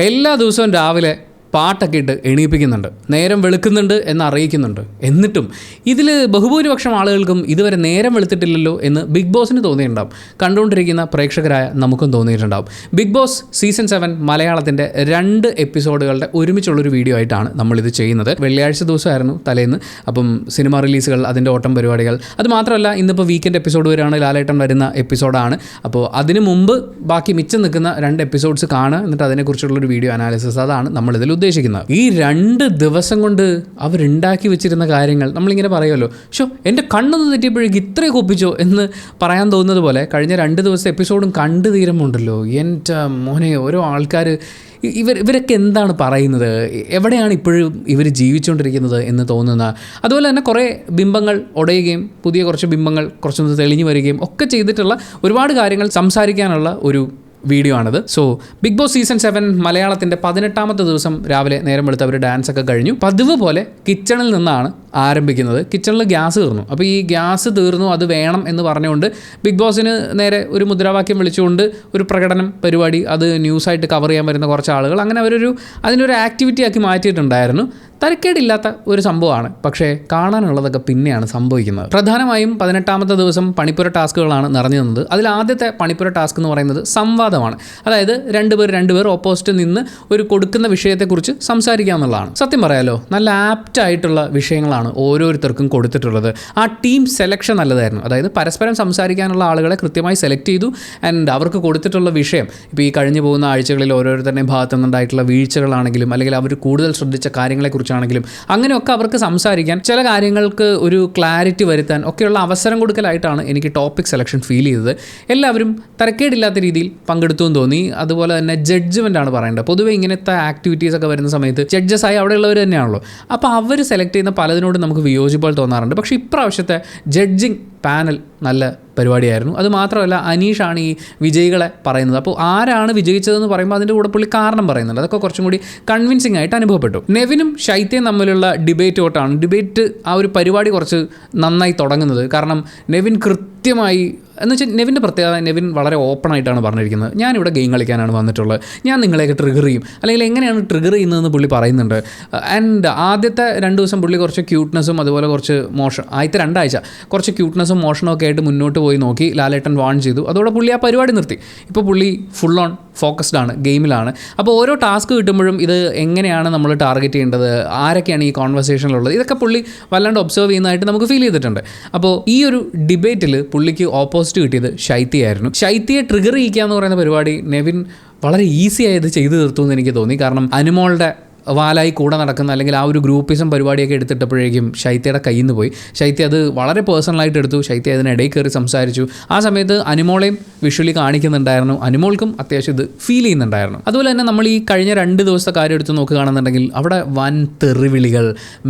എല്ലാ ദിവസവും രാവിലെ പാട്ടൊക്കെ ഇട്ട് എണീപ്പിക്കുന്നുണ്ട്, നേരം വെളുക്കുന്നുണ്ട് എന്ന് അറിയിക്കുന്നുണ്ട്. എന്നിട്ടും ഇതിൽ ബഹുഭൂരിപക്ഷം ആളുകൾക്കും ഇതുവരെ നേരം വെളുത്തിട്ടില്ലല്ലോ എന്ന് ബിഗ് ബോസിന് തോന്നിയിട്ടുണ്ടാവും. കണ്ടുകൊണ്ടിരിക്കുന്ന പ്രേക്ഷകരായ നമുക്കും തോന്നിയിട്ടുണ്ടാവും. ബിഗ് ബോസ് സീസൺ 7 മലയാളത്തിൻ്റെ 2 എപ്പിസോഡുകളുടെ ഒരുമിച്ചുള്ളൊരു വീഡിയോ ആയിട്ടാണ് നമ്മളിത് ചെയ്യുന്നത്. വെള്ളിയാഴ്ച ദിവസമായിരുന്നു തലേന്ന്. അപ്പം സിനിമ റിലീസുകൾ, അതിൻ്റെ ഓട്ടം പരിപാടികൾ, അത് മാത്രമല്ല ഇന്നിപ്പോൾ വീക്കെൻഡ് എപ്പിസോഡ് വരെയാണ്, ലാലേട്ടൻ വരുന്ന എപ്പിസോഡാണ്. അപ്പോൾ അതിന് മുമ്പ് ബാക്കി മിച്ചം നിൽക്കുന്ന 2 എപ്പിസോഡ്സ് കാണുക, എന്നിട്ട് അതിനെക്കുറിച്ചുള്ളൊരു വീഡിയോ അനാലിസിസ്, അതാണ് നമ്മളിതിൽ ഉദ്ദേശിക്കുന്നത്. ഈ 2 ദിവസം കൊണ്ട് അവരുണ്ടാക്കി വെച്ചിരുന്ന കാര്യങ്ങൾ നമ്മളിങ്ങനെ പറയുമല്ലോ, എൻ്റെ കണ്ണൊന്ന് തെറ്റിയപ്പോഴേക്ക് ഇത്രയൊക്കെ ഒപ്പിച്ചോ എന്ന് പറയാൻ തോന്നുന്നത് പോലെ കഴിഞ്ഞ 2 ദിവസത്തെ എപ്പിസോഡും കണ്ടു തീരുമുണ്ടല്ലോ. എൻ്റെ മോനെ, ഓരോ ആൾക്കാർ ഇവരൊക്കെ എന്താണ് പറയുന്നത്, എവിടെയാണ് ഇപ്പോഴും ഇവർ ജീവിച്ചുകൊണ്ടിരിക്കുന്നത് എന്ന് തോന്നുന്ന, അതുപോലെ തന്നെ കുറേ ബിംബങ്ങൾ ഉടയുകയും പുതിയ കുറച്ച് ബിംബങ്ങൾ കുറച്ചൊന്ന് തെളിഞ്ഞു വരികയും ഒക്കെ ചെയ്തിട്ടുള്ള ഒരുപാട് കാര്യങ്ങൾ സംസാരിക്കാനുള്ള ഒരു വീഡിയോ ആണിത്. സോ ബിഗ് ബോസ് സീസൺ 7 മലയാളത്തിൻ്റെ 18ാമത്തെ ദിവസം രാവിലെ നേരം വെളുത്ത് അവർ ഡാൻസൊക്കെ കഴിഞ്ഞു. പതിവ് പോലെ കിച്ചണിൽ നിന്നാണ് ആരംഭിക്കുന്നത്. കിച്ചണിൽ ഗ്യാസ് തീർന്നു. അപ്പോൾ ഈ ഗ്യാസ് തീർന്നു, അത് വേണം എന്ന് പറഞ്ഞുകൊണ്ട് ബിഗ് ബോസിന് നേരെ ഒരു മുദ്രാവാക്യം വിളിച്ചുകൊണ്ട് ഒരു പ്രകടനം പരിപാടി, അത് ന്യൂസായിട്ട് കവർ ചെയ്യാൻ വരുന്ന കുറച്ച് ആളുകൾ, അങ്ങനെ അതിനൊരു ആക്ടിവിറ്റി ആക്കി മാറ്റിയിട്ടുണ്ടായിരുന്നു. തരക്കേടില്ലാത്ത ഒരു സംഭവമാണ്, പക്ഷേ കാണാനുള്ളതൊക്കെ പിന്നെയാണ് സംഭവിക്കുന്നത്. പ്രധാനമായും 18ാമത്തെ ദിവസം പണിപ്പുര ടാസ്കുകളാണ് നിറഞ്ഞു നിന്നത്. അതിൽ ആദ്യത്തെ പണിപ്പുര ടാസ്ക് എന്ന് പറയുന്നത് സംവാദമാണ്. അതായത് രണ്ടുപേർ ഓപ്പോസിറ്റ് നിന്ന് ഒരു കൊടുക്കുന്ന വിഷയത്തെക്കുറിച്ച് സംസാരിക്കുക എന്നുള്ളതാണ്. സത്യം പറയാലോ, നല്ല ആപ്റ്റായിട്ടുള്ള വിഷയങ്ങളാണ് ഓരോരുത്തർക്കും കൊടുത്തിട്ടുള്ളത്. ആ ടീം സെലക്ഷൻ നല്ലതായിരുന്നു. അതായത് പരസ്പരം സംസാരിക്കാനുള്ള ആളുകളെ കൃത്യമായി സെലക്ട് ചെയ്തു. ആൻഡ് അവർക്ക് കൊടുത്തിട്ടുള്ള വിഷയം, ഇപ്പോൾ ഈ കഴിഞ്ഞു പോകുന്ന ആഴ്ചകളിൽ ഓരോരുത്തരുടെയും ഭാഗത്തു നിന്നുണ്ടായിട്ടുള്ള വീഴ്ചകളാണെങ്കിലും അല്ലെങ്കിൽ അവർ കൂടുതൽ ശ്രദ്ധിച്ച കാര്യങ്ങളെക്കുറിച്ച് ാണെങ്കിലും അങ്ങനെയൊക്കെ അവർക്ക് സംസാരിക്കാൻ, ചില കാര്യങ്ങൾക്ക് ഒരു ക്ലാരിറ്റി വരുത്താൻ ഒക്കെയുള്ള അവസരം കൊടുക്കലായിട്ടാണ് എനിക്ക് ടോപ്പിക് സെലക്ഷൻ ഫീൽ ചെയ്തത്. എല്ലാവരും തരക്കേടില്ലാത്ത രീതിയിൽ പങ്കെടുത്തു എന്ന് തോന്നി. അതുപോലെ തന്നെ ജഡ്ജ്മെൻ്റ് ആണ് പറയേണ്ടത്. പൊതുവേ ഇങ്ങനത്തെ ആക്ടിവിറ്റീസ് ഒക്കെ വരുന്ന സമയത്ത് ജഡ്ജസായി അവിടെയുള്ളവർ തന്നെയാണല്ലോ. അപ്പോൾ അവർ സെലക്ട് ചെയ്യുന്ന പലതിനോട് നമുക്ക് വിയോജിപ്പുകൾ തോന്നാറുണ്ട്. പക്ഷേ ഇപ്രാവശ്യത്തെ ജഡ്ജിങ് പാനൽ നല്ല പരിപാടിയായിരുന്നു. അത് മാത്രമല്ല, അനീഷാണ് ഈ വിജയികളെ പറയുന്നത്. അപ്പോൾ ആരാണ് വിജയിച്ചതെന്ന് പറയുമ്പോൾ അതിൻ്റെ കൂടെ പുള്ളി കാരണം പറയുന്നുണ്ട്. അതൊക്കെ കുറച്ചും കൂടി കൺവിൻസിംഗ് ആയിട്ട് അനുഭവപ്പെട്ടു. നെവിനും ഷൈത്തയും തമ്മിലുള്ള ഡിബേറ്റ് ആ ഒരു പരിപാടി കുറച്ച് നന്നായി തുടങ്ങുന്നത്. കാരണം നെവിൻ കൃത്യമായി, എന്ന് വെച്ചാൽ നെവിൻ്റെ പ്രത്യേകത, നെവിൻ വളരെ ഓപ്പണായിട്ടാണ് പറഞ്ഞിരിക്കുന്നത്. ഞാനിവിടെ ഗെയിം കളിക്കാനാണ് വന്നിട്ടുള്ളത്, ഞാൻ നിങ്ങളെയൊക്കെ ട്രിഗർ ചെയ്യും, അല്ലെങ്കിൽ എങ്ങനെയാണ് ട്രിഗർ ചെയ്യുന്നതെന്ന് പുള്ളി പറയുന്നുണ്ട്. ആൻഡ് ആദ്യത്തെ 2 ദിവസം പുള്ളി കുറച്ച് ക്യൂട്ട്നെസ്സും അതുപോലെ കുറച്ച് ആദ്യത്തെ 2 ആഴ്ച കുറച്ച് ക്യൂട്ട്നെസ്സും മോഷണവും ഒക്കെ ആയിട്ട് മുന്നോട്ട് പോയി നോക്കി. ലാലേട്ടൻ വാൺ ചെയ്തു. അതോടെ പുള്ളി ആ പരിപാടി നിർത്തി. ഇപ്പോൾ പുള്ളി ഫുൾ ഓൺ ഫോക്കസ്ഡ് ആണ്, ഗെയിമിലാണ്. അപ്പോൾ ഓരോ ടാസ്ക് കിട്ടുമ്പോഴും ഇത് എങ്ങനെയാണ് നമ്മൾ ടാർഗറ്റ് ചെയ്യേണ്ടത്, ആരൊക്കെയാണ് ഈ കോൺവെർസേഷനിലുള്ളത്, ഇതൊക്കെ പുള്ളി വല്ലാണ്ട് ഒബ്സർവ് ചെയ്യുന്നതായിട്ട് നമുക്ക് ഫീൽ ചെയ്തിട്ടുണ്ട്. അപ്പോൾ ഈ ഒരു ഡിബേറ്റിൽ പുള്ളിക്ക് ഓപ്പോസിറ്റ് കിട്ടിയത് ഷൈത്തിയായിരുന്നു. ഷൈത്തിയെ ട്രിഗർ ചെയ്യിക്കുക എന്ന് പറയുന്ന പരിപാടി നെവിൻ വളരെ ഈസി ആയത് ചെയ്തു തീർത്തു എന്ന് എനിക്ക് തോന്നി. കാരണം അനുമോളുടെ വാലായി കൂടെ നടക്കുന്ന, അല്ലെങ്കിൽ ആ ഒരു ഗ്രൂപ്പിസം പരിപാടിയൊക്കെ എടുത്തിട്ടപ്പോഴേക്കും ശൈത്യയുടെ കയ്യിൽ നിന്ന് പോയി. ശൈത്യ അത് വളരെ പേഴ്സണലായിട്ട് എടുത്തു. ശൈത്യ അതിനിടയിൽ കയറി സംസാരിച്ചു. ആ സമയത്ത് അനുമോളെയും വിഷ്വലി കാണിക്കുന്നുണ്ടായിരുന്നു. അനുമോൾക്കും അത്യാവശ്യം ഇത് ഫീൽ ചെയ്യുന്നുണ്ടായിരുന്നു. അതുപോലെ തന്നെ നമ്മൾ ഈ കഴിഞ്ഞ 2 ദിവസത്തെ കാര്യം എടുത്ത് നോക്കുകയാണെന്നുണ്ടെങ്കിൽ അവിടെ വൻ തെറിവിളികൾ,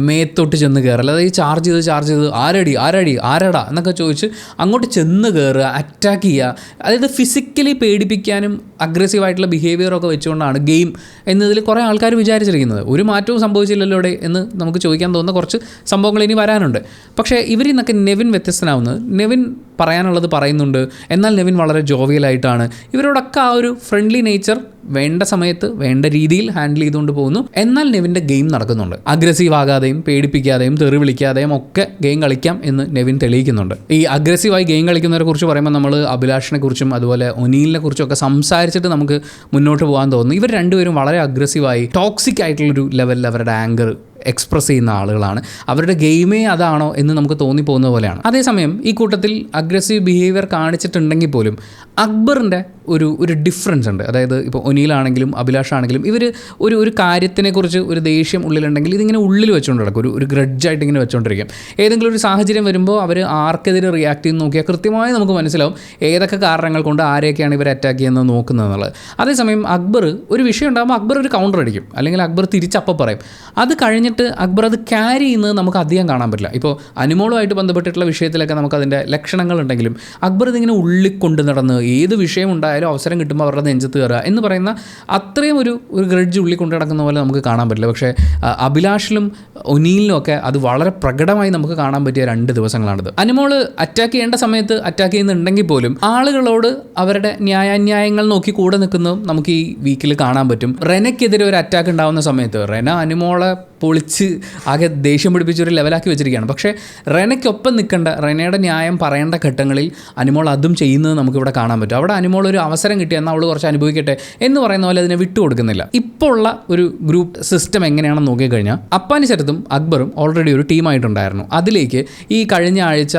മേത്തോട്ട് ചെന്ന് കയറൽ, അതായത് ചാർജ് ചെയ്ത് ആരടാ എന്നൊക്കെ ചോദിച്ച് അങ്ങോട്ട് ചെന്ന് കയറുക, അറ്റാക്ക് ചെയ്യുക. അതായത് ഫിസിക്കലി പേടിപ്പിക്കാനും അഗ്രസീവായിട്ടുള്ള ബിഹേവിയറൊക്കെ വെച്ചുകൊണ്ടാണ് ഗെയിം എന്നതിൽ കുറേ ആൾക്കാർ വിചാരിച്ചിരിക്കുന്നത്. ഒരു മാറ്റവും സംഭവിച്ചില്ലല്ലോ ഇവിടെ എന്ന് നമുക്ക് ചോദിക്കാൻ തോന്നുന്ന കുറച്ച് സംഭവങ്ങൾ ഇനി വരാനുണ്ട്. പക്ഷേ ഇവരിൽ നിന്നൊക്കെ നെവിൻ വ്യത്യസ്തനാവുന്നത്. നെവിൻ പറയാനുള്ളത് പറയുന്നുണ്ട്, എന്നാൽ നെവിൻ വളരെ ജോവിയലായിട്ടാണ്. ഇവരോടൊക്കെ ആ ഒരു ഫ്രണ്ട്ലി നേച്ചർ വേണ്ട സമയത്ത് വേണ്ട രീതിയിൽ ഹാൻഡിൽ ചെയ്തുകൊണ്ട് പോകുന്നു. എന്നാൽ നെവിൻ്റെ ഗെയിം നടക്കുന്നുണ്ട്. അഗ്രസീവ് ആകാതെയും പേടിപ്പിക്കാതെയും തെറി വിളിക്കാതെയും ഒക്കെ ഗെയിം കളിക്കാം എന്ന് നെവിൻ തെളിയിക്കുന്നുണ്ട്. ഈ അഗ്രസീവായി ഗെയിം കളിക്കുന്നവരെ കുറിച്ച് പറയുമ്പോൾ നമ്മൾ അഭിലാഷിനെ കുറിച്ചും അതുപോലെ ഒനീലിനെ കുറിച്ചും ഒക്കെ സംസാരിച്ചിട്ട് നമുക്ക് മുന്നോട്ട് പോകാൻ തോന്നുന്നു. ഇവർ രണ്ടുപേരും വളരെ അഗ്രസീവായി ടോക്സിക് ആയിട്ടുള്ളൊരു ലെവലിൽ അവരുടെ ആങ്കർ എക്സ്പ്രസ് ചെയ്യുന്ന ആളുകളാണ്. അവരുടെ ഗെയിമേ അതാണോ എന്ന് നമുക്ക് തോന്നിപ്പോകുന്ന പോലെയാണ്. അതേസമയം ഈ കൂട്ടത്തിൽ അഗ്രസീവ് ബിഹേവിയർ കാണിച്ചിട്ടുണ്ടെങ്കിൽ പോലും അക്ബറിൻ്റെ ഒരു ഡിഫറൻസ് ഉണ്ട്. അതായത് ഇപ്പോൾ ഒനീലാണെങ്കിലും അഭിലാഷാണെങ്കിലും ഇവർ ഒരു കാര്യത്തിനെക്കുറിച്ച് ഒരു ദേഷ്യം ഉള്ളിലുണ്ടെങ്കിൽ ഇതിങ്ങനെ ഉള്ളിൽ വെച്ചുകൊണ്ട് നടക്കും, ഒരു ഗ്രഡ്ജായിട്ട് ഇങ്ങനെ വെച്ചുകൊണ്ടിരിക്കും. ഏതെങ്കിലും ഒരു സാഹചര്യം വരുമ്പോൾ അവർ ആർക്കെതിരെ റിയാക്ട് ചെയ്യുന്ന നോക്കിയാൽ കൃത്യമായി നമുക്ക് മനസ്സിലാവും ഏതൊക്കെ കാരണങ്ങൾ കൊണ്ട് ആരെയൊക്കെയാണ് ഇവർ അറ്റാക്ക് ചെയ്യുന്നത് നോക്കുന്നതെന്നുള്ളത്. അതേസമയം അക്ബർ ഒരു വിഷയം ഉണ്ടാകുമ്പോൾ അക്ബർ ഒരു കൗണ്ടർ അടിക്കും, അല്ലെങ്കിൽ അക്ബർ തിരിച്ചപ്പം പറയും. അത് കഴിഞ്ഞിട്ട് അക്ബർ അത് ക്യാരി ചെയ്യുന്നത് നമുക്ക് അധികം കാണാൻ പറ്റില്ല. ഇപ്പോൾ അനുമോളുമായിട്ട് ബന്ധപ്പെട്ടിട്ടുള്ള വിഷയത്തിലൊക്കെ നമുക്കതിൻ്റെ ലക്ഷണങ്ങളുണ്ടെങ്കിലും അക്ബർ ഇതിങ്ങനെ ഉള്ളിൽ കൊണ്ട് നടന്ന് ഏത് വിഷയം ഉണ്ടായാലും അവസരം കിട്ടുമ്പോൾ അവരുടെ നെഞ്ചത്ത് കയറുക എന്ന് പറയുന്ന അത്രയും ഒരു ഗ്രഡ്ജ് ഉള്ളിൽ കൊണ്ടു നടക്കുന്ന പോലെ നമുക്ക് കാണാൻ പറ്റില്ല. പക്ഷേ അഭിലാഷിലും ഒനീലിനും ഒക്കെ അത് വളരെ പ്രകടമായി നമുക്ക് കാണാൻ പറ്റിയ 2 ദിവസങ്ങളാണിത്. അനുമോള് അറ്റാക്ക് ചെയ്യേണ്ട സമയത്ത് അറ്റാക്ക് ചെയ്യുന്നുണ്ടെങ്കിൽ പോലും ആളുകളോട് അവരുടെ ന്യായാന്യായങ്ങൾ നോക്കി കൂടെ നിൽക്കുന്നതും നമുക്ക് ഈ വീക്കിൽ കാണാൻ പറ്റും. റെനയ്ക്കെതിരെ ഒരു അറ്റാക്ക് ഉണ്ടാകുന്ന സമയത്ത് റെന അനുമോളെ പൊളിച്ച് ആകെ ദേഷ്യം പിടിപ്പിച്ചൊരു ലെവലാക്കി വെച്ചിരിക്കുകയാണ്. പക്ഷേ റെനയ്ക്കൊപ്പം നിൽക്കേണ്ട, റെനയുടെ ന്യായം പറയേണ്ട ഘട്ടങ്ങളിൽ അനുമോൾ അതും ചെയ്യുന്നത് നമുക്കിവിടെ കാണാൻ പറ്റും. അവിടെ അനുമോൾ ഒരു അവസരം കിട്ടി, എന്നാൽ അവൾ കുറച്ച് അനുഭവിക്കട്ടെ എന്ന് പറയുന്ന പോലെ അതിനെ വിട്ടുകൊടുക്കുന്നില്ല. ഇപ്പോൾ ഉള്ള ഒരു ഗ്രൂപ്പ് സിസ്റ്റം എങ്ങനെയാണെന്ന് നോക്കിക്കഴിഞ്ഞാൽ അപ്പാനി ശരത്തും അക്ബറും ഓൾറെഡി ഒരു ടീമായിട്ടുണ്ടായിരുന്നു. അതിലേക്ക് ഈ കഴിഞ്ഞ ആഴ്ച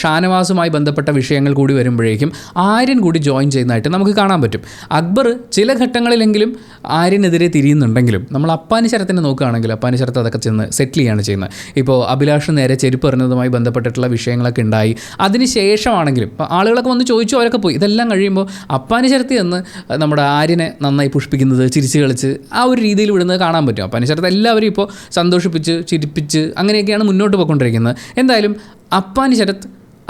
ഷാനവാസുമായി ബന്ധപ്പെട്ട വിഷയങ്ങൾ കൂടി വരുമ്പോഴേക്കും ആര്യൻ കൂടി ജോയിൻ ചെയ്യുന്നതായിട്ട് നമുക്ക് കാണാൻ പറ്റും. അക്ബർ ചില ഘട്ടങ്ങളിലെങ്കിലും ആര്യനെതിരെ തിരിയുന്നുണ്ടെങ്കിലും നമ്മൾ അപ്പാനി ശരത്തിനെ നോക്കുകയാണെങ്കിൽ അപ്പാനി ശരത്ത് അതൊക്കെ ചെന്ന് സെറ്റിൽ ചെയ്യാണ് ചെയ്യുന്നത്. ഇപ്പോൾ അഭിലാഷ് നേരെ ചെരുപ്പ് എറിഞ്ഞതുമായി ബന്ധപ്പെട്ടിട്ടുള്ള വിഷയങ്ങളൊക്കെ ഉണ്ടായി. അതിന് ശേഷമാണെങ്കിലും ആളുകളൊക്കെ വന്ന് ചോദിച്ചു, അവരൊക്കെ പോയി. ഇതെല്ലാം കഴിയുമ്പോൾ അപ്പാനി ശരത്ത് എന്ന് നമ്മുടെ ആര്യനെ നന്നായി പുഷ്പിക്കുന്നത്, ചിരിച്ച് കളിച്ച് ആ ഒരു രീതിയിൽ വിടുന്നത് കാണാൻ പറ്റും. അപ്പാനി ശരത്ത് എല്ലാവരും ഇപ്പോൾ സന്തോഷിപ്പിച്ച് ചിരിപ്പിച്ച് അങ്ങനെയൊക്കെയാണ് മുന്നോട്ട് പോയിക്കൊണ്ടിരിക്കുന്നത്. എന്തായാലും അപ്പാനി ശരത്ത്,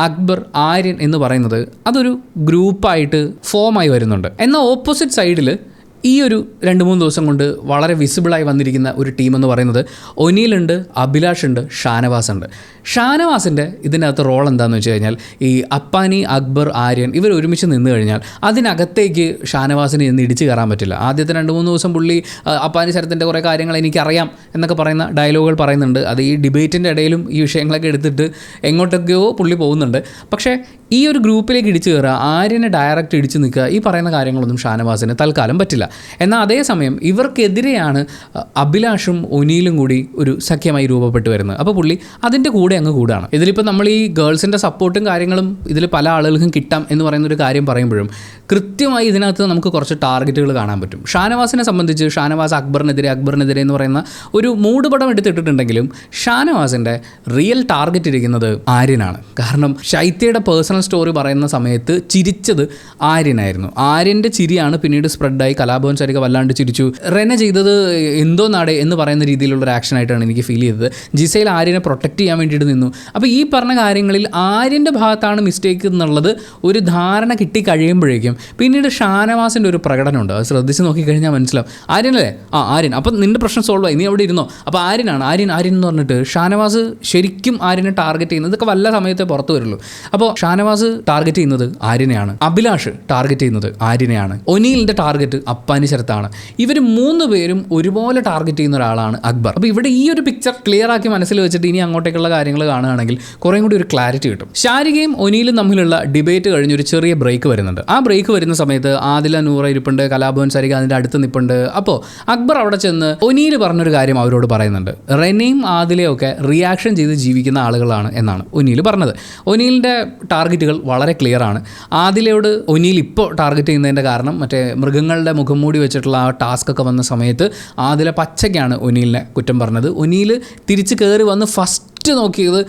അക്ബർ, ആര്യൻ എന്ന് പറയുന്നത് അതൊരു ഗ്രൂപ്പായിട്ട് ഫോമായി വരുന്നുണ്ട്. എന്നാൽ ഓപ്പോസിറ്റ് സൈഡിൽ ഈ ഒരു 2-3 ദിവസം കൊണ്ട് വളരെ വിസിബിളായി വന്നിരിക്കുന്ന ഒരു ടീമെന്ന് പറയുന്നത് ഒനീലുണ്ട്, അഭിലാഷുണ്ട്, ഷാനവാസുണ്ട്. ഷാനവാസിൻ്റെ ഇതിനകത്ത് റോൾ എന്താണെന്ന് വെച്ച് കഴിഞ്ഞാൽ ഈ അപ്പാനി, അക്ബർ, ആര്യൻ ഇവർ ഒരുമിച്ച് നിന്ന് കഴിഞ്ഞാൽ അതിനകത്തേക്ക് ഷാനവാസിന് ഇന്ന് ഇടിച്ച് കയറാൻ പറ്റില്ല. ആദ്യത്തെ 2-3 ദിവസം പുള്ളി അപ്പാനി ശരത്തിൻ്റെ കുറേ കാര്യങ്ങൾ എനിക്കറിയാം എന്നൊക്കെ പറയുന്ന ഡയലോഗുകൾ പറയുന്നുണ്ട്. അത് ഈ ഡിബേറ്റിൻ്റെ ഇടയിലും ഈ വിഷയങ്ങളൊക്കെ എടുത്തിട്ട് എങ്ങോട്ടൊക്കെയോ പുള്ളി പോകുന്നുണ്ട്. പക്ഷേ ഈ ഒരു ഗ്രൂപ്പിലേക്ക് ഇടിച്ച് കയറുക, ആര്യനെ ഡയറക്റ്റ് ഇടിച്ച് നിൽക്കുക, ഈ പറയുന്ന കാര്യങ്ങളൊന്നും ഷാനവാസിന് തൽക്കാലം പറ്റില്ല. എന്നാൽ അതേസമയം ഇവർക്കെതിരെയാണ് അഭിലാഷും ഒനീലും കൂടി ഒരു സഖ്യമായി രൂപപ്പെട്ട് വരുന്നത്. അപ്പോൾ പുള്ളി അതിൻ്റെ കൂടെ അങ്ങ് കൂടാണ്. ഇതിലിപ്പോൾ നമ്മൾ ഈ ഗേൾസിൻ്റെ സപ്പോർട്ടും കാര്യങ്ങളും ഇതിൽ പല ആളുകൾക്കും കിട്ടാം എന്ന് പറയുന്നൊരു കാര്യം പറയുമ്പോഴും കൃത്യമായി ഇതിനകത്ത് നമുക്ക് കുറച്ച് ടാർഗറ്റുകൾ കാണാൻ പറ്റും. ഷാനവാസിനെ സംബന്ധിച്ച് ഷാനവാസ് അക്ബറിനെതിരെ എന്ന് പറയുന്ന ഒരു മൂടുപടം എടുത്തിട്ടുണ്ടെങ്കിലും ഷാനവാസിൻ്റെ റിയൽ ടാർഗറ്റ് ഇരിക്കുന്നത് ആര്യനാണ്. കാരണം ശൈത്യയുടെ പേഴ്സണൽ സ്റ്റോറി പറയുന്ന സമയത്ത് ചിരിച്ചത് ആര്യനായിരുന്നു. ആര്യൻ്റെ ചിരിയാണ് പിന്നീട് സ്പ്രെഡായി കലാഭവൻ സരിക വല്ലാണ്ട് ചിരിച്ചു. റെന ചെയ്തത് എന്തോ നാടേ എന്ന് പറയുന്ന രീതിയിലുള്ള ഒരു ആക്ഷനായിട്ടാണ് എനിക്ക് ഫീൽ ചെയ്തത്. ജിസയിൽ ആര്യനെ പ്രൊട്ടക്റ്റ് ചെയ്യാൻ വേണ്ടിയിട്ട് നിന്നു. അപ്പോൾ ഈ പറഞ്ഞ കാര്യങ്ങളിൽ ആര്യൻ്റെ ഭാഗത്താണ് മിസ്റ്റേക്ക് എന്നുള്ളത് ഒരു ധാരണ കിട്ടിക്കഴിയുമ്പോഴേക്കും പിന്നീട് ഷാനവാസിൻ്റെ ഒരു പ്രകടനമുണ്ട്. അത് ശ്രദ്ധിച്ച് നോക്കിക്കഴിഞ്ഞാൽ മനസ്സിലാവും. ആര്യനല്ലേ? ആര്യൻ. അപ്പം നിൻ്റെ പ്രശ്നം സോൾവ് ആയി, നീ അവിടെ ഇരുന്നോ. അപ്പോൾ ആര്യനാണ്, ആര്യൻ എന്ന് പറഞ്ഞിട്ട് ഷാനവാസ് ശരിക്കും ആര്യനെ ടാർഗറ്റ് ചെയ്യുന്നത്. ഇതൊക്കെ വല്ല സമയത്തെ പുറത്തു വരുള്ളൂ. അപ്പോൾ ഷാനവാസ് ടാർഗറ്റ് ചെയ്യുന്നത് ആര്യനെയാണ്, അഭിലാഷ് ടാർഗറ്റ് ചെയ്യുന്നത് ആര്യനെയാണ്, ഒനീലിൻ്റെ ടാർഗറ്റ് അപ്പാനി ശരത്താണ്. ഇവർ 3 പേരും ഒരുപോലെ ടാർഗറ്റ് ചെയ്യുന്ന ഒരാളാണ് അക്ബർ. അപ്പോൾ ഇവിടെ ഈ ഒരു പിക്ചർ ക്ലിയർ ആക്കി മനസ്സിൽ വെച്ചിട്ട് ഇനി അങ്ങോട്ടേക്കുള്ള കാര്യങ്ങൾ കാണുകയാണെങ്കിൽ കുറേ കൂടി ഒരു ക്ലാരിറ്റി കിട്ടും. ശാരികയും ഒനീലും തമ്മിലുള്ള ഡിബേറ്റ് കഴിഞ്ഞൊരു ചെറിയ ബ്രേക്ക് വരുന്നുണ്ട്. ആ ബ്രേക്ക് വരുന്ന സമയത്ത് ആദില, നൂറ ഇരിപ്പുണ്ട്, കലാഭവൻ സരിക അതിൻ്റെ അടുത്ത് നിൽപ്പുണ്ട്. അപ്പോൾ അക്ബർ അവിടെ ചെന്ന് ഒനീൽ പറഞ്ഞൊരു കാര്യം അവരോട് പറയുന്നുണ്ട്. റെനയും ആദിലയും ഒക്കെ റിയാക്ഷൻ ചെയ്ത് ജീവിക്കുന്ന ആളുകളാണ് എന്നാണ് ഒനീൽ പറഞ്ഞത്. ഒനീലിൻ്റെ ടാർഗറ്റുകൾ വളരെ ക്ലിയർ ആണ്. ആദിലയോട് ഒനീൽ ഇപ്പോൾ ടാർഗറ്റ് ചെയ്യുന്നതിൻ്റെ കാരണം മറ്റേ മൃഗങ്ങളുടെ മുഖം മൂടി വെച്ചിട്ടുള്ള ആ ടാസ്ക് ഒക്കെ വന്ന സമയത്ത് ആദില പച്ചയ്ക്കാണ് ഒനീലിനെ കുറ്റം പറഞ്ഞത്. ഒനീൽ തിരിച്ച് കയറി വന്ന് ഫസ്റ്റ് നോക്കിയത്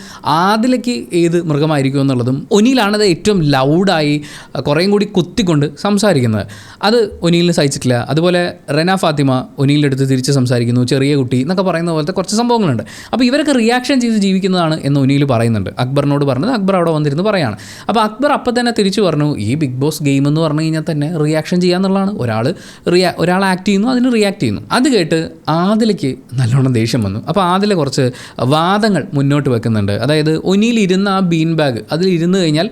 ആദിലയ്ക്ക് ഏത് മൃഗമായിരിക്കും എന്നുള്ളതും ഒനീലാണത് ഏറ്റവും ലൗഡായി കുറേയും കൂടി കുത്തിക്കൊണ്ട് സംസാരിക്കുന്നത്. അത് ഒനീലിന് സഹിച്ചിട്ടില്ല. അതുപോലെ റെന ഫാത്തിമ ഒനീലിൻ്റെ അടുത്ത് തിരിച്ച് സംസാരിക്കുന്നു, ചെറിയ കുട്ടി എന്നൊക്കെ പറയുന്ന പോലത്തെ കുറച്ച് സംഭവങ്ങളുണ്ട്. അപ്പോൾ ഇവരൊക്കെ റിയാക്ഷൻ ചെയ്ത് ജീവിക്കുന്നതാണ് എന്ന് ഒനീൽ പറയുന്നുണ്ട്. അക്ബറിനോട് പറഞ്ഞത് അക്ബർ അവിടെ വന്നിരുന്ന് പറയാണ്. അപ്പോൾ അക്ബർ അപ്പം തന്നെ തിരിച്ചു പറഞ്ഞു, ഈ ബിഗ് ബോസ് ഗെയിം എന്ന് പറഞ്ഞു കഴിഞ്ഞാൽ തന്നെ റിയാക്ഷൻ ചെയ്യാന്നുള്ളതാണ്. ഒരാൾ ആക്ട് ചെയ്യുന്നു, അതിന് റിയാക്ട് ചെയ്യുന്നു. അത് കേട്ട് ആദിലയ്ക്ക് നല്ലോണം ദേഷ്യം വന്നു. അപ്പോൾ ആദില കുറച്ച് വാദങ്ങൾ മുന്നോട്ട് വെക്കുന്നുണ്ട്. അതായത് ഒനീൽ ഇരുന്ന ആ ബീൻ ബാഗ്, അതിൽ ഇരുന്ന് കഴിഞ്ഞാൽ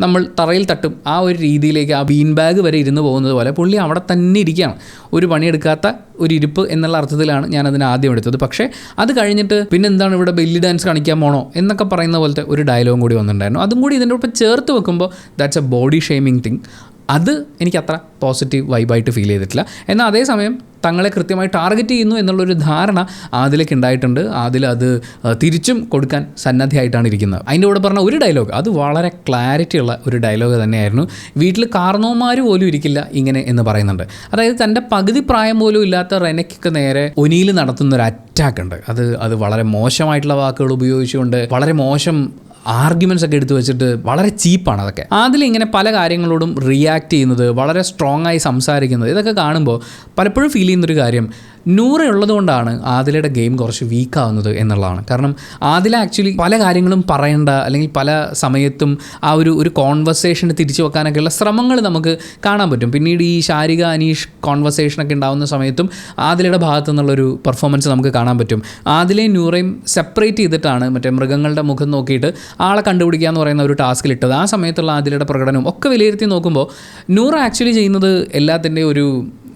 നമ്മൾ തറയിൽ തട്ടും ആ ഒരു രീതിയിലേക്ക് ആ ബീൻ ബാഗ് വരെ ഇരുന്ന് പോകുന്നത് പോലെ പുള്ളി അവിടെ തന്നെ ഇരിക്കുകയാണ്. ഒരു പണിയെടുക്കാത്ത ഒരു ഇരിപ്പ് എന്നുള്ള അർത്ഥത്തിലാണ് ഞാനതിന് ആദ്യം എടുത്തത്. പക്ഷേ അത് കഴിഞ്ഞിട്ട് പിന്നെ എന്താണ് ഇവിടെ ബെല്ലി ഡാൻസ് കാണിക്കാൻ പോണോ എന്നൊക്കെ പറയുന്ന പോലത്തെ ഒരു ഡയലോഗും കൂടി വന്നിട്ടുണ്ടായിരുന്നു. അതും കൂടി ഇതിൻ്റെ ഒപ്പം ചേർത്ത് വെക്കുമ്പോൾ that's A body shaming thing. അത് എനിക്ക് അത്ര പോസിറ്റീവ് വൈബായിട്ട് ഫീൽ ചെയ്തിട്ടില്ല. എന്നാൽ അതേസമയം തങ്ങളെ കൃത്യമായി ടാർഗറ്റ് ചെയ്യുന്നു എന്നുള്ളൊരു ധാരണ ആദിലേക്ക് ഉണ്ടായിട്ടുണ്ട്. ആദിൽ അത് തിരിച്ചും കൊടുക്കാൻ സന്നദ്ധയായിട്ടാണ് ഇരിക്കുന്നത്. അതിൻ്റെ കൂടെ പറഞ്ഞ ഒരു ഡയലോഗ്, അത് വളരെ ക്ലാരിറ്റി ഉള്ള ഒരു ഡയലോഗ് തന്നെയായിരുന്നു. വീട്ടിൽ കാർന്നോമാർ പോലും ഇരിക്കില്ല ഇങ്ങനെ എന്ന് പറയുന്നുണ്ട്. അതായത് തൻ്റെ പകുതി പ്രായം പോലും ഇല്ലാത്ത റെനയ്ക്കൊക്കെ നേരെ ഒനീൽ നടത്തുന്നൊരു അറ്റാക്ക് ഉണ്ട്. അത് വളരെ മോശമായിട്ടുള്ള വാക്കുകൾ ഉപയോഗിച്ചുകൊണ്ട് വളരെ മോശം ആർഗ്യുമെൻറ്റ്സ് ഒക്കെ എടുത്തു വെച്ചിട്ട് വളരെ ചീപ്പാണ് അതൊക്കെ. അതിലിങ്ങനെ പല കാര്യങ്ങളോടും റിയാക്ട് ചെയ്യുന്നത്, വളരെ സ്ട്രോങ് ആയി സംസാരിക്കുന്നത്, ഇതൊക്കെ കാണുമ്പോൾ പലപ്പോഴും ഫീൽ ചെയ്യുന്നൊരു കാര്യം, നൂറ ഉള്ളതുകൊണ്ടാണ് ആദിലയുടെ ഗെയിം കുറച്ച് വീക്കാവുന്നത് എന്നുള്ളതാണ്. കാരണം ആദില ആക്ച്വലി പല കാര്യങ്ങളും പറയേണ്ട അല്ലെങ്കിൽ പല സമയത്തും ആ ഒരു കോൺവെർസേഷന് തിരിച്ചു വെക്കാനൊക്കെയുള്ള ശ്രമങ്ങൾ നമുക്ക് കാണാൻ പറ്റും. പിന്നീട് ഈ ശാരിക അനീഷ് കോൺവെർസേഷനൊക്കെ ഉണ്ടാകുന്ന സമയത്തും ആദിലയുടെ ഭാഗത്തു നിന്നുള്ളൊരു പെർഫോമൻസ് നമുക്ക് കാണാൻ പറ്റും. ആദിലയും നൂറയും സെപ്പറേറ്റ് ചെയ്തിട്ടാണ് മറ്റേ മൃഗങ്ങളുടെ മുഖം നോക്കിയിട്ട് ആളെ കണ്ടുപിടിക്കുക എന്ന് പറയുന്ന ഒരു ടാസ്കിലിട്ടത്. ആ സമയത്തുള്ള ആദിലയുടെ പ്രകടനവും ഒക്കെ വിലയിരുത്തി നോക്കുമ്പോൾ നൂറ ആക്ച്വലി ചെയ്യുന്നത് എല്ലാത്തിൻ്റെയും ഒരു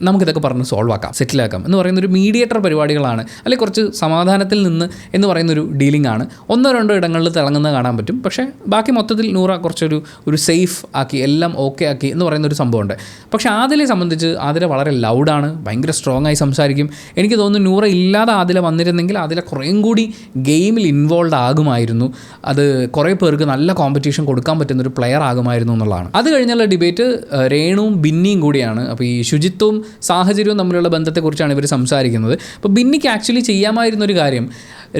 നമുക്കിതൊക്കെ പറഞ്ഞ് സോൾവ് ആക്കാം, സെറ്റിലാക്കാം എന്ന് പറയുന്നൊരു മീഡിയേറ്റർ പരിപാടികളാണ്, അല്ലെങ്കിൽ കുറച്ച് സമാധാനത്തിൽ നിന്ന് എന്ന് പറയുന്നൊരു ഡീലിംഗ് ആണ്. 1-2 ഇടങ്ങളിൽ തിളങ്ങുന്നത് കാണാൻ പറ്റും. പക്ഷേ ബാക്കി മൊത്തത്തിൽ നൂറ കുറച്ചൊരു സേഫ് ആക്കി എല്ലാം ഓക്കെ ആക്കി എന്ന് പറയുന്നൊരു സംഭവമുണ്ട്. പക്ഷേ ആദിലെ സംബന്ധിച്ച് ആദില വളരെ ലൗഡാണ്, ഭയങ്കര സ്ട്രോങ് ആയി സംസാരിക്കും. എനിക്ക് തോന്നുന്നു നൂറ ഇല്ലാതെ ആദില വന്നിരുന്നെങ്കിൽ ആദില കുറേയും കൂടി ഗെയിമിൽ ഇൻവോൾവ് ആകുമായിരുന്നു. അത് കുറേ പേർക്ക് നല്ല കോമ്പറ്റീഷൻ കൊടുക്കാൻ പറ്റുന്നൊരു പ്ലെയർ ആകുമായിരുന്നു എന്നുള്ളതാണ്. അത് കഴിഞ്ഞുള്ള ഡിബേറ്റ് രേണുവും ബിന്നിയും കൂടിയാണ്. അപ്പോൾ ഈ ശുചിത്വവും സാഹചര്യവും തമ്മിലുള്ള ബന്ധത്തെക്കുറിച്ചാണ് ഇവർ സംസാരിക്കുന്നത്. അപ്പോൾ ബിന്നിക്ക് ആക്ച്വലി ചെയ്യാമായിരുന്നൊരു കാര്യം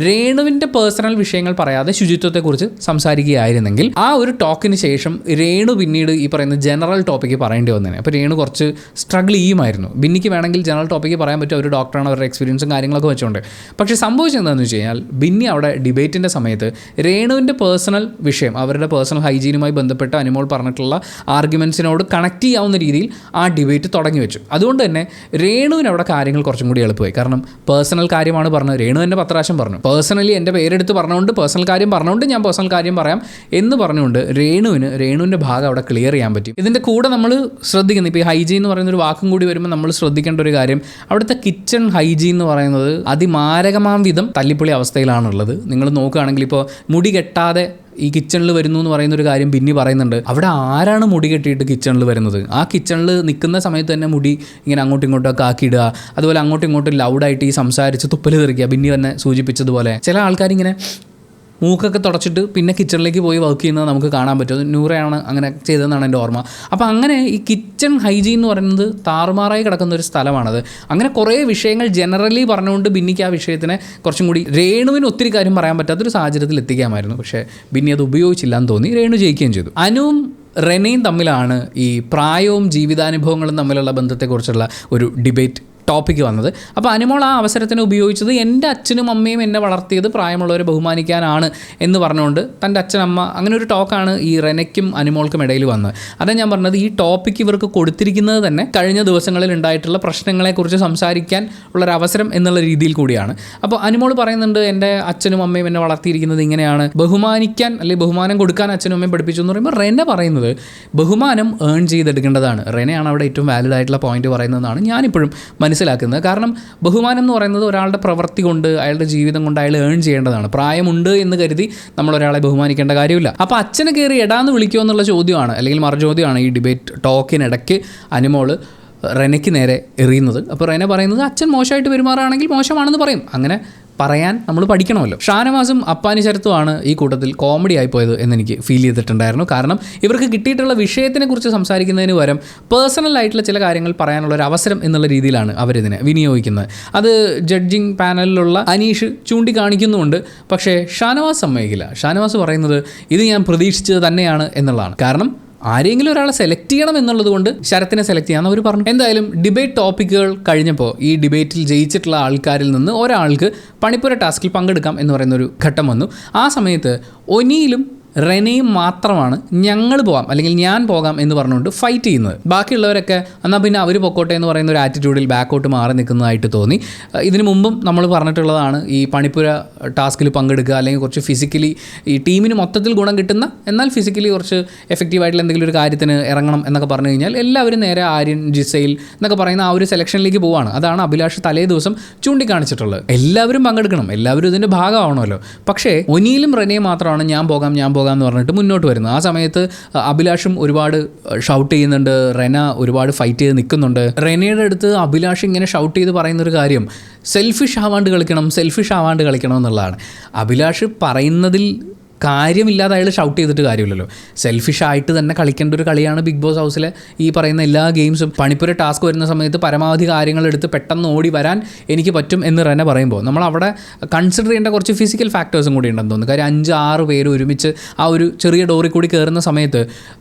രേണുവിൻ്റെ പേഴ്സണൽ വിഷയങ്ങൾ പറയാതെ ശുചിത്വത്തെക്കുറിച്ച് സംസാരിക്കുകയായിരുന്നെങ്കിൽ ആ ഒരു ടോക്കിന് ശേഷം രേണു പിന്നീട് ഈ പറയുന്ന ജനറൽ ടോപ്പിക്ക് പറയേണ്ടി വന്നേനെ. അപ്പോൾ രേണു കുറച്ച് സ്ട്രഗിൾ ചെയ്യുമായിരുന്നു. ബിന്നിക്ക് വേണമെങ്കിൽ ജനറൽ ടോപ്പിക്ക് പറയാൻ പറ്റും, ഒരു ഡോക്ടറാണ്, അവരുടെ എക്സ്പീരിയൻസും കാര്യങ്ങളൊക്കെ വെച്ചുകൊണ്ട്. പക്ഷേ സംഭവിച്ചെന്താണെന്ന് വെച്ച് കഴിഞ്ഞാൽ ബിന്നി അവിടെ ഡിബേറ്റിൻ്റെ സമയത്ത് രേണുവിൻ്റെ പേഴ്സണൽ വിഷയം, അവരുടെ പേഴ്സണൽ ഹൈജീനുമായി ബന്ധപ്പെട്ട് അനുമോൾ പറഞ്ഞിട്ടുള്ള ആർഗ്യുമെൻസിനോട് കണക്ട് ചെയ്യാവുന്ന രീതിയിൽ ആ ഡിബേറ്റ് തുടങ്ങി വെച്ചു. അതുകൊണ്ട് തന്നെ രേണുവിന് അവിടെ കാര്യങ്ങൾ കുറച്ചും കൂടി എളുപ്പമായി. കാരണം പേഴ്സണൽ കാര്യമാണ് പറഞ്ഞത്. രേണു തന്നെ 10 പ്രാവശ്യം പറഞ്ഞു, പേഴ്സണലി എൻ്റെ പേരെടുത്ത് പറഞ്ഞുകൊണ്ട് പേഴ്സണൽ കാര്യം പറഞ്ഞുകൊണ്ട് ഞാൻ പേഴ്സണൽ കാര്യം പറയാം എന്ന് പറഞ്ഞുകൊണ്ട് രേണുവിൻ്റെ ഭാഗം അവിടെ ക്ലിയർ ചെയ്യാൻ പറ്റും. ഇതിൻ്റെ കൂടെ നമ്മൾ ശ്രദ്ധിക്കുന്നത്, ഇപ്പോൾ ഈ ഹൈജീൻ എന്ന് പറയുന്ന ഒരു വാക്കും കൂടി വരുമ്പോൾ നമ്മൾ ശ്രദ്ധിക്കേണ്ട ഒരു കാര്യം, അവിടുത്തെ കിച്ചൺ ഹൈജീൻ എന്ന് പറയുന്നത് അതിമാരകമാം വിധം തല്ലിപ്പൊളി അവസ്ഥയിലാണുള്ളത്. നിങ്ങൾ നോക്കുകയാണെങ്കിൽ ഇപ്പോൾ മുടി കെട്ടാതെ ഈ കിച്ചണിൽ വരുന്നു എന്ന് പറയുന്നൊരു കാര്യം ബിന്നി പറയുന്നുണ്ട്. അവിടെ ആരാണ് മുടി കെട്ടിയിട്ട് കിച്ചണിൽ വരുന്നത്? ആ കിച്ചണിൽ നിൽക്കുന്ന സമയത്ത് തന്നെ മുടി ഇങ്ങനെ അങ്ങോട്ടും ഇങ്ങോട്ടൊക്കെ ആക്കിയിടുക, അതുപോലെ അങ്ങോട്ടും ഇങ്ങോട്ടും ലൗഡായിട്ട് ഈ സംസാരിച്ച് തുപ്പൽ തെറിക്കുക. ബിന്നി തന്നെ സൂചിപ്പിച്ചതുപോലെ ചില ആൾക്കാരിങ്ങനെ മൂക്കൊക്കെ തുടച്ചിട്ട് പിന്നെ കിച്ചണിലേക്ക് പോയി വർക്ക് ചെയ്യുന്നത് നമുക്ക് കാണാൻ പറ്റും. നൂറയാണ് അങ്ങനെ ചെയ്തതെന്നാണ് എൻ്റെ ഓർമ്മ. അപ്പോൾ അങ്ങനെ ഈ കിച്ചൺ ഹൈജീൻ എന്ന് പറയുന്നത് താറുമാറായി കിടക്കുന്ന ഒരു സ്ഥലമാണത്. അങ്ങനെ കുറേ വിഷയങ്ങൾ ജനറലി പറഞ്ഞുകൊണ്ട് ബിന്നിക്ക് ആ വിഷയത്തിനെ കുറച്ചും കൂടി രേണുവിന് ഒത്തിരി കാര്യം പറയാൻ പറ്റാത്തൊരു സാഹചര്യത്തിൽ എത്തിക്കാമായിരുന്നു. പക്ഷേ ബിന്നി അത് ഉപയോഗിച്ചില്ല എന്ന് തോന്നി. രേണു ജയിക്കുകയും ചെയ്തു. അനുവും റെനയും തമ്മിലാണ് ഈ പ്രായവും ജീവിതാനുഭവങ്ങളും തമ്മിലുള്ള ബന്ധത്തെക്കുറിച്ചുള്ള ഒരു ഡിബേറ്റ് ടോപ്പിക്ക് വന്നത്. അപ്പോൾ അനുമോൾ ആ അവസരത്തിന് ഉപയോഗിച്ചത് എൻ്റെ അച്ഛനും അമ്മയും എന്നെ വളർത്തിയത് പ്രായമുള്ളവരെ ബഹുമാനിക്കാനാണ് എന്ന് പറഞ്ഞുകൊണ്ട് തൻ്റെ അച്ഛനമ്മ അങ്ങനെ ഒരു ടോക്കാണ് ഈ റെനയ്ക്കും അനുമോൾക്കും ഇടയിൽ വന്നത്. അതാണ് ഞാൻ പറഞ്ഞത്, ഈ ടോപ്പിക്ക് ഇവർക്ക് കൊടുത്തിരിക്കുന്നത് തന്നെ കഴിഞ്ഞ ദിവസങ്ങളിൽ ഉണ്ടായിട്ടുള്ള പ്രശ്നങ്ങളെക്കുറിച്ച് സംസാരിക്കാൻ ഉള്ളൊരവസരം എന്നുള്ള രീതിയിൽ കൂടിയാണ്. അപ്പോൾ അനുമോൾ പറയുന്നുണ്ട്, എൻ്റെ അച്ഛനും അമ്മയും എന്നെ വളർത്തിയിരിക്കുന്നത് ഇങ്ങനെയാണ്, ബഹുമാനിക്കാൻ അല്ലെങ്കിൽ ബഹുമാനം കൊടുക്കാൻ അച്ഛനും അമ്മയും പഠിപ്പിച്ചു എന്ന് പറയുമ്പോൾ റെന പറയുന്നത് ബഹുമാനം ഏൺ ചെയ്തെടുക്കേണ്ടതാണ്. റെനയാണ് അവിടെ ഏറ്റവും വാലിഡ് ആയിട്ടുള്ള പോയിന്റ് പറയുന്നതെന്നാണ് ഞാനിപ്പോഴും മനസ്സിലാക്കുന്നത്. കാരണം ബഹുമാനം എന്ന് പറയുന്നത് ഒരാളുടെ പ്രവൃത്തി കൊണ്ട്, അയാളുടെ ജീവിതം കൊണ്ട് അയാൾ ഏൺ ചെയ്യേണ്ടതാണ്. പ്രായമുണ്ട് എന്ന് കരുതി നമ്മൾ ഒരാളെ ബഹുമാനിക്കേണ്ട കാര്യമില്ല. അപ്പോൾ അച്ഛനെ കയറി എടാന്ന് വിളിക്കുമോ എന്നുള്ള ചോദ്യമാണ്, അല്ലെങ്കിൽ മറുചോദ്യമാണ് ഈ ഡിബേറ്റ് ടോക്കിനിടയ്ക്ക് അനുമോൾ റെനയ്ക്ക് നേരെ എറിയുന്നത്. അപ്പോൾ റെന പറയുന്നത് അച്ഛൻ മോശമായിട്ട് പെരുമാറുകയാണെങ്കിൽ മോശമാണെന്ന് പറയും. അങ്ങനെ പറയാൻ നമ്മൾ പഠിക്കണമല്ലോ. ഷാനവാസും അപ്പാനി ശരത്തുമാണ് ഈ കൂട്ടത്തിൽ കോമഡി ആയിപ്പോയത് എന്നെനിക്ക് ഫീൽ ചെയ്തിട്ടുണ്ടായിരുന്നു. കാരണം ഇവർക്ക് കിട്ടിയിട്ടുള്ള വിഷയത്തിനെ കുറിച്ച് സംസാരിക്കുന്നതിന് പകരം പേഴ്സണൽ ആയിട്ടുള്ള ചില കാര്യങ്ങൾ പറയാനുള്ള ഒരു അവസരം എന്നുള്ള രീതിയിലാണ് അവരിതിനെ വിനിയോഗിക്കുന്നത്. അത് ജഡ്ജിങ് പാനലിലുള്ള അനീഷ് ചൂണ്ടിക്കാണിക്കുന്നുമുണ്ട്. പക്ഷേ ഷാനവാസ് സമ്മതിക്കില്ല. ഷാനവാസ് പറയുന്നത് ഇത് ഞാൻ പ്രതീക്ഷിച്ചത് തന്നെയാണ് എന്നുള്ളതാണ്. കാരണം ആരെങ്കിലും ഒരാളെ സെലക്ട് ചെയ്യണം എന്നുള്ളത് കൊണ്ട് ശരത്തിനെ സെലക്ട് ചെയ്യാമെന്ന് അവർ പറഞ്ഞു. എന്തായാലും ഡിബേറ്റ് ടോപ്പിക്കുകൾ കഴിഞ്ഞപ്പോൾ ഈ ഡിബേറ്റിൽ ജയിച്ചിട്ടുള്ള ആൾക്കാരിൽ നിന്ന് ഒരാൾക്ക് പണിപ്പുര ടാസ്കിൽ പങ്കെടുക്കാം എന്ന് പറയുന്നൊരു ഘട്ടം വന്നു. ആ സമയത്ത് ഒനിയിലും റെനയും മാത്രമാണ് ഞങ്ങൾ പോകാം അല്ലെങ്കിൽ ഞാൻ പോകാം എന്ന് പറഞ്ഞുകൊണ്ട് ഫൈറ്റ് ചെയ്യുന്നത്. ബാക്കിയുള്ളവരൊക്കെ എന്നാൽ പിന്നെ അവർ പൊക്കോട്ടെ എന്ന് പറയുന്ന ഒരു ആറ്റിറ്റ്യൂഡിൽ ബാക്കോട്ട് മാറി നിൽക്കുന്നതായിട്ട് തോന്നി. ഇതിനു മുമ്പും നമ്മൾ പറഞ്ഞിട്ടുള്ളതാണ്, ഈ പണിപ്പുര ടാസ്കിൽ പങ്കെടുക്കുക അല്ലെങ്കിൽ കുറച്ച് ഫിസിക്കലി ഈ ടീമിന് മൊത്തത്തിൽ ഗുണം കിട്ടുന്ന എന്നാൽ ഫിസിക്കലി കുറച്ച് എഫക്റ്റീവായിട്ടുള്ള എന്തെങ്കിലും ഒരു കാര്യത്തിന് ഇറങ്ങണം എന്നൊക്കെ പറഞ്ഞു കഴിഞ്ഞാൽ എല്ലാവരും നേരെ ആര്യൻ, ജിസൈൽ എന്നൊക്കെ പറയുന്ന ആ ഒരു സെലക്ഷനിലേക്ക് പോവുകയാണ്. അതാണ് അഭിലാഷ് തലേ ദിവസം ചൂണ്ടിക്കാണിച്ചിട്ടുള്ളത്. എല്ലാവരും പങ്കെടുക്കണം, എല്ലാവരും ഇതിൻ്റെ ഭാഗമാവണമല്ലോ. പക്ഷേ ഒനിയിലും റെനയും മാത്രമാണ് ഞാൻ പോകാം എന്ന് പറഞ്ഞിട്ട് മുന്നോട്ട് വരുന്നത്. ആ സമയത്ത് അഭിലാഷും ഒരുപാട് ഷൗട്ട് ചെയ്യുന്നുണ്ട്, റെന ഒരുപാട് ഫൈറ്റ് ചെയ്ത് നിൽക്കുന്നുണ്ട്. റെനയുടെ അടുത്ത് അഭിലാഷ് ഇങ്ങനെ ഷൗട്ട് ചെയ്ത് പറയുന്നൊരു കാര്യം സെൽഫിഷ് ആവാണ്ട് കളിക്കണം എന്നുള്ളതാണ്. അഭിലാഷ് പറയുന്നതിൽ കാര്യമില്ലാതെ അയാൾ ഷൗട്ട് ചെയ്തിട്ട് കാര്യമില്ലല്ലോ. സെൽഫിഷായിട്ട് തന്നെ കളിക്കേണ്ട ഒരു കളിയാണ് ബിഗ് ബോസ് ഹൗസിലെ ഈ പറയുന്ന എല്ലാ ഗെയിംസും. പണിപ്പുര ടാസ്ക് വരുന്ന സമയത്ത് പരമാവധി കാര്യങ്ങൾ എടുത്ത് പെട്ടെന്ന് ഓടി വരാൻ എനിക്ക് പറ്റും എന്ന് റെന പറയുമ്പോൾ നമ്മൾ അവിടെ കൺസിഡർ ചെയ്യേണ്ട കുറച്ച് ഫിസിക്കൽ ഫാക്ടേഴ്സും കൂടി ഉണ്ടെന്ന് തോന്നുന്നു. കാര്യം 5-6 പേര് ഒരുമിച്ച് ആ ഒരു ചെറിയ ഡോറിൽ കൂടി കയറുന്ന സമയത്ത്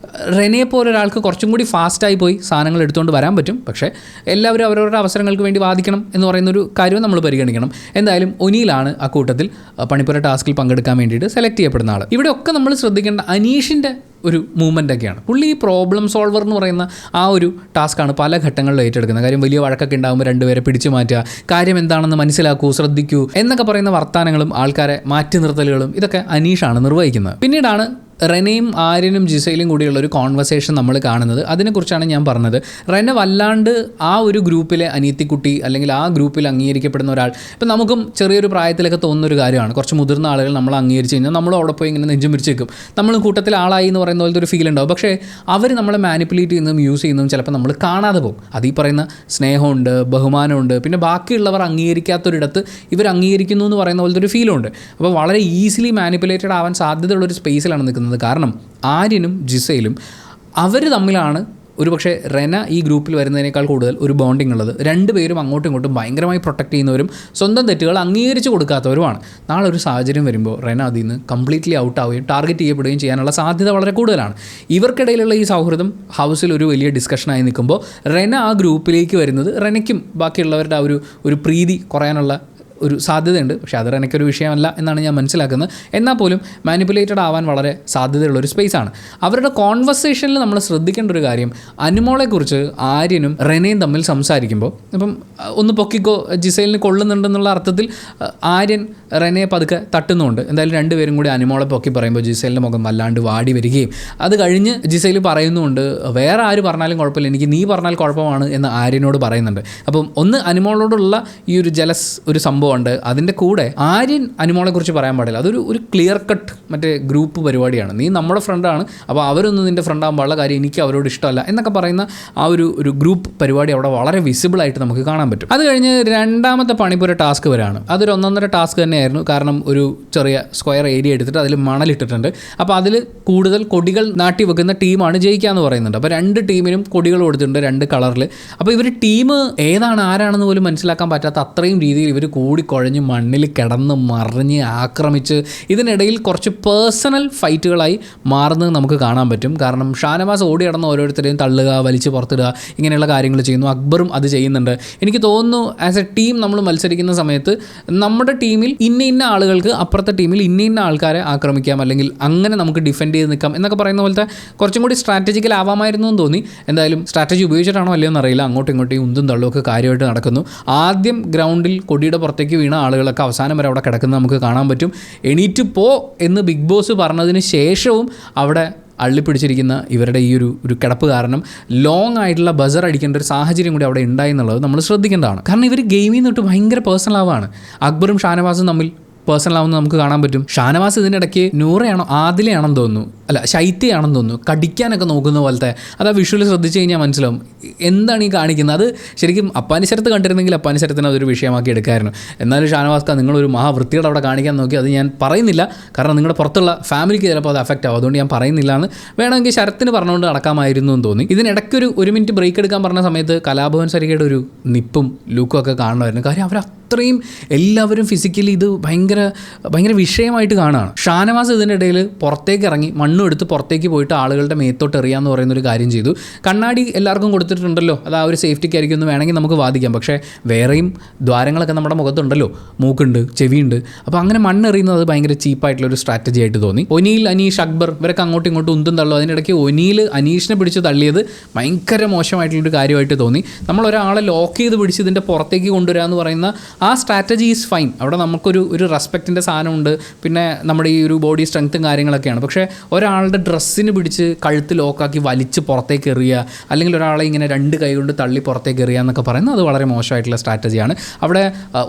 റെനയെ പോലെ ഒരാൾക്ക് കുറച്ചും കൂടി ഫാസ്റ്റായി പോയി സാധനങ്ങൾ എടുത്തുകൊണ്ട് വരാൻ പറ്റും. പക്ഷേ എല്ലാവരും അവരവരുടെ അവസരങ്ങൾക്ക് വേണ്ടി വാദിക്കണം എന്ന് പറയുന്നൊരു കാര്യവും നമ്മൾ പരിഗണിക്കണം. എന്തായാലും ഒനിയിലാണ് ആ കൂട്ടത്തിൽ പണിപ്പുര ടാസ്കിൽ പങ്കെടുക്കാൻ വേണ്ടിയിട്ട് സെലക്ട് ചെയ്യപ്പെടുന്ന ആൾ. ഇവിടെയൊക്കെ നമ്മൾ ശ്രദ്ധിക്കേണ്ട അനീഷിൻ്റെ ഒരു മൂവ്മെൻ്റൊക്കെയാണ്. പുള്ളി ഈ പ്രോബ്ലം സോൾവർ എന്ന് പറയുന്ന ആ ഒരു ടാസ്ക്കാണ് പല ഘട്ടങ്ങളിലും ഏറ്റെടുക്കുന്നത്. കാര്യം വലിയ വഴക്കൊക്കെ ഉണ്ടാകുമ്പോൾ രണ്ടുപേരെ പിടിച്ചു മാറ്റുക, കാര്യം എന്താണെന്ന് മനസ്സിലാക്കൂ, ശ്രദ്ധിക്കൂ എന്നൊക്കെ പറയുന്ന വർത്താനങ്ങളും ആൾക്കാരെ മാറ്റി നിർത്തലുകളും ഇതൊക്കെ അനീഷാണ് നിർവഹിക്കുന്നത്. പിന്നീടാണ് റെനയും ആര്യനും ജിസയിലും കൂടിയുള്ള ഒരു കോൺവെർസേഷൻ നമ്മൾ കാണുന്നത്. അതിനെക്കുറിച്ചാണ് ഞാൻ പറഞ്ഞത്. റെന വല്ലാണ്ട് ആ ഒരു ഗ്രൂപ്പിലെ അനിയത്തിക്കുട്ടി അല്ലെങ്കിൽ ആ ഗ്രൂപ്പിൽ അംഗീകരിക്കപ്പെടുന്ന ഒരാൾ, ഇപ്പം നമുക്കും ചെറിയൊരു പ്രായത്തിലൊക്കെ തോന്നുന്നൊരു കാര്യമാണ്. കുറച്ച് മുതിർന്ന ആളുകൾ നമ്മൾ അംഗീകരിച്ച് കഴിഞ്ഞാൽ നമ്മളും അവിടെ പോയി ഇങ്ങനെ നെഞ്ചും പിരിച്ച് വെക്കും. നമ്മൾ കൂട്ടത്തിൽ ആളായി എന്ന് പറയുന്ന പോലത്തെ ഒരു ഫീൽ ഉണ്ടാവും. പക്ഷേ അവർ നമ്മളെ മാനിപ്പുലേറ്റ് ചെയ്യുന്നതും യൂസ് ചെയ്യുന്നതും ചിലപ്പോൾ നമ്മൾ കാണാതെ പോകും. അതീ പറയുന്ന സ്നേഹമുണ്ട്, ബഹുമാനമുണ്ട്, പിന്നെ ബാക്കിയുള്ളവർ അംഗീകരിക്കാത്തൊരിടത്ത് ഇവർ അംഗീകരിക്കുന്നു എന്ന് പറയുന്ന പോലത്തെ ഒരു ഫീലുണ്ട്. അപ്പോൾ വളരെ ഈസിലി മാനിപ്പുലേറ്റഡ് ആവാൻ സാധ്യതയുള്ളൊരു സ്പേസിലാണ് നിൽക്കുന്നത്. കാരണം ആര്യനും ജിസയിലും അവർ തമ്മിലാണ് ഒരുപക്ഷെ റെന ഈ ഗ്രൂപ്പിൽ വരുന്നതിനേക്കാൾ കൂടുതൽ ഒരു ബോണ്ടിങ് ഉള്ളത്. രണ്ടുപേരും അങ്ങോട്ടും ഇങ്ങോട്ടും ഭയങ്കരമായി പ്രൊട്ടക്റ്റ് ചെയ്യുന്നവരും സ്വന്തം തെറ്റുകൾ അംഗീകരിച്ച് കൊടുക്കാത്തവരുമാണ്. നാളെ ഒരു സാഹചര്യം വരുമ്പോൾ റെന അതിൽ നിന്ന് കംപ്ലീറ്റ്ലി ഔട്ട് ആവുകയും ടാർഗറ്റ് ചെയ്യപ്പെടുകയും ചെയ്യാനുള്ള സാധ്യത വളരെ കൂടുതലാണ്. ഇവർക്കിടയിലുള്ള ഈ സൗഹൃദം ഹൗസിൽ ഒരു വലിയ ഡിസ്കഷനായി നിൽക്കുമ്പോൾ റെന ആ ഗ്രൂപ്പിലേക്ക് വരുന്നത് റെനയ്ക്കും ബാക്കിയുള്ളവരുടെ ആ ഒരു പ്രീതി കുറയാനുള്ള ഒരു സാധ്യതയുണ്ട്. പക്ഷേ അത് എനിക്കൊരു വിഷയമല്ല എന്നാണ് ഞാൻ മനസ്സിലാക്കുന്നത്. എന്നാൽ പോലും മാനിപ്പുലേറ്റഡ് ആവാൻ വളരെ സാധ്യതയുള്ളൊരു സ്പേസാണ്. അവരുടെ കോൺവെർസേഷനിൽ നമ്മൾ ശ്രദ്ധിക്കേണ്ട ഒരു കാര്യം, അനുമോളെക്കുറിച്ച് ആര്യനും റെനയും തമ്മിൽ സംസാരിക്കുമ്പോൾ ഇപ്പം ഒന്ന് പൊക്കിക്കോ ജിസൈലിന് കൊള്ളുന്നുണ്ടെന്നുള്ള അർത്ഥത്തിൽ ആര്യൻ റെനയെ പതുക്കെ തട്ടുന്നുണ്ട്. എന്തായാലും രണ്ടുപേരും കൂടി അനുമോളെ പൊക്കി പറയുമ്പോൾ ജിസൈലിൻ്റെ മുഖം വല്ലാണ്ട് വാടി വരികയും അത് കഴിഞ്ഞ് ജിസൈൽ പറയുന്നുണ്ട് വേറെ ആര് പറഞ്ഞാലും കുഴപ്പമില്ല, എനിക്ക് നീ പറഞ്ഞാൽ കുഴപ്പമാണ് എന്ന് ആര്യനോട് പറയുന്നുണ്ട്. അപ്പം ഒന്ന് അനുമോളോടുള്ള ഈ ഒരു ജലസ് ഒരു സംഭവം ഉണ്ട്. അതിൻ്റെ കൂടെ ആര്യൻ അനുമോളെക്കുറിച്ച് പറയാൻ പാടില്ല. അതൊരു ക്ലിയർ കട്ട് മറ്റേ ഗ്രൂപ്പ് പരിപാടിയാണ്. നീ നമ്മുടെ ഫ്രണ്ടാണ്, അപ്പോൾ അവരൊന്നും നിൻ്റെ ഫ്രണ്ടാകുമ്പോഴുള്ള കാര്യം എനിക്ക് അവരോട് ഇഷ്ടമല്ല എന്നൊക്കെ പറയുന്ന ആ ഒരു ഗ്രൂപ്പ് പരിപാടി അവിടെ വളരെ വിസിബിളായിട്ട് നമുക്ക് കാണാൻ പറ്റും. അത് കഴിഞ്ഞ് രണ്ടാമത്തെ പണിപ്പുര ടാസ്ക് വരാണ്. അതൊരു 1.5 ടാസ്ക് തന്നെയായിരുന്നു. കാരണം ഒരു ചെറിയ സ്ക്വയർ ഏരിയ എടുത്തിട്ട് അതിൽ മണലിട്ടിട്ടുണ്ട്. അപ്പോൾ അതിൽ കൂടുതൽ കൊടികൾ നാട്ടി വെക്കുന്ന ടീമാണ് ജയിക്കാമെന്ന് പറയുന്നുണ്ട്. അപ്പോൾ 2 ടീമിനും കൊടികൾ കൊടുത്തിട്ടുണ്ട് 2 കളറിൽ. അപ്പോൾ ഇവർ ടീം ഏതാണ് ആരാണെന്ന് പോലും മനസ്സിലാക്കാൻ പറ്റാത്ത അത്രയും രീതിയിൽ ഇവർ കൂടിക്കുഴഞ്ഞ് മണ്ണിൽ കിടന്ന് മറിഞ്ഞ് ആക്രമിച്ച് ഇതിനിടയിൽ കുറച്ച് പേഴ്സണൽ ഫൈറ്റുകളായി മാറുന്നത് നമുക്ക് കാണാൻ പറ്റും. കാരണം ഷാനവാസ് ഓടി കിടന്ന് ഓരോരുത്തരെയും തള്ളുക, വലിച്ച് പുറത്തിടുക, ഇങ്ങനെയുള്ള കാര്യങ്ങൾ ചെയ്യുന്നു. അക്ബറും അത് ചെയ്യുന്നുണ്ട്. എനിക്ക് തോന്നുന്നു ആസ് എ ടീം നമ്മൾ മത്സരിക്കുന്ന സമയത്ത് നമ്മുടെ ടീമിൽ ഇന്ന ആളുകൾക്ക് അപ്പുറത്തെ ടീമിൽ ഇന്ന ആൾക്കാരെ ആക്രമിക്കാം, അല്ലെങ്കിൽ അങ്ങനെ നമുക്ക് ഡിഫെൻഡ് ചെയ്ത് നിൽക്കാം എന്നൊക്കെ പറയുന്ന പോലത്തെ കുറച്ചും കൂടി സ്ട്രാറ്റജിക്കൽ ആവാമായിരുന്നു എന്ന് തോന്നി. എന്തായാലും സ്ട്രാറ്റജി ഉപയോഗിച്ചിട്ടാണോ അല്ലയോ എന്നറിയില്ല. അങ്ങോട്ടും ഇങ്ങോട്ടും ഉന്തും തള്ളുമൊക്കെ കാര്യമായിട്ട് നടക്കുന്നു. ആദ്യം ഗ്രൗണ്ടിൽ കൊടിയുടെ പുറത്തേക്ക് വീണ ആളുകളൊക്കെ അവസാനം വരെ അവിടെ കിടക്കുന്നത് നമുക്ക് കാണാൻ പറ്റും. എണീറ്റ് പോ എന്ന് ബിഗ് ബോസ് പറഞ്ഞതിന് ശേഷവും അവിടെ അള്ളിപ്പിടിച്ചിരിക്കുന്ന ഇവരുടെ ഈ ഒരു കിടപ്പ് കാരണം ലോങ് ആയിട്ടുള്ള ബസർ അടിക്കേണ്ട ഒരു സാഹചര്യം കൂടി അവിടെ ഉണ്ടായി എന്നുള്ളത് നമ്മൾ ശ്രദ്ധിക്കേണ്ടതാണ്. കാരണം ഇവർ ഗെയിമിൽ നിന്നിട്ട് ഭയങ്കര പേഴ്സണൽ ആവാണ്. അക്ബറും ഷാനവാസും തമ്മിൽ പേഴ്സണൽ ആവുന്നത് നമുക്ക് കാണാൻ പറ്റും. ഷാനവാസ് ഇതിനിടയ്ക്ക് നൂറയാണോ ആദിലയാണെന്ന് തോന്നുന്നു, അല്ല ശൈത്യയാണെന്ന് തോന്നുന്നു, കടിക്കാനൊക്കെ നോക്കുന്ന പോലത്തെ അത് ആ വിഷ്വൽ ശ്രദ്ധിച്ച് കഴിഞ്ഞാൽ മനസ്സിലാവും എന്താണ് ഈ കാണിക്കുന്നത്. അത് ശരിക്കും അപ്പാനിശരത്ത് കണ്ടിരുന്നെങ്കിൽ അപ്പാനിശരത്തിന് അതൊരു വിഷയമാക്കി എടുക്കായിരുന്നു. എന്നാലും ഷാനവാസ്ക നിങ്ങളൊരു മഹാവൃത്തിയുടെ അവിടെ കാണിക്കാൻ നോക്കി. അത് ഞാൻ പറയുന്നില്ല, കാരണം നിങ്ങളുടെ പുറത്തുള്ള ഫാമിലിക്ക് ചിലപ്പോൾ അത് അഫക്റ്റ് ആവും. അതുകൊണ്ട് ഞാൻ പറയുന്നില്ല എന്ന് വേണമെങ്കിൽ ശരത്തിന് പറഞ്ഞുകൊണ്ട് നടക്കാമായിരുന്നു എന്ന് തോന്നി. ഇതിനിടയ്ക്കൊരു 1 മിനിറ്റ് ബ്രേക്ക് എടുക്കാൻ പറഞ്ഞ സമയത്ത് കലാഭവൻ സരികയുടെ ഒരു നിപ്പും ലുക്കും ഒക്കെ കാണുമായിരുന്നു. കാര്യം അത്രയും എല്ലാവരും ഫിസിക്കലി ഇത് ഭയങ്കര വിഷയമായിട്ട് കാണുകയാണ്. ഷാനവാസ് ഇതിൻ്റെ ഇടയിൽ പുറത്തേക്ക് ഇറങ്ങി മണ്ണും എടുത്ത് പുറത്തേക്ക് പോയിട്ട് ആളുകളുടെ മേത്തോട്ട് എറിയാമെന്ന് പറയുന്നൊരു കാര്യം ചെയ്തു. കണ്ണാടി എല്ലാവർക്കും കൊടുത്തിട്ടുണ്ടല്ലോ, അത് ആ ഒരു സേഫ്റ്റിക്കായിരിക്കും എന്ന് വേണമെങ്കിൽ നമുക്ക് വാദിക്കാം. പക്ഷേ വേറെയും ദ്വാരങ്ങളൊക്കെ നമ്മുടെ മുഖത്തുണ്ടല്ലോ, മൂക്കുണ്ട്, ചെവിയുണ്ട്. അപ്പോൾ അങ്ങനെ മണ്ണെറിയുന്നത് അത് ഭയങ്കര ചീപ്പായിട്ടുള്ളൊരു സ്ട്രാറ്റജി ആയിട്ട് തോന്നി. ഒനിയിൽ, അനീഷ്, അക്ബർ ഇവരൊക്കെ അങ്ങോട്ടും ഇങ്ങോട്ടും ഉന്തും തള്ളും. അതിനിടയ്ക്ക് ഒനിയിൽ അനീഷിനെ പിടിച്ച് തള്ളിയത് ഭയങ്കര മോശമായിട്ടുള്ളൊരു കാര്യമായിട്ട് തോന്നി. നമ്മളൊരാളെ ലോക്ക് ചെയ്ത് പിടിച്ച് ഇതിൻ്റെ പുറത്തേക്ക് കൊണ്ടുവരിക എന്ന് പറയുന്ന ആ സ്ട്രാറ്റജി ഈസ് ഫൈൻ. അവിടെ നമുക്കൊരു റെസ്പെക്റ്റിൻ്റെ സാധനമുണ്ട്, പിന്നെ നമ്മുടെ ഈ ഒരു ബോഡി സ്ട്രെങ്ത്തും കാര്യങ്ങളൊക്കെയാണ്. പക്ഷേ ഒരാളുടെ ഡ്രസ്സിന് പിടിച്ച് കഴുത്ത് ലോക്കാക്കി വലിച്ച് പുറത്തേക്ക് എറിയുക, അല്ലെങ്കിൽ ഒരാളെ ഇങ്ങനെ 2 കൈ കൊണ്ട് തള്ളി പുറത്തേക്ക് എറിയുക എന്നൊക്കെ പറയുന്നത് അത് വളരെ മോശമായിട്ടുള്ള സ്ട്രാറ്റജിയാണ്. അവിടെ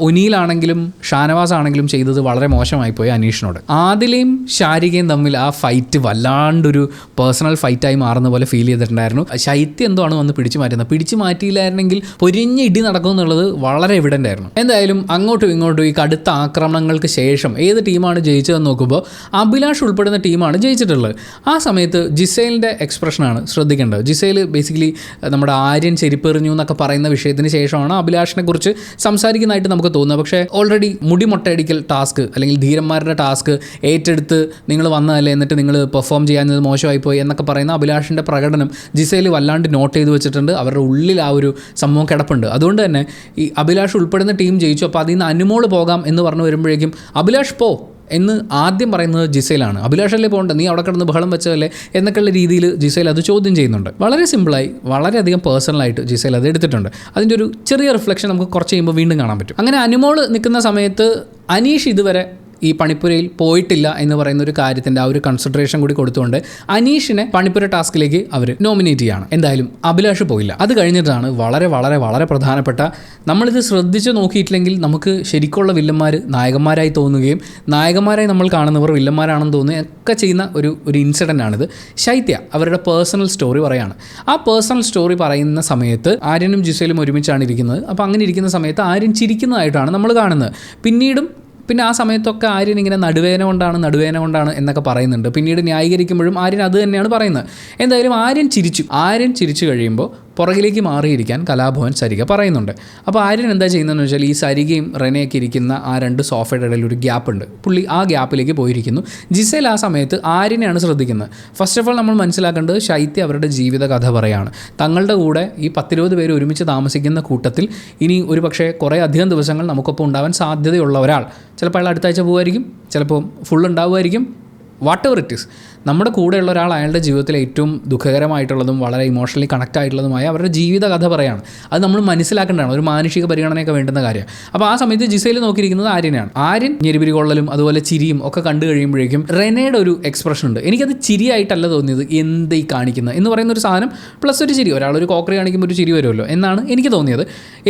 ഒനിയിലാണെങ്കിലും ഷാനവാസ് ആണെങ്കിലും ചെയ്തത് വളരെ മോശമായിപ്പോയി അനീഷിനോട്. ആദിലയും ശാരികയും തമ്മിൽ ആ ഫൈറ്റ് വല്ലാണ്ടൊരു പേഴ്സണൽ ഫൈറ്റായി മാറുന്ന പോലെ ഫീൽ ചെയ്തിട്ടുണ്ടായിരുന്നു. ശൈത്യം എന്തോ ആണ് വന്ന് പിടിച്ചു മാറ്റുന്നത്. പിടിച്ചു മാറ്റിയില്ലായിരുന്നെങ്കിൽ പൊരിഞ്ഞ ഇടി നടക്കും എന്നുള്ളത് വളരെ എവിഡൻ്റ് ആയിരുന്നു. എന്തായാലും എന്തായാലും അങ്ങോട്ടും ഇങ്ങോട്ടും ഈ കടുത്ത ആക്രമണങ്ങൾക്ക് ശേഷം ഏത് ടീമാണ് ജയിച്ചതെന്ന് നോക്കുമ്പോൾ അഭിലാഷ് ഉൾപ്പെടുന്ന ടീമാണ് ജയിച്ചിട്ടുള്ളത്. ആ സമയത്ത് ജിസേലിൻ്റെ എക്സ്പ്രഷനാണ് ശ്രദ്ധിക്കേണ്ടത്. ജിസേൽ ബേസിക്കലി നമ്മുടെ ആര്യൻ ചെരിപ്പെറിഞ്ഞു എന്നൊക്കെ പറയുന്ന വിഷയത്തിന് ശേഷമാണ് അഭിലാഷിനെ കുറിച്ച് സംസാരിക്കുന്നതായിട്ട് നമുക്ക് തോന്നുന്നത്. പക്ഷേ ഓൾറെഡി മുടി മൊട്ടയടിക്കൽ ടാസ്ക് അല്ലെങ്കിൽ ധീരന്മാരുടെ ടാസ്ക് ഏറ്റെടുത്ത് നിങ്ങൾ വന്നതല്ലേ, എന്നിട്ട് നിങ്ങൾ പെർഫോം ചെയ്യാഞ്ഞത് മോശമായിപ്പോയി എന്നൊക്കെ പറയുന്ന അഭിലാഷിൻ്റെ പ്രകടനം ജിസേൽ വല്ലാണ്ട് നോട്ട് ചെയ്ത് വെച്ചിട്ടുണ്ട്. അവരുടെ ഉള്ളിൽ ആ ഒരു സംഭവം കിടപ്പുണ്ട്. അതുകൊണ്ട് തന്നെ ഈ അഭിലാഷ് ഉൾപ്പെടുന്ന ടീം ജയിച്ചു. അപ്പോൾ അതിൽ നിന്ന് അനുമോൾ പോകാം എന്ന് പറഞ്ഞു വരുമ്പോഴേക്കും അഭിലാഷ് പോ എന്ന് ആദ്യം പറയുന്നത് ജിസേലാണ്. അഭിലാഷല്ലേ പോകണ്ട, നീ അവിടെ കിടന്ന് ബഹളം വെച്ചതല്ലേ എന്നൊക്കെയുള്ള രീതിയിൽ ജിസേൽ അത് ചോദ്യം ചെയ്യുന്നുണ്ട്. വളരെ സിമ്പിളായി വളരെയധികം പേഴ്സണലായിട്ട് ജിസേൽ അത് എടുത്തിട്ടുണ്ട്. അതിൻ്റെ ഒരു ചെറിയ റിഫ്ലക്ഷൻ നമുക്ക് കുറച്ച് കഴിയുമ്പോൾ വീണ്ടും കാണാൻ പറ്റും. അങ്ങനെ അനുമോൾ നിൽക്കുന്ന സമയത്ത് അനീഷ് ഇതുവരെ ഈ പണിപ്പുരയിൽ പോയിട്ടില്ല എന്ന് പറയുന്ന ഒരു കാര്യത്തിൻ്റെ ആ ഒരു കൺസിഡറേഷൻ കൂടി കൊടുത്തുകൊണ്ട് അനീഷിനെ പണിപ്പുര ടാസ്കിലേക്ക് അവർ നോമിനേറ്റ് ചെയ്യുകയാണ്. എന്തായാലും അഭിലാഷ് പോയില്ല. അത് കഴിഞ്ഞിട്ടാണ് വളരെ വളരെ വളരെ പ്രധാനപ്പെട്ട, നമ്മളിത് ശ്രദ്ധിച്ച് നോക്കിയിട്ടില്ലെങ്കിൽ നമുക്ക് ശരിക്കുള്ള വില്ലന്മാർ നായകന്മാരായി തോന്നുകയും നായകന്മാരായി നമ്മൾ കാണുന്നവർ വില്ലന്മാരാണെന്ന് തോന്നുകയും ഒക്കെ ചെയ്യുന്ന ഒരു ഇൻസിഡൻ്റ് ആണിത്. ശൈത്യ അവരുടെ പേഴ്സണൽ സ്റ്റോറി പറയാണ്. ആ പേഴ്സണൽ സ്റ്റോറി പറയുന്ന സമയത്ത് ആര്യനും ജിസേലും ഒരുമിച്ചാണ് ഇരിക്കുന്നത്. അപ്പോൾ അങ്ങനെ ഇരിക്കുന്ന സമയത്ത് ആര്യൻ ചിരിക്കുന്നതായിട്ടാണ് നമ്മൾ കാണുന്നത്. പിന്നെ ആ സമയത്തൊക്കെ ആര്യൻ ഇങ്ങനെ നടുവേന കൊണ്ടാണ് എന്നൊക്കെ പറയുന്നുണ്ട്. പിന്നീട് ന്യായീകരിക്കുമ്പോഴും ആര്യൻ അത് തന്നെയാണ് പറയുന്നത്. എന്തായാലും ആര്യൻ ചിരിച്ചു കഴിയുമ്പോൾ പുറകിലേക്ക് മാറിയിരിക്കാൻ കലാഭവൻ സരിക പറയുന്നുണ്ട്. അപ്പോൾ ആര്യൻ എന്താ ചെയ്യുന്നതെന്ന് വെച്ചാൽ ഈ സരികയും റെനയൊക്കെ ഇരിക്കുന്ന ആ രണ്ട് സോഫയുടെ ഇടയിൽ ഒരു ഗ്യാപ്പ് ഉണ്ട്. പുള്ളി ആ ഗ്യാപ്പിലേക്ക് പോയിരിക്കുന്നു. ജിസേൽ ആ സമയത്ത് ആര്യനെയാണ് ശ്രദ്ധിക്കുന്നത്. ഫസ്റ്റ് ഓഫ് ഓൾ നമ്മൾ മനസ്സിലാക്കേണ്ടത് ശൈത്യ അവരുടെ ജീവിത കഥ പറയാണ്. തങ്ങളുടെ കൂടെ ഈ 10-20 പേര് ഒരുമിച്ച് താമസിക്കുന്ന കൂട്ടത്തിൽ ഇനി ഒരു പക്ഷേ കുറേ അധികം ദിവസങ്ങൾ നമുക്കൊപ്പം ഉണ്ടാവാൻ സാധ്യതയുള്ള ഒരാൾ ചിലപ്പോൾ അയാൾ അടുത്ത ആഴ്ച പോകുമായിരിക്കും, ചിലപ്പോൾ ഫുൾ ഉണ്ടാവുമായിരിക്കും. വാട്ട് എവർ ഇറ്റ് ഈസ്, നമ്മുടെ കൂടെയുള്ള ഒരാൾ അയാളുടെ ജീവിതത്തിലെ ഏറ്റവും ദുഃഖകരമായിട്ടുള്ളതും വളരെ ഇമോഷണലി കണക്റ്റ് ആയിട്ടുള്ളതുമായ അവരുടെ ജീവിത കഥ പറയാണ്. അത് നമ്മൾ മനസ്സിലാക്കേണ്ടതാണ്, ഒരു മാനുഷിക പരിഗണനയൊക്കെ വേണ്ടുന്ന കാര്യം. അപ്പോൾ ആ സമയത്ത് ജിസേൽ നോക്കിയിരിക്കുന്നത് ആര്യനെയാണ്. ആര്യൻ ഞെരിപിരി കൊള്ളലും അതുപോലെ ചിരിയും ഒക്കെ കണ്ടു കഴിയുമ്പോഴേക്കും റെനയുടെ ഒരു എക്സ്പ്രഷൻ ഉണ്ട്. എനിക്കത് ചിരിയായിട്ടല്ല തോന്നിയത്, എന്ത് ഈ കാണിക്കുന്നത് എന്ന് പറയുന്ന ഒരു സാധനം പ്ലസ് ഒരു ചിരി, ഒരാളൊരു കോക്കറി കാണിക്കുമ്പോൾ ഒരു ചിരി വരുമല്ലോ എന്നാണ് എനിക്ക് തോന്നിയത്.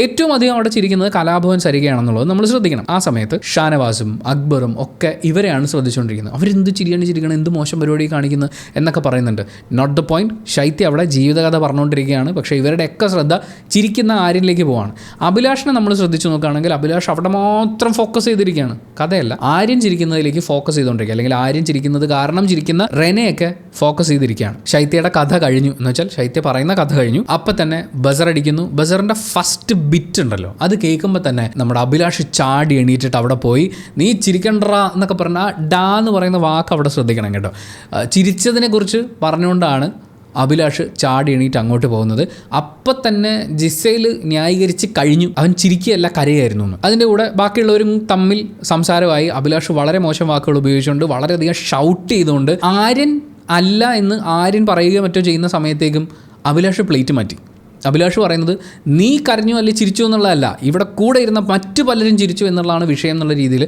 ഏറ്റവും അധികം അവിടെ ചിരിക്കുന്നത് കലാഭവൻ സരികയാണെന്നുള്ളത് നമ്മൾ ശ്രദ്ധിക്കണം. ആ സമയത്ത് ഷാനവാസും അക്ബറും ഒക്കെ ഇവരെയാണ് ശ്രദ്ധിച്ചുകൊണ്ടിരിക്കുന്നത്. അവരെന്ത് ചിരിയാണ് ചിരിക്കണം, എന്ത് മോശം പരിപാടി കാണിക്കുന്നത് എന്നൊക്കെ പറയുന്നുണ്ട്. Note the point. ശൈത്യ അവിടെ ജീവിതകഥ പറഞ്ഞുകൊണ്ടിരിക്കുകയാണ്. പക്ഷേ ഇവരുടെയൊക്കെ ശ്രദ്ധ ചിരിക്കുന്ന ആര്യനിലേക്ക് പോവാണ്. അഭിലാഷിനെ നമ്മൾ ശ്രദ്ധിച്ചു നോക്കുകയാണെങ്കിൽ അഭിലാഷ് അവിടെ മാത്രം ഫോക്കസ് ചെയ്തിരിക്കുകയാണ്, കഥയല്ല. ആര്യൻ ചിരിക്കുന്നതിലേക്ക് ഫോക്കസ് ചെയ്തുകൊണ്ടിരിക്കുക, അല്ലെങ്കിൽ ആര്യൻ ചിരിക്കുന്നത് കാരണം ചിരിക്കുന്ന റെനയൊക്കെ ഫോക്കസ് ചെയ്തിരിക്കുകയാണ്. ശൈത്യയുടെ കഥ കഴിഞ്ഞു എന്ന് വെച്ചാൽ ശൈത്യ പറയുന്ന കഥ കഴിഞ്ഞു. അപ്പം തന്നെ ബസർ അടിക്കുന്നു. ബസറിൻ്റെ ഫസ്റ്റ് ബിറ്റ് ഉണ്ടല്ലോ, അത് കേൾക്കുമ്പോൾ തന്നെ നമ്മുടെ അഭിലാഷ് ചാടി എണീറ്റിട്ട് അവിടെ പോയി നീ ചിരിക്കണ്ടറാ എന്നൊക്കെ പറഞ്ഞാൽ ഡാ എന്ന് പറയുന്ന വാക്ക് അവിടെ ശ്രദ്ധിക്കണം കേട്ടോ. ചിരിച്ചതിനെ കുറിച്ച് പറഞ്ഞുകൊണ്ടാണ് അഭിലാഷ് ചാടി എണീറ്റ് അങ്ങോട്ട് പോകുന്നത്. അപ്പം തന്നെ ജിസേൽ ന്യായീകരിച്ച് കഴിഞ്ഞു, അവൻ ചിരിക്കുകയല്ല കരയായിരുന്നു എന്ന്. അതിൻ്റെ കൂടെ ബാക്കിയുള്ളവരും തമ്മിൽ സംസാരമായി. അഭിലാഷ് വളരെ മോശം വാക്കുകൾ ഉപയോഗിച്ചുകൊണ്ട് വളരെയധികം ഷൗട്ട് ചെയ്തുകൊണ്ട് ആര്യൻ അല്ല എന്ന് ആര്യൻ പറയുകയോ മറ്റോ ചെയ്യുന്ന സമയത്തേക്കും അഭിലാഷ് പ്ലേറ്റ് മാറ്റി. അഭിലാഷ് പറയുന്നത് നീ കരഞ്ഞു അല്ലെ ചിരിച്ചു എന്നുള്ളതല്ല, ഇവിടെ കൂടെ ഇരുന്ന മറ്റു പലരും ചിരിച്ചു എന്നുള്ളതാണ് വിഷയം എന്നുള്ള രീതിയിൽ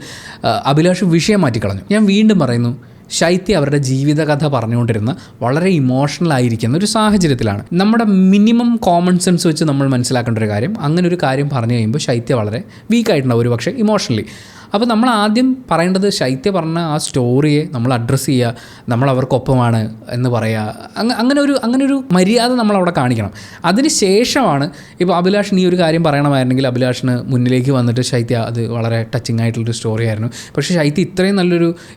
അഭിലാഷ് വിഷയം മാറ്റിക്കളഞ്ഞു. ഞാൻ വീണ്ടും പറയുന്നു, ശൈത്യ അവരുടെ ജീവിതകഥ പറഞ്ഞുകൊണ്ടിരുന്ന വളരെ ഇമോഷണൽ ആയിരിക്കുന്ന ഒരു സാഹചര്യത്തിലാണ്. നമ്മുടെ മിനിമം കോമൺ സെൻസ് വെച്ച് നമ്മൾ മനസ്സിലാക്കേണ്ട ഒരു കാര്യം, അങ്ങനെ ഒരു കാര്യം പറഞ്ഞു കഴിയുമ്പോൾ ശൈത്യ വളരെ വീക്കായിട്ടുണ്ടാവും ഒരു പക്ഷേ ഇമോഷണലി. അപ്പോൾ നമ്മൾ ആദ്യം പറയേണ്ടത് ശൈത്യ പറഞ്ഞ ആ സ്റ്റോറിയെ നമ്മൾ അഡ്രസ്സ് ചെയ്യുക, നമ്മൾ അവർക്കൊപ്പമാണ് എന്ന് പറയുക, അങ്ങനെ ഒരു മര്യാദ നമ്മളവിടെ കാണിക്കണം. അതിന് ശേഷമാണ് ഇപ്പോൾ അഭിലാഷ് നീ ഒരു കാര്യം പറയണമായിരുന്നെങ്കിൽ അഭിലാഷിന് മുന്നിലേക്ക് വന്നിട്ട് ശൈത്യ അത് വളരെ ടച്ചിങ് ആയിട്ടുള്ളൊരു സ്റ്റോറി ആയിരുന്നു, പക്ഷേ ശൈത്യ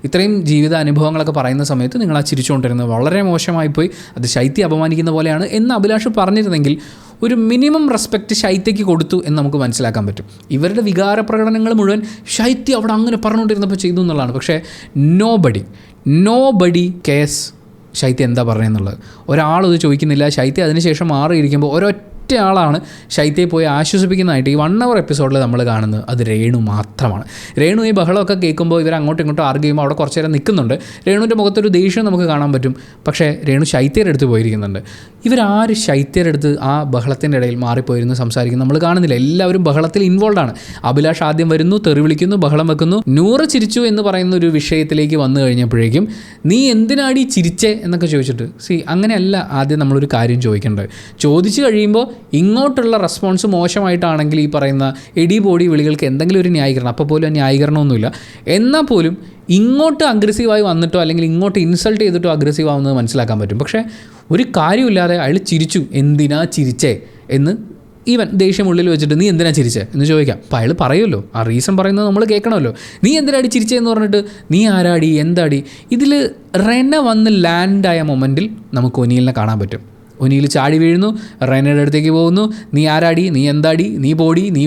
ഇത്രയും ജീവിത അനുഭവങ്ങളൊക്കെ പറയുന്ന സമയത്ത് നിങ്ങൾ ആ ചിരിച്ചുകൊണ്ടിരുന്നത് വളരെ മോശമായിപ്പോയി, അത് ശൈത്യ അപമാനിക്കുന്ന പോലെയാണ് എന്ന് അഭിലാഷ് പറഞ്ഞിരുന്നെങ്കിൽ ഒരു മിനിമം റെസ്പെക്റ്റ് ശൈത്യയ്ക്ക് കൊടുത്തു എന്ന് നമുക്ക് മനസ്സിലാക്കാൻ പറ്റും. ഇവരുടെ വികാര പ്രകടനങ്ങൾ മുഴുവൻ ശൈത്യ അവിടെ അങ്ങനെ പറഞ്ഞുകൊണ്ടിരുന്നപ്പോൾ ചെയ്തു എന്നുള്ളതാണ്. പക്ഷേ നോ ബഡി കേസ് ശൈത്യ എന്താ പറഞ്ഞതെന്നുള്ളത് ഒരാളത് ചോദിക്കുന്നില്ല. ശൈത്യ അതിനുശേഷം മാറിയിരിക്കുമ്പോൾ ഒരൊറ്റ ആളാണ് ശൈത്യയെ പോയി ആശ്വസിപ്പിക്കുന്നതായിട്ട് ഈ 1 hour എപ്പിസോഡിൽ നമ്മൾ കാണുന്നത്, അത് രേണു മാത്രമാണ്. രേണു ഈ ബഹളമൊക്കെ കേൾക്കുമ്പോൾ ഇവർ അങ്ങോട്ടും ഇങ്ങോട്ടും ആർഗ്യൂ ചെയ്യുമ്പോൾ അവിടെ കുറച്ച് നേരം നിൽക്കുന്നുണ്ട്. രേണുവിൻ്റെ മുഖത്തൊരു ദേഷ്യം നമുക്ക് കാണാൻ പറ്റും. പക്ഷേ രേണു ശൈത്യയുടെ അടുത്ത് പോയിരിക്കുന്നുണ്ട്. ഇവരാര് ശൈത്യയുടെ അടുത്ത് ആ ബഹളത്തിൻ്റെ ഇടയിൽ മാറിപ്പോയിരുന്നു സംസാരിക്കുന്നു നമ്മൾ കാണുന്നില്ല. എല്ലാവരും ബഹളത്തിൽ ഇൻവോൾവ് ആണ്. അഭിലാഷ് ആദ്യം വരുന്നു, തെറി വിളിക്കുന്നു, ബഹളം വെക്കുന്നു. 100 ചിരിച്ചു എന്ന് പറയുന്ന ഒരു വിഷയത്തിലേക്ക് വന്നു കഴിഞ്ഞപ്പോഴേക്കും നീ എന്തിനാടി ചിരിച്ചേ എന്നൊക്കെ ചോദിച്ചിട്ട് അങ്ങനെയല്ല ആദ്യം നമ്മളൊരു കാര്യം ചോദിക്കേണ്ടത്. ചോദിച്ചു കഴിയുമ്പോൾ ഇങ്ങോട്ടുള്ള റെസ്പോൺസ് മോശമായിട്ടാണെങ്കിൽ ഈ പറയുന്ന എടി ബോഡി വിളികൾക്ക് എന്തെങ്കിലും ഒരു ന്യായീകരണം, അപ്പോൾ പോലും ആ ന്യായീകരണമൊന്നുമില്ല. എന്നാൽ പോലും ഇങ്ങോട്ട് അഗ്രസീവായി വന്നിട്ടോ അല്ലെങ്കിൽ ഇങ്ങോട്ട് ഇൻസൾട്ട് ചെയ്തിട്ടോ അഗ്രസീവ് ആവുന്നത് മനസ്സിലാക്കാൻ പറ്റും. പക്ഷേ ഒരു കാര്യമില്ലാതെ അയാൾ ചിരിച്ചു, എന്തിനാ ചിരിച്ചേ എന്ന് ഈവൻ ദേഷ്യം ഉള്ളിൽ വെച്ചിട്ട് നീ എന്തിനാ ചിരിച്ചേ എന്ന് ചോദിക്കാം. അപ്പോൾ അയാൾ പറയുമല്ലോ, ആ റീസൺ പറയുന്നത് നമ്മൾ കേൾക്കണമല്ലോ. നീ എന്തിനാടി ചിരിച്ചതെന്ന് പറഞ്ഞിട്ട് നീ ആരാടി എന്താടി. ഇതിൽ റെന വന്ന് ലാൻഡായ മൊമെൻറ്റിൽ നമുക്ക് ഒനീലിനെ കാണാൻ പറ്റും. ഒനീൽ ചാടി വീഴുന്നു, റെനയുടെ അടുത്തേക്ക് പോകുന്നു. നീ ആരാടി, നീ എന്താടി, നീ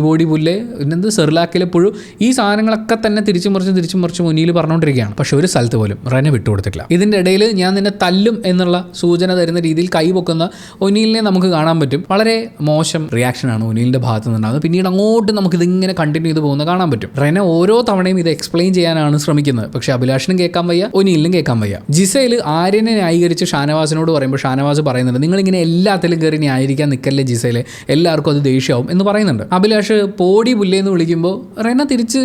ബോഡി പുല്ലേ, പിന്നെന്ത് സെർലാക്കിലെ പുഴു, ഈ സാധനങ്ങളൊക്കെ തന്നെ തിരിച്ചു മറിച്ചും ഒനീൽ പറഞ്ഞുകൊണ്ടിരിക്കുകയാണ്. പക്ഷെ ഒരു സ്ഥലത്ത് പോലും റെന വിട്ടുകൊടുത്തിട്ടില്ല. ഇതിൻ്റെ ഇടയിൽ ഞാൻ നിന്നെ തല്ലും എന്നുള്ള സൂചന തരുന്ന രീതിയിൽ കൈ പൊക്കുന്ന ഒനീലിനെ നമുക്ക് കാണാൻ പറ്റും. വളരെ മോശം റിയാക്ഷനാണ് ഒനീലിൻ്റെ ഭാഗത്ത് നിന്നുണ്ടാകുന്നത്. പിന്നീട് അങ്ങോട്ട് നമുക്കിതിങ്ങനെ കണ്ടിന്യൂ ചെയ്ത് പോകുന്നത് കാണാൻ പറ്റും. റെന ഓരോ തവണയും ഇത് എക്സ്പ്ലെയിൻ ചെയ്യാനാണ് ശ്രമിക്കുന്നത്. പക്ഷേ അഭിലാഷിനും കേൾക്കാൻ വയ്യ, ഒനീലിനും കേൾക്കാൻ വയ്യ. ജിസയിൽ ആര്യനെ ന്യായീകരിച്ച് ഷാനവാസിനോട് പറയുമ്പോൾ ഷാനവാസ് പറയുന്നുണ്ട്, ഇങ്ങനെ എല്ലാത്തിലും കയറി ന്യായീകരിക്കാൻ നിൽക്കല്ലേ ജിസയിലെ, എല്ലാവർക്കും അത് ദേഷ്യമാവും എന്ന് പറയുന്നുണ്ട്. അഭിലാഷ് പോടി പുല്ലേന്ന് വിളിക്കുമ്പോൾ റെന തിരിച്ച്,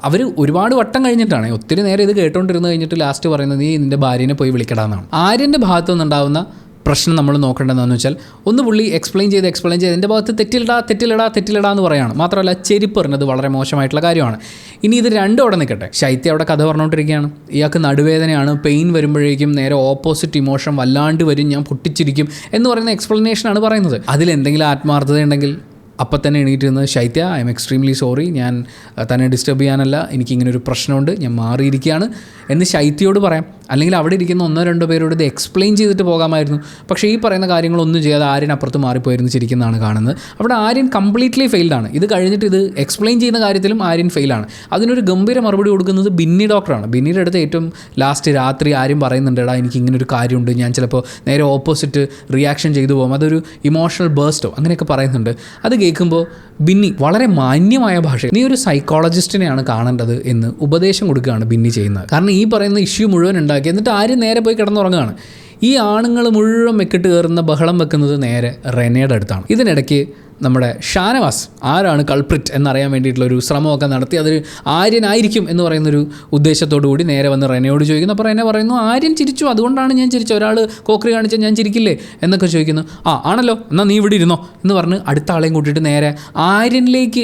അവർ ഒരുപാട് വട്ടം കഴിഞ്ഞിട്ടാണ്, ഒത്തിരി നേരം ഇത് കേട്ടോണ്ടിരുന്ന് കഴിഞ്ഞിട്ട് ലാസ്റ്റ് പറയുന്നത് നീ നിന്റെ ഭാര്യനെ പോയി വിളിക്കടാന്നാണ്. ആര്യൻ്റെ ഭാഗത്തു നിന്നുണ്ടാവുന്ന പ്രശ്നം നമ്മൾ നോക്കേണ്ടതെന്ന് വെച്ചാൽ, ഒന്ന് പുള്ളി എക്സ്പ്ലെയിൻ ചെയ്ത് എൻ്റെ ഭാഗത്ത് തെറ്റിലിടാ എന്ന് പറയുകയാണ്. മാത്രമല്ല ചെരുപ്പ് എറിഞ്ഞത് വളരെ മോശമായിട്ടുള്ള കാര്യമാണ്. ഇനി ഇത് രണ്ടും അവിടെ നിൽക്കട്ടെ. ശൈത്യ അവിടെ കഥ പറഞ്ഞുകൊണ്ടിരിക്കുകയാണ്. ഇയാൾക്ക് നടുവേദനയാണ്, പെയിൻ വരുമ്പോഴേക്കും നേരെ ഓപ്പോസിറ്റ് ഇമോഷൻ വല്ലാണ്ട് വരും, ഞാൻ പൊട്ടിച്ചിരിക്കും എന്ന് പറയുന്ന എക്സ്പ്ലനേഷനാണ് പറയുന്നത്. അതിലെന്തെങ്കിലും ആത്മാർത്ഥത ഉണ്ടെങ്കിൽ അപ്പം തന്നെ എണീറ്റ് നിന്ന്, ശൈത്യ ഐ എം എക്സ്ട്രീംലി സോറി, ഞാൻ തന്നെ ഡിസ്റ്റർബ് ചെയ്യാനല്ല, എനിക്കിങ്ങനൊരു പ്രശ്നമുണ്ട്, ഞാൻ മാറിയിരിക്കുകയാണ് എന്ന് ശൈത്യയോട് പറയാം. അല്ലെങ്കിൽ അവിടെ ഇരിക്കുന്ന 1-2 പേരോട് ഇത് എക്സ്പ്ലെയിൻ ചെയ്തിട്ട് പോകാമായിരുന്നു. പക്ഷേ ഈ പറയുന്ന കാര്യങ്ങളൊന്നും ചെയ്യാതെ ആര്യൻ അപ്പുറത്ത് മാറിപ്പോയിരുന്നു ചിരിക്കുന്നതാണ് കാണുന്നത്. അവിടെ ആര്യൻ കംപ്ലീറ്റ്ലി ഫെയിൽഡാണ്. ഇത് കഴിഞ്ഞിട്ട് ഇത് എക്സ്പ്ലെയിൻ ചെയ്യുന്ന കാര്യത്തിലും ആര്യൻ ഫെയിലാണ്. അതിനൊരു ഗംഭീര മറുപടി കൊടുക്കുന്നത് ബിന്നി ഡോക്ടറാണ്. ബിന്നിയുടെ അടുത്ത് ഏറ്റവും ലാസ്റ്റ് രാത്രി ആര്യം പറയുന്നുണ്ട്, എടാ എനിക്ക് ഇങ്ങനൊരു കാര്യമുണ്ട്, ഞാൻ ചിലപ്പോൾ നേരെ ഓപ്പോസിറ്റ് റിയാക്ഷൻ ചെയ്തു പോകും, അതൊരു ഇമോഷണൽ ബേസ്റ്റോ അങ്ങനെയൊക്കെ പറയുന്നുണ്ട്. അത് കേൾക്കുമ്പോൾ ബിന്നി വളരെ മാന്യമായ ഭാഷ, നീ ഒരു സൈക്കോളജിസ്റ്റിനെയാണ് കാണേണ്ടത് എന്ന് ഉപദേശം കൊടുക്കുകയാണ് ബിന്നി ചെയ്യുന്നത്. കാരണം ഈ പറയുന്ന ഇഷ്യൂ മുഴുവൻ ഉണ്ടാക്കി എന്നിട്ട് ആരും നേരെ പോയി കിടന്നുറങ്ങുകയാണ്. ഈ ആണുങ്ങൾ മുഴുവൻ മെക്കിട്ട് കയറുന്ന ബഹളം വെക്കുന്നത് നേരെ റെനയുടെ അടുത്താണ്. ഇതിനിടയ്ക്ക് നമ്മുടെ ഷാനവാസ് ആരാണ് കൾപ്രിറ്റ് എന്നറിയാൻ വേണ്ടിയിട്ടുള്ളൊരു ശ്രമമൊക്കെ നടത്തി. അത് ആര്യനായിരിക്കും എന്ന് പറയുന്നൊരു ഉദ്ദേശത്തോടു കൂടി നേരെ വന്ന് റെനയോട് ചോദിക്കുന്നു. അപ്പോൾ റെന പറയുന്നു, ആര്യൻ ചിരിച്ചു, അതുകൊണ്ടാണ് ഞാൻ ചിരിച്ചത്, ഒരാൾ കോക്രി കാണിച്ചാൽ ഞാൻ ചിരിക്കില്ലേ എന്നൊക്കെ ചോദിക്കുന്നു. ആണല്ലോ, എന്നാൽ നീ ഇവിടെ ഇരുന്നോ എന്ന് പറഞ്ഞ് അടുത്ത ആളെയും കൂട്ടിയിട്ട് നേരെ ആര്യനിലേക്ക്,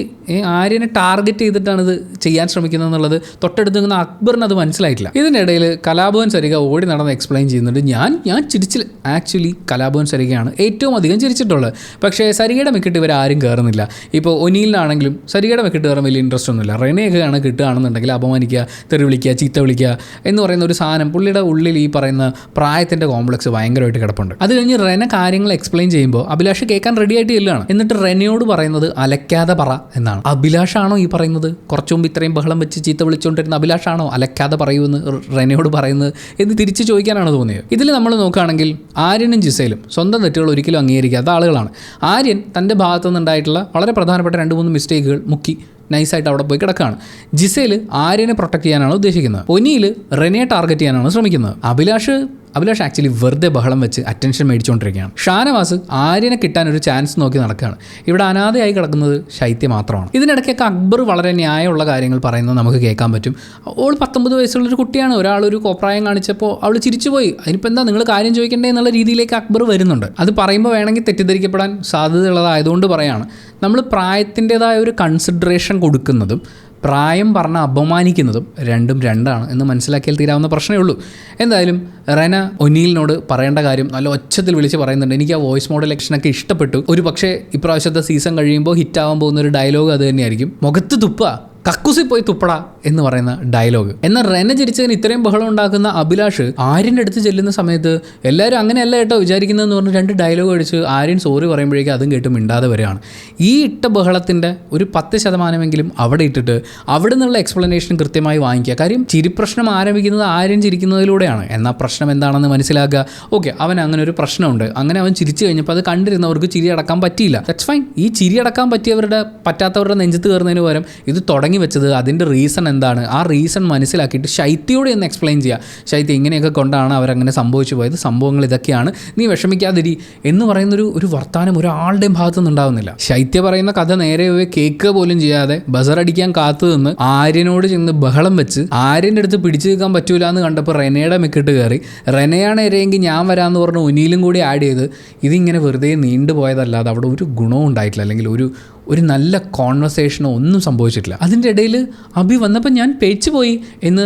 ആര്യനെ ടാർഗറ്റ് ചെയ്തിട്ടാണ് ഇത് ചെയ്യാൻ ശ്രമിക്കുന്നത് എന്നുള്ളത് തൊട്ടടുത്ത് നിൽക്കുന്ന അക്ബറിന് അത് മനസ്സിലായിട്ടില്ല. ഇതിനിടയിൽ കലാഭവൻ സരിക ഓടി നടന്ന് എക്സ്പ്ലെയിൻ ചെയ്യുന്നുണ്ട്, ഞാൻ ചിരിച്ചില്ല. ആക്ച്വലി കലാഭവൻ സരികയാണ് ഏറ്റവും അധികം ചിരിച്ചിട്ടുള്ളത്. പക്ഷേ സരികയുടെ മെക്കിട്ട് ഇവരാരും കയറുന്നില്ല. ഇപ്പോൾ ഒനീലിനാണെങ്കിലും സരികയുടെ മെക്കിട്ട് കയറാൻ വലിയ ഇൻട്രസ്റ്റ് ഒന്നുമില്ല. റെനയൊക്കെയാണ് കിട്ടുകയാണെന്നുണ്ടെങ്കിൽ അപമാനിക്കുക, തെറി വിളിക്കുക, ചീത്ത വിളിക്കുക എന്ന് പറയുന്ന ഒരു സാധനം പുള്ളിയുടെ ഉള്ളിൽ ഈ പറയുന്ന പ്രായത്തിൻ്റെ കോംപ്ലക്സ് ഭയങ്കരമായിട്ട് കിടപ്പുണ്ട്. അത് കഴിഞ്ഞ് റെന കാര്യങ്ങൾ എക്സ്പ്ലെയിൻ ചെയ്യുമ്പോൾ അഭിലാഷ് കേൾക്കാൻ റെഡി ആയിട്ട് ചെല്ലുകയാണ്. എന്നിട്ട് റെനയോട് പറയുന്നത് അലക്കാതെ പറ എന്നാണ്. അഭിലാഷാണോ ഈ പറയുന്നത്? കുറച്ചു മുമ്പ് ഇത്രയും ബഹളം വെച്ച് ചീത്ത വിളിച്ചുകൊണ്ടിരുന്ന അഭിലാഷാണോ അലക്കാതെ പറയുമെന്ന് റെനയോട് പറയുന്നത് എന്ന് തിരിച്ച് ചോദിക്കാനാണ് തോന്നിയത്. ഇതിൽ നമ്മൾ നോക്കുകയാണെങ്കിൽ ആര്യനും ജിസയിലും സ്വന്തം തെറ്റുകൾ ഒരിക്കലും അംഗീകരിക്കാത്ത ആളുകളാണ്. ആര്യൻ തൻ്റെ ഭാഗത്തു നിന്നുണ്ടായിട്ടുള്ള വളരെ പ്രധാനപ്പെട്ട 2-3 മിസ്റ്റേക്കുകൾ മുക്കി നൈസായിട്ട് അവിടെ പോയി കിടക്കുകയാണ്. ജിസയിൽ ആര്യനെ പ്രൊട്ടക്ട് ചെയ്യാനാണ് ഉദ്ദേശിക്കുന്നത്. ഒനിയിൽ റെനയെ ടാർഗറ്റ് ചെയ്യാനാണ് ശ്രമിക്കുന്നത്. അഭിലാഷ് ആക്ച്വലി വെറുതെ ബഹളം വെച്ച് അറ്റൻഷൻ മേടിച്ചുകൊണ്ടിരിക്കുകയാണ്. ഷാനവാസ് ആര്യനെ കിട്ടാനൊരു ചാൻസ് നോക്കി നടക്കുകയാണ്. ഇവിടെ അനാഥയായി കിടക്കുന്നത് ശൈത്യ മാത്രമാണ്. ഇതിനിടയ്ക്കൊക്കെ അക്ബർ വളരെ ന്യായമുള്ള കാര്യങ്ങൾ പറയുന്നത് നമുക്ക് കേൾക്കാൻ പറ്റും. അവൾ 19 വയസ്സുള്ളൊരു കുട്ടിയാണ്, ഒരാളൊരു കോപ്രായം കാണിച്ചപ്പോൾ അവൾ ചിരിച്ചുപോയി, അതിനിപ്പോൾ എന്താ നിങ്ങൾ കാര്യം ചോദിക്കേണ്ടേ എന്നുള്ള രീതിയിലേക്ക് അക്ബർ വരുന്നുണ്ട്. അത് പറയുമ്പോൾ വേണമെങ്കിൽ തെറ്റിദ്ധരിക്കപ്പെടാൻ സാധ്യതയുള്ളതായതുകൊണ്ട് പറയാണ്, നമ്മൾ പ്രായത്തിൻ്റെതായ ഒരു കൺസിഡറേഷൻ കൊടുക്കുന്നതും പ്രായം പറഞ്ഞ് അപമാനിക്കുന്നതും രണ്ടാണ് എന്ന് മനസ്സിലാക്കിയാൽ തീരാവുന്ന പ്രശ്നമേ ഉള്ളൂ. എന്തായാലും റെന ഒനീലിനോട് പറയേണ്ട കാര്യം നല്ല ഒച്ചത്തിൽ വിളിച്ച് പറയുന്നുണ്ട്. എനിക്ക് ആ വോയിസ് മോഡുലേഷനൊക്കെ ഇഷ്ടപ്പെട്ടു. ഒരു പക്ഷേ ഇപ്രാവശ്യത്തെ സീസൺ കഴിയുമ്പോൾ ഹിറ്റാവാൻ പോകുന്ന ഒരു ഡയലോഗ് അത് തന്നെയായിരിക്കും, മുഖത്ത് തുപ്പ കക്കൂസി പോയി തുപ്പട എന്ന് പറയുന്ന ഡയലോഗ്. എന്നാൽ റെന ചിരിച്ചതിന് ഇത്രയും ബഹളം ഉണ്ടാക്കുന്ന അഭിലാഷ് ആര്യൻ്റെ അടുത്ത് ചെല്ലുന്ന സമയത്ത് എല്ലാവരും അങ്ങനെയല്ല കേട്ടോ വിചാരിക്കുന്നതെന്ന് പറഞ്ഞ് 2 ഡയലോഗ് അടിച്ച് ആര്യൻ സോറി പറയുമ്പോഴേക്കും അതും കേട്ട് മിണ്ടാതെ വരികയാണ്. ഈ ഇട്ട ബഹളത്തിൻ്റെ ഒരു 10% അവിടെ ഇട്ടിട്ട് അവിടെ നിന്നുള്ള എക്സ്പ്ലനേഷൻ കൃത്യമായി വാങ്ങിക്കുക. കാര്യം ചിരിപ്രശ്നം ആരംഭിക്കുന്നത് ആര്യൻ ചിരിക്കുന്നതിലൂടെയാണ്. എന്നാൽ പ്രശ്നം എന്താണെന്ന് മനസ്സിലാക്കുക. ഓക്കെ, അവൻ അങ്ങനെ ഒരു പ്രശ്നമുണ്ട്, അങ്ങനെ അവൻ ചിരിച്ചു കഴിഞ്ഞപ്പോൾ അത് കണ്ടിരുന്നവർക്ക് ചിരി അടക്കാൻ പറ്റിയില്ല. That's fine. ഈ ചിരി അടക്കാൻ പറ്റാത്തവരുടെ നെഞ്ചത്ത് കയറുന്നതിന് പകരം ഇത് തുടങ്ങി വെച്ചത് അതിൻ്റെ റീസൺ എന്താണ്, ആ റീസൺ മനസ്സിലാക്കിയിട്ട് ശൈത്യയോട് എന്ന് എക്സ്പ്ലെയിൻ ചെയ്യുക. ശൈത്യ ഇങ്ങനെയൊക്കെ കൊണ്ടാണ് അവരങ്ങനെ സംഭവിച്ചു പോയത്, സംഭവങ്ങൾ ഇതൊക്കെയാണ്, നീ വിഷമിക്കാതിരി എന്ന് പറയുന്നൊരു വർത്താനം ഒരാളുടെയും ഭാഗത്തുനിന്ന് ഉണ്ടാവുന്നില്ല. ശൈത്യ പറയുന്ന കഥ നേരെ കേൾക്കുക പോലും ചെയ്യാതെ ബസറടിക്കാൻ കാത്തു നിന്ന് ആര്യനോട് ചെന്ന് ബഹളം വെച്ച് ആര്യൻ്റെ അടുത്ത് പിടിച്ചു നിൽക്കാൻ പറ്റൂല എന്ന് കണ്ടപ്പോൾ റെനയുടെ മെക്കിട്ട് കയറി, റെനയാണ് ഇരയെങ്കിൽ ഞാൻ വരാമെന്ന് പറഞ്ഞ് ഒനീലും കൂടി ആഡ് ചെയ്ത് ഇതിങ്ങനെ വെറുതെ നീണ്ടുപോയതല്ലാതെ അവിടെ ഒരു ഗുണവും ഉണ്ടായിട്ടില്ല, അല്ലെങ്കിൽ ഒരു നല്ല കോൺവെർസേഷനോ ഒന്നും സംഭവിച്ചിട്ടില്ല. അതിൻ്റെ ഇടയിൽ അഭി വന്നപ്പോൾ ഞാൻ പേച്ചു പോയി എന്ന്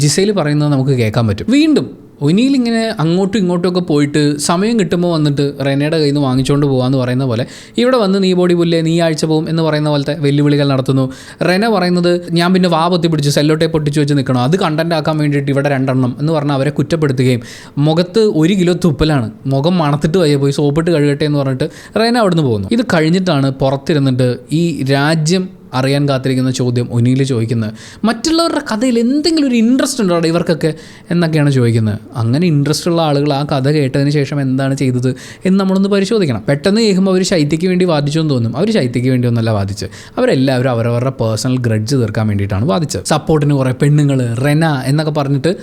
ജിസയിൽ പറയുന്നത് നമുക്ക് കേൾക്കാൻ പറ്റും. വീണ്ടും ഒനിയിൽ ഇങ്ങനെ അങ്ങോട്ടും ഇങ്ങോട്ടും ഒക്കെ പോയിട്ട് സമയം കിട്ടുമ്പോൾ വന്നിട്ട് റെനയുടെ കയ്യിൽ നിന്ന് വാങ്ങിച്ചുകൊണ്ട് പോകാമെന്ന് പറയുന്ന പോലെ ഇവിടെ വന്ന് നീ ബോഡി പുല്ലേ നീ ആഴ്ച പോകും എന്ന് പറയുന്ന പോലത്തെ വെല്ലുവിളികൾ നടത്തുന്നു. റെന പറയുന്നത് ഞാൻ പിന്നെ വാ പൊത്തി പിടിച്ച് സെല്ലോട്ടെ പൊട്ടിച്ച് വെച്ച് നിൽക്കണം, അത് കണ്ടന്റ് ആക്കാൻ വേണ്ടിയിട്ട് ഇവിടെ 2 എണ്ണം എന്ന് പറഞ്ഞാൽ അവരെ കുറ്റപ്പെടുത്തുകയും മുഖത്ത് 1 കിലോ തുപ്പലാണ്, മുഖം മണത്തിട്ട് വയ്യ, പോയി സോപ്പിട്ട് കഴുകട്ടെ എന്ന് പറഞ്ഞിട്ട് റെന അവിടുന്ന് പോകുന്നു. ഇത് കഴിഞ്ഞിട്ടാണ് പുറത്തിരുന്നിട്ട് ഈ രാജ്യം അറിയാൻ കാത്തിരിക്കുന്ന ചോദ്യം ഒനിയിൽ ചോദിക്കുന്നത്, മറ്റുള്ളവരുടെ കഥയിൽ എന്തെങ്കിലും ഒരു ഇൻട്രസ്റ്റ് ഉണ്ടോ ഇവർക്കൊക്കെ എന്നൊക്കെയാണ് ചോദിക്കുന്നത്. അങ്ങനെ ഇൻട്രസ്റ്റ് ഉള്ള ആളുകൾ ആ കഥ കേട്ടതിന് ശേഷം എന്താണ് ചെയ്തത് എന്ന് നമ്മളൊന്ന് പരിശോധിക്കണം. പെട്ടെന്ന് കേൾക്കുമ്പോൾ അവർ ശൈത്യയ്ക്ക് വേണ്ടി വാദിച്ചു എന്ന് തോന്നും. അവർ ശൈത്യയ്ക്ക് വേണ്ടി ഒന്നല്ല വാദിച്ച്, അവരെല്ലാവരും അവരവരുടെ പേഴ്സണൽ ഗ്രഡ്ജ് തീർക്കാൻ വേണ്ടിയിട്ടാണ് വാദിച്ചത്. സപ്പോർട്ടിന് കുറേ പെണ്ണുങ്ങൾ റെന എന്നൊക്കെ പറഞ്ഞിട്ട്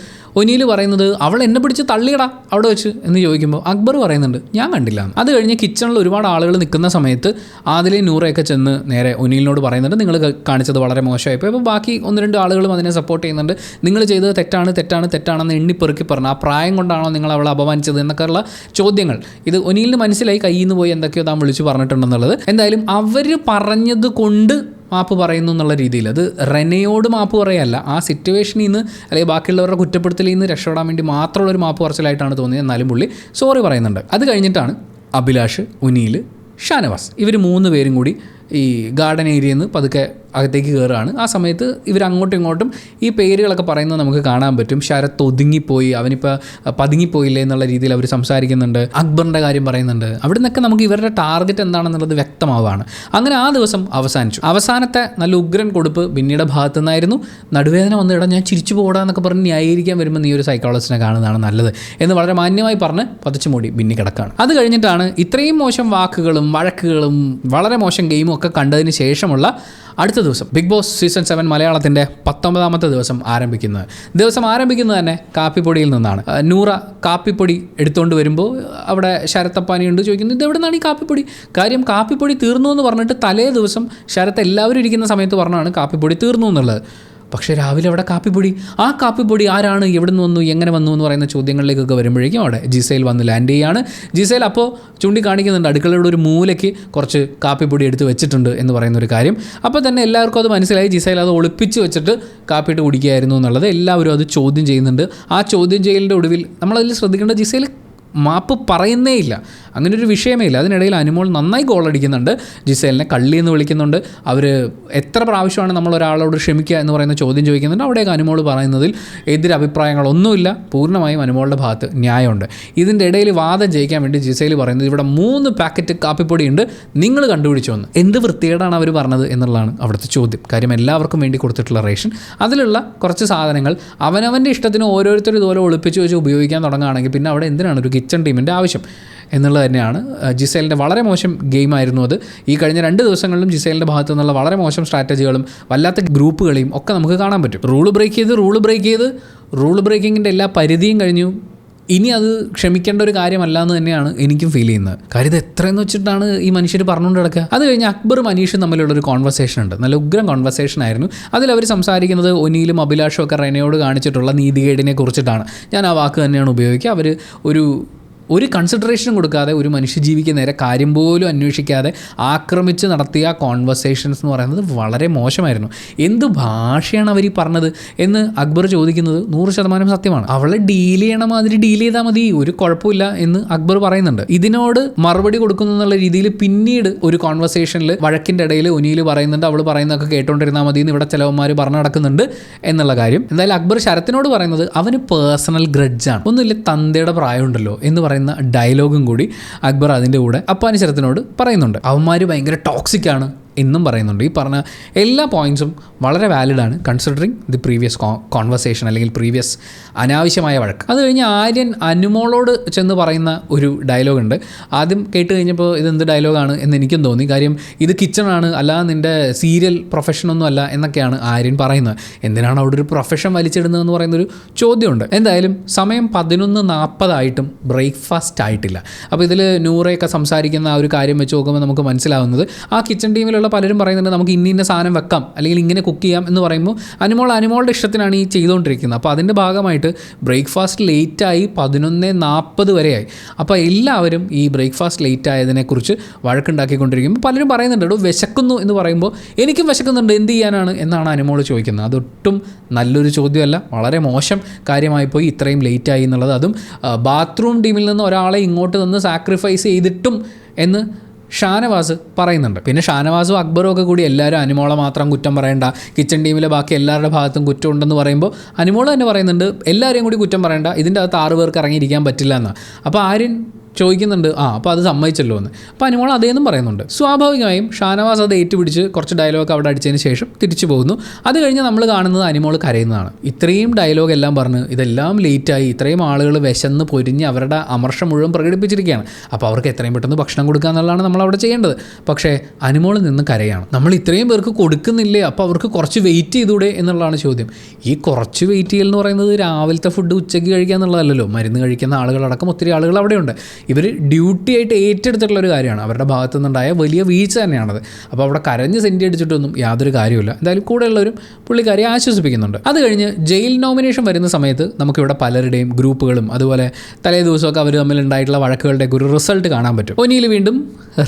ഒനിയിൽ പറയുന്നത് അവൾ എന്നെ പിടിച്ച് തള്ളിയടാ അവിടെ വെച്ച് എന്ന് ചോദിക്കുമ്പോൾ അക്ബർ പറയുന്നുണ്ട് ഞാൻ കണ്ടില്ല. അത് കഴിഞ്ഞ് കിച്ചണിൽ ഒരുപാട് ആളുകൾ നിൽക്കുന്ന സമയത്ത് ആദിലയും നൂറയൊക്കെ ചെന്ന് നേരെ ഒനിയിലിനോട് പറയുന്നുണ്ട് നിങ്ങൾ കാണിച്ചത് വളരെ മോശമായിപ്പോൾ. അപ്പോൾ ബാക്കി 1-2 ആളുകളും അതിനെ സപ്പോർട്ട് ചെയ്യുന്നുണ്ട്. നിങ്ങൾ ചെയ്തത് തെറ്റാണെന്ന് എണ്ണിപ്പെറുക്കി പറഞ്ഞു. ആ പ്രായം കൊണ്ടാണോ നിങ്ങൾ അവളെ അപമാനിച്ചത് എന്നൊക്കെയുള്ള ചോദ്യങ്ങൾ ഇത് ഒനിയിലിന് മനസ്സിലായി. കയ്യിൽ നിന്ന് പോയി എന്തൊക്കെയോ താൻ വിളിച്ചു പറഞ്ഞിട്ടുണ്ടെന്നുള്ളത്. എന്തായാലും അവർ പറഞ്ഞത് കൊണ്ട് മാപ്പ് പറയുന്നു എന്നുള്ള രീതിയിൽ അത് റെനയോട് മാപ്പ് പറയല്ല, ആ സിറ്റുവേഷനിൽ നിന്ന് അല്ലെങ്കിൽ ബാക്കിയുള്ളവരുടെ കുറ്റപ്പെടുത്തലിൽ നിന്ന് രക്ഷപ്പെടാൻ വേണ്ടി മാത്രമുള്ളൊരു മാപ്പ് പറച്ചിലായിട്ടാണ് തോന്നിയത്. എന്നാലും പുള്ളി സോറി പറയുന്നുണ്ട്. അത് കഴിഞ്ഞിട്ടാണ് അഭിലാഷ്, ഒനിയിൽ, ഷാനവാസ് ഇവർ 3 പേരും കൂടി ഈ ഗാർഡൻ ഏരിയയിൽ നിന്ന് പതുക്കെ അകത്തേക്ക് കയറുകയാണ്. ആ സമയത്ത് ഇവർ അങ്ങോട്ടും ഇങ്ങോട്ടും ഈ പേരുകളൊക്കെ പറയുന്നത് നമുക്ക് കാണാൻ പറ്റും. ശരത്ത് ഒതുങ്ങിപ്പോയി, അവനിപ്പോൾ പതുങ്ങിപ്പോയില്ലേ എന്നുള്ള രീതിയിൽ അവർ സംസാരിക്കുന്നുണ്ട്. അക്ബറിൻ്റെ കാര്യം പറയുന്നുണ്ട്. അവിടെ നിന്നൊക്കെ നമുക്ക് ഇവരുടെ ടാർഗറ്റ് എന്താണെന്നുള്ളത് വ്യക്തമാവുകയാണ്. അങ്ങനെ ആ ദിവസം അവസാനിച്ചു. അവസാനത്തെ നല്ല ഉഗ്രൻ കൊടുപ്പ് ബിന്നിയുടെ ഭാഗത്തു നിന്നായിരുന്നു. നടുവേദന വന്നിടാൻ ഞാൻ ചിരിച്ചു പോടാന്നൊക്കെ പറഞ്ഞ് ന്യായീകരിക്കാൻ വരുമ്പോൾ നീ ഒരു സൈക്കോളജിസ്റ്റിനെ കാണുന്നതാണ് നല്ലത് എന്ന് വളരെ മാന്യമായി പറഞ്ഞ് പതച്ചു മൂടി ബിന്നി കിടക്കാണ്. അത് കഴിഞ്ഞിട്ടാണ് ഇത്രയും മോശം വാക്കുകളും വഴക്കുകളും വളരെ മോശം ഗെയിമും ഒക്കെ കണ്ടതിന് ശേഷമുള്ള അടുത്ത ദിവസം ബിഗ് ബോസ് സീസൺ 7 മലയാളത്തിൻ്റെ 19ാമത്തെ ദിവസം ആരംഭിക്കുന്നത് തന്നെ കാപ്പിപ്പൊടിയിൽ നിന്നാണ്. നൂറ കാപ്പിപ്പൊടി എടുത്തുകൊണ്ട് വരുമ്പോൾ അവിടെ ശരത്തപ്പാനിയുണ്ട്. ചോദിക്കുന്നു ഇത് എവിടെ നിന്നാണ് ഈ കാപ്പിപ്പൊടി? കാര്യം കാപ്പിപ്പൊടി തീർന്നു എന്ന് പറഞ്ഞിട്ട് തലേ ദിവസം ശരത്ത് എല്ലാവരും ഇരിക്കുന്ന സമയത്ത് പറഞ്ഞാണ് കാപ്പിപ്പൊടി തീർന്നു എന്നുള്ളത്. പക്ഷേ രാവിലെ അവിടെ കാപ്പിപ്പൊടി, ആ കാപ്പിപ്പൊടി ആരാണ്, എവിടെ നിന്ന് വന്നു, എങ്ങനെ വന്നു എന്ന് പറയുന്ന ചോദ്യങ്ങളിലേക്കൊക്കെ വരുമ്പോഴേക്കും അവിടെ ജിസേൽ വന്ന് ലാൻഡ് ചെയ്യുകയാണ്. ജിസേൽ അപ്പോൾ ചൂണ്ടിക്കാണിക്കുന്നുണ്ട് അടുക്കളയുടെ ഒരു മൂലയ്ക്ക് കുറച്ച് കാപ്പിപ്പൊടി എടുത്ത് വെച്ചിട്ടുണ്ട് എന്ന് പറയുന്നൊരു കാര്യം. അപ്പോൾ തന്നെ എല്ലാവർക്കും അത് മനസ്സിലായി. ജിസേൽ അത് ഒളിപ്പിച്ച് വെച്ചിട്ട് കാപ്പിയിട്ട് കുടിക്കുകയായിരുന്നു എന്നുള്ളത് എല്ലാവരും അത് ചോദ്യം ചെയ്യുന്നുണ്ട്. ആ ചോദ്യം ചെയ്യലിൻ്റെ ഒടുവിൽ നമ്മളതിൽ ശ്രദ്ധിക്കേണ്ട ജിസേൽ മാപ്പ് പറയുന്നേ ഇല്ല, അങ്ങനെ ഒരു വിഷയമേ ഇല്ല. അതിനിടയിൽ അനുമോൾ നന്നായി ഗോളടിക്കുന്നുണ്ട്, ജിസേലിനെ കള്ളി എന്ന് വിളിക്കുന്നുണ്ട്. അവർ എത്ര പ്രാവശ്യമാണ് നമ്മൾ ഒരാളോട് ക്ഷമിക്കുക എന്ന് പറയുന്ന ചോദ്യം ചോദിക്കുന്നുണ്ട്. അവിടെയൊക്കെ അനുമോൾ പറയുന്നതിൽ എതിരഭിപ്രായങ്ങളൊന്നുമില്ല, പൂർണ്ണമായും അനുമോളുടെ ഭാഗത്ത് ന്യായമുണ്ട്. ഇതിൻ്റെ ഇടയിൽ വാദം ജയിക്കാൻ വേണ്ടി ജിസേൽ പറയുന്നത് ഇവിടെ 3 പാക്കറ്റ് കാപ്പിപ്പൊടി ഉണ്ട്, നിങ്ങൾ കണ്ടുപിടിച്ചു വന്ന്. എന്ത് വൃത്തികേടാണ് അവർ പറഞ്ഞത് എന്നുള്ളതാണ് അവിടുത്തെ ചോദ്യം. കാര്യം എല്ലാവർക്കും വേണ്ടി കൊടുത്തിട്ടുള്ള റേഷൻ, അതിലുള്ള കുറച്ച് സാധനങ്ങൾ അവനവൻ്റെ ഇഷ്ടത്തിന് ഓരോരുത്തരും ഇതുപോലെ ഒളിപ്പിച്ച് വെച്ച് ഉപയോഗിക്കാൻ തുടങ്ങുകയാണെങ്കിൽ പിന്നെ അവിടെ എന്തിനാണ് ഒരു കിച്ചൺ ടീമിൻ്റെ ആവശ്യം എന്നുള്ളത് തന്നെയാണ്. ജിസേലിൻ്റെ വളരെ മോശം ഗെയിമായിരുന്നു അത്. ഈ കഴിഞ്ഞ 2 ദിവസങ്ങളിലും ജിസേലിൻ്റെ ഭാഗത്തു നിന്നുള്ള വളരെ മോശം സ്ട്രാറ്റജികളും വല്ലാത്ത ഗ്രൂപ്പുകളെയും ഒക്കെ നമുക്ക് കാണാൻ പറ്റും. റൂൾ ബ്രേക്കിങ്ങിൻ്റെ എല്ലാ പരിധിയും കഴിഞ്ഞു. ഇനി അത് ക്ഷമിക്കേണ്ട ഒരു കാര്യമല്ല എന്ന് തന്നെയാണ് എനിക്കും ഫീൽ ചെയ്യുന്നത്. കാര്യം ഇത് എത്രയെന്ന് വെച്ചിട്ടാണ് ഈ മനുഷ്യർ പറഞ്ഞുകൊണ്ട് കിടക്കുക. അത് കഴിഞ്ഞ് അക്ബറും അനീഷും തമ്മിലുള്ളൊരു കോൺവെർസേഷൻ ഉണ്ട്, നല്ല ഉഗ്രം കോൺവെർസേഷൻ ആയിരുന്നു. അതിലവർ സംസാരിക്കുന്നത് ഒനിയിലും അഭിലാഷും ഒക്കെ റെനയോട് കാണിച്ചിട്ടുള്ള നീതികേടിനെ കുറിച്ചിട്ടാണ്. ഞാൻ ആ വാക്ക് തന്നെയാണ് ഉപയോഗിക്കുക. അവർ ഒരു കൺസിഡറേഷനും കൊടുക്കാതെ ഒരു മനുഷ്യജീവിക്ക് നേരെ കാര്യം പോലും അന്വേഷിക്കാതെ ആക്രമിച്ച് നടത്തിയ കോൺവെർസേഷൻസ് എന്ന് പറയുന്നത് വളരെ മോശമായിരുന്നു. എന്ത് ഭാഷയാണ് അവർ ഈ പറഞ്ഞത് എന്ന് അക്ബർ ചോദിക്കുന്നത് 100% സത്യമാണ്. അവളെ ഡീൽ ചെയ്യണ മാതിരി ഡീൽ ചെയ്താൽ മതി, ഒരു കുഴപ്പമില്ല എന്ന് അക്ബർ പറയുന്നുണ്ട്. ഇതിനോട് മറുപടി കൊടുക്കുന്നു എന്നുള്ള രീതിയിൽ പിന്നീട് ഒരു കോൺവെർസേഷനിൽ വഴക്കിൻ്റെ ഇടയിൽ ഒനിയിൽ പറയുന്നുണ്ട് അവൾ പറയുന്നതൊക്കെ കേട്ടോണ്ടിരുന്നാൽ മതി എന്ന് ഇവിടെ ചിലവന്മാർ പറഞ്ഞു നടക്കുന്നുണ്ട് എന്നുള്ള കാര്യം. എന്തായാലും അക്ബർ ശരത്തിനോട് പറയുന്നത് അവന് പേഴ്സണൽ ഗ്രഡ്ജാണ്, ഒന്നുമില്ല തന്തയുടെ പ്രായമുണ്ടല്ലോ എന്ന് പറയുന്ന ഡയലോഗും കൂടി അക്ബർ അതിൻ്റെ കൂടെ അപ്പാനി ശരത്തിനോട് പറയുന്നുണ്ട്. അവന്മാർ ഭയങ്കര ടോക്സിക്കാണ് എന്നും പറയുന്നുണ്ട്. ഈ പറഞ്ഞ എല്ലാ പോയിൻറ്റ്സും വളരെ വാലിഡാണ് കൺസിഡറിങ് ദി പ്രീവിയസ് കോൺവെർസേഷൻ അല്ലെങ്കിൽ പ്രീവിയസ് അനാവശ്യമായ വഴക്ക്. അത് കഴിഞ്ഞ് ആര്യൻ അനുമോളോട് ചെന്ന് പറയുന്ന ഒരു ഡയലോഗുണ്ട്. ആദ്യം കേട്ട് കഴിഞ്ഞപ്പോൾ ഇതെന്ത് ഡയലോഗാണ് എന്ന് എനിക്കും തോന്നി. കാര്യം ഇത് കിച്ചണാണ്, അല്ലാതെ നിൻ്റെ സീരിയൽ പ്രൊഫഷനൊന്നും അല്ല എന്നൊക്കെയാണ് ആര്യൻ പറയുന്നത്. എന്തിനാണ് അവിടെ ഒരു പ്രൊഫഷൻ വലിച്ചിടുന്നതെന്ന് പറയുന്നൊരു ചോദ്യമുണ്ട്. എന്തായാലും സമയം 11:40 ബ്രേക്ക്ഫാസ്റ്റ് ആയിട്ടില്ല. അപ്പോൾ ഇതിൽ നൂറയൊക്കെ സംസാരിക്കുന്ന ആ ഒരു കാര്യം വെച്ച് നോക്കുമ്പോൾ നമുക്ക് മനസ്സിലാവുന്നത് ആ കിച്ചൺ ടീമിലുള്ള ബാക്കിയുള്ള പലരും പറയുന്നുണ്ട് നമുക്ക് ഇന്ന സാധനം വെക്കാം അല്ലെങ്കിൽ ഇങ്ങനെ കുക്ക് ചെയ്യാം എന്ന് പറയുമ്പോൾ അനുമോളുടെ ഇഷ്ടത്തിനാണ് ഈ ചെയ്തുകൊണ്ടിരിക്കുന്നത്. അപ്പോൾ അതിൻ്റെ ഭാഗമായിട്ട് ബ്രേക്ക്ഫാസ്റ്റ് ലേറ്റായി 11:40 വരെയായി. അപ്പോൾ എല്ലാവരും ഈ ബ്രേക്ക്ഫാസ്റ്റ് ലേറ്റ് ആയതിനെക്കുറിച്ച് വഴക്കുണ്ടാക്കിക്കൊണ്ടിരിക്കുമ്പോൾ പലരും പറയുന്നുണ്ട് എടോ വിശക്കുന്നു എന്ന് പറയുമ്പോൾ എനിക്കും വിശക്കുന്നുണ്ട് എന്ത് ചെയ്യാനാണ് എന്നാണ് അനുമോൾ ചോദിക്കുന്നത്. അതൊട്ടും നല്ലൊരു ചോദ്യമല്ല, വളരെ മോശം കാര്യമായി പോയി ഇത്രയും ലേറ്റായി എന്നുള്ളത്. അതും ബാത്റൂം ടീമിൽ നിന്ന് ഒരാളെ ഇങ്ങോട്ട് നിന്ന് സാക്രിഫൈസ് ചെയ്തിട്ടും എന്ന് ഷാനവാസ് പറയുന്നുണ്ട്. പിന്നെ ഷാനവാസും അക്ബറും ഒക്കെ കൂടി എല്ലാവരും അനുമോളെ മാത്രം കുറ്റം പറയേണ്ട, കിച്ചൺ ടീമിലെ ബാക്കി എല്ലാവരുടെ ഭാഗത്തും കുറ്റം ഉണ്ടെന്ന് പറയുമ്പോൾ അനുമോൾ തന്നെ പറയുന്നുണ്ട് എല്ലാവരെയും കൂടി കുറ്റം പറയേണ്ട, ഇതിൻ്റെ അകത്ത് 6 പേർക്ക് ഇറങ്ങിയിരിക്കാൻ പറ്റില്ല എന്നാണ്. അപ്പോൾ ആര്യൻ ചോദിക്കുന്നുണ്ട് അപ്പോൾ അത് സമ്മതിച്ചല്ലോ എന്ന്. അപ്പോൾ അനുമോൾ അതേന്നും പറയുന്നുണ്ട്. സ്വാഭാവികമായും ഷാനവാസ് അത് ഏറ്റുപിടിച്ച് കുറച്ച് ഡയലോഗ് അവിടെ അടിച്ചതിന് ശേഷം തിരിച്ചു പോകുന്നു. അത് കഴിഞ്ഞ് നമ്മൾ കാണുന്നത് അനുമോൾ കരയുന്നതാണ്. ഇത്രയും ഡയലോഗ് എല്ലാം പറഞ്ഞ് ഇതെല്ലാം ലേറ്റായി, ഇത്രയും ആളുകൾ വിശന്ന് പൊരിഞ്ഞ് അവരുടെ അമർഷം മുഴുവൻ പ്രകടിപ്പിച്ചിരിക്കുകയാണ്. അപ്പോൾ അവർക്ക് എത്രയും പെട്ടെന്ന് ഭക്ഷണം കൊടുക്കുക എന്നുള്ളതാണ് നമ്മൾ അവിടെ ചെയ്യേണ്ടത്. പക്ഷേ അനുമോൾ നിന്ന് കരയാണ്. നമ്മൾ ഇത്രയും പേർക്ക് കൊടുക്കുന്നില്ലേ, അപ്പോൾ അവർക്ക് കുറച്ച് വെയിറ്റ് ചെയ്തൂടെ എന്നുള്ളതാണ് ചോദ്യം. ഈ കുറച്ച് വെയിറ്റ് ചെയ്യൽ എന്ന് പറയുന്നത് രാവിലത്തെ ഫുഡ് ഉച്ചയ്ക്ക് കഴിക്കുക എന്നുള്ളതല്ലല്ലോ. മരുന്ന് കഴിക്കുന്ന ആളുകളടക്കം ഒത്തിരി ആളുകൾ അവിടെയുണ്ട്. ഇവർ ഡ്യൂട്ടി ആയിട്ട് ഏറ്റെടുത്തിട്ടുള്ളൊരു കാര്യമാണ്. അവരുടെ ഭാഗത്തു നിന്നുണ്ടായ വലിയ വീഴ്ച തന്നെയാണത്. അപ്പോൾ അവിടെ കരഞ്ഞ് സെൻറ്റി അടിച്ചിട്ടൊന്നും യാതൊരു കാര്യമില്ല. എന്തായാലും കൂടെയുള്ളവരും പുള്ളിക്കാരിയെ ആശ്വസിപ്പിക്കുന്നുണ്ട്. അത് കഴിഞ്ഞ് ജയിൽ നോമിനേഷൻ വരുന്ന സമയത്ത് നമുക്കിവിടെ പലരുടെയും ഗ്രൂപ്പുകളും അതുപോലെ തലേ ദിവസമൊക്കെ അവർ തമ്മിലുണ്ടായിട്ടുള്ള വഴക്കുകളുടെയൊക്കെ ഒരു റിസൾട്ട് കാണാൻ പറ്റും. ഒനിയിൽ വീണ്ടും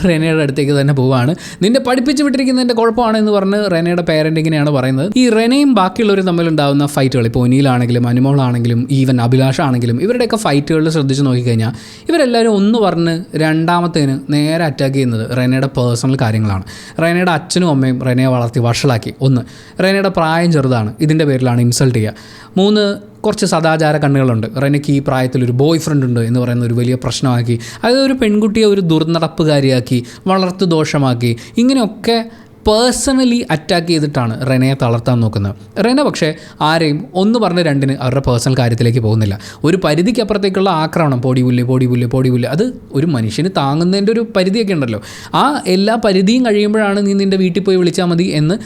റെനയുടെ അടുത്തേക്ക് തന്നെ പോവുകയാണ്. നിന്നെ പഠിപ്പിച്ച് വിട്ടിരിക്കുന്നതിൻ്റെ കുഴപ്പമാണെന്ന് പറഞ്ഞ് റെനയുടെ പേരൻ്റ് ഇങ്ങനെയാണ് പറയുന്നത്. ഈ റെനയും ബാക്കിയുള്ളവരും തമ്മിലുണ്ടാകുന്ന ഫൈറ്റുകൾ, ഇപ്പോൾ ഒനിയിലാണെങ്കിലും അനുമോളാണെങ്കിലും ഈവൻ അഭിലാഷാണെങ്കിലും ഇവരുടെയൊക്കെ ഫൈറ്റുകളിൽ ശ്രദ്ധിച്ച് നോക്കിക്കഴിഞ്ഞാൽ ഇവരെല്ലാവരും ഒന്ന് പറഞ്ഞ് രണ്ടാമത്തേന് നേരെ അറ്റാക്ക് ചെയ്യുന്നത് റെനയുടെ പേഴ്സണൽ കാര്യങ്ങളാണ്. റെനയുടെ അച്ഛനും അമ്മയും റെനയെ വളർത്തി വഷളാക്കി. 1, റെനയുടെ പ്രായം ചെറുതാണ്, ഇതിൻ്റെ പേരിലാണ് ഇൻസൾട്ട് ചെയ്യുക. 3, കുറച്ച് സദാചാര കണ്ണുകളുണ്ട്. റെനയ്ക്ക് ഈ പ്രായത്തിലൊരു ബോയ് ഫ്രണ്ട് ഉണ്ട് എന്ന് പറയുന്ന ഒരു വലിയ പ്രശ്നമാക്കി, അതായത് ഒരു പെൺകുട്ടിയെ ഒരു ദുർനടപ്പുകാരിയാക്കി, വളർത്തു ദോഷമാക്കി, ഇങ്ങനെയൊക്കെ പേഴ്സണലി അറ്റാക്ക് ചെയ്തിട്ടാണ് റെനയെ തളർത്താൻ നോക്കുന്നത്. റെന പക്ഷേ ആരെയും 1 പറഞ്ഞ് 2 അവരുടെ പേഴ്സണൽ കാര്യത്തിലേക്ക് പോകുന്നില്ല. ഒരു പരിധിക്കപ്പുറത്തേക്കുള്ള ആക്രമണം, പൊടി പുല്ല്, അത് ഒരു മനുഷ്യന് താങ്ങുന്നതിൻ്റെ ഒരു പരിധിയൊക്കെ ഉണ്ടല്ലോ. ആ എല്ലാ പരിധിയും കഴിയുമ്പോഴാണ് നീ നിൻ്റെ വീട്ടിൽ പോയി വിളിച്ചാൽ മതി എന്ന്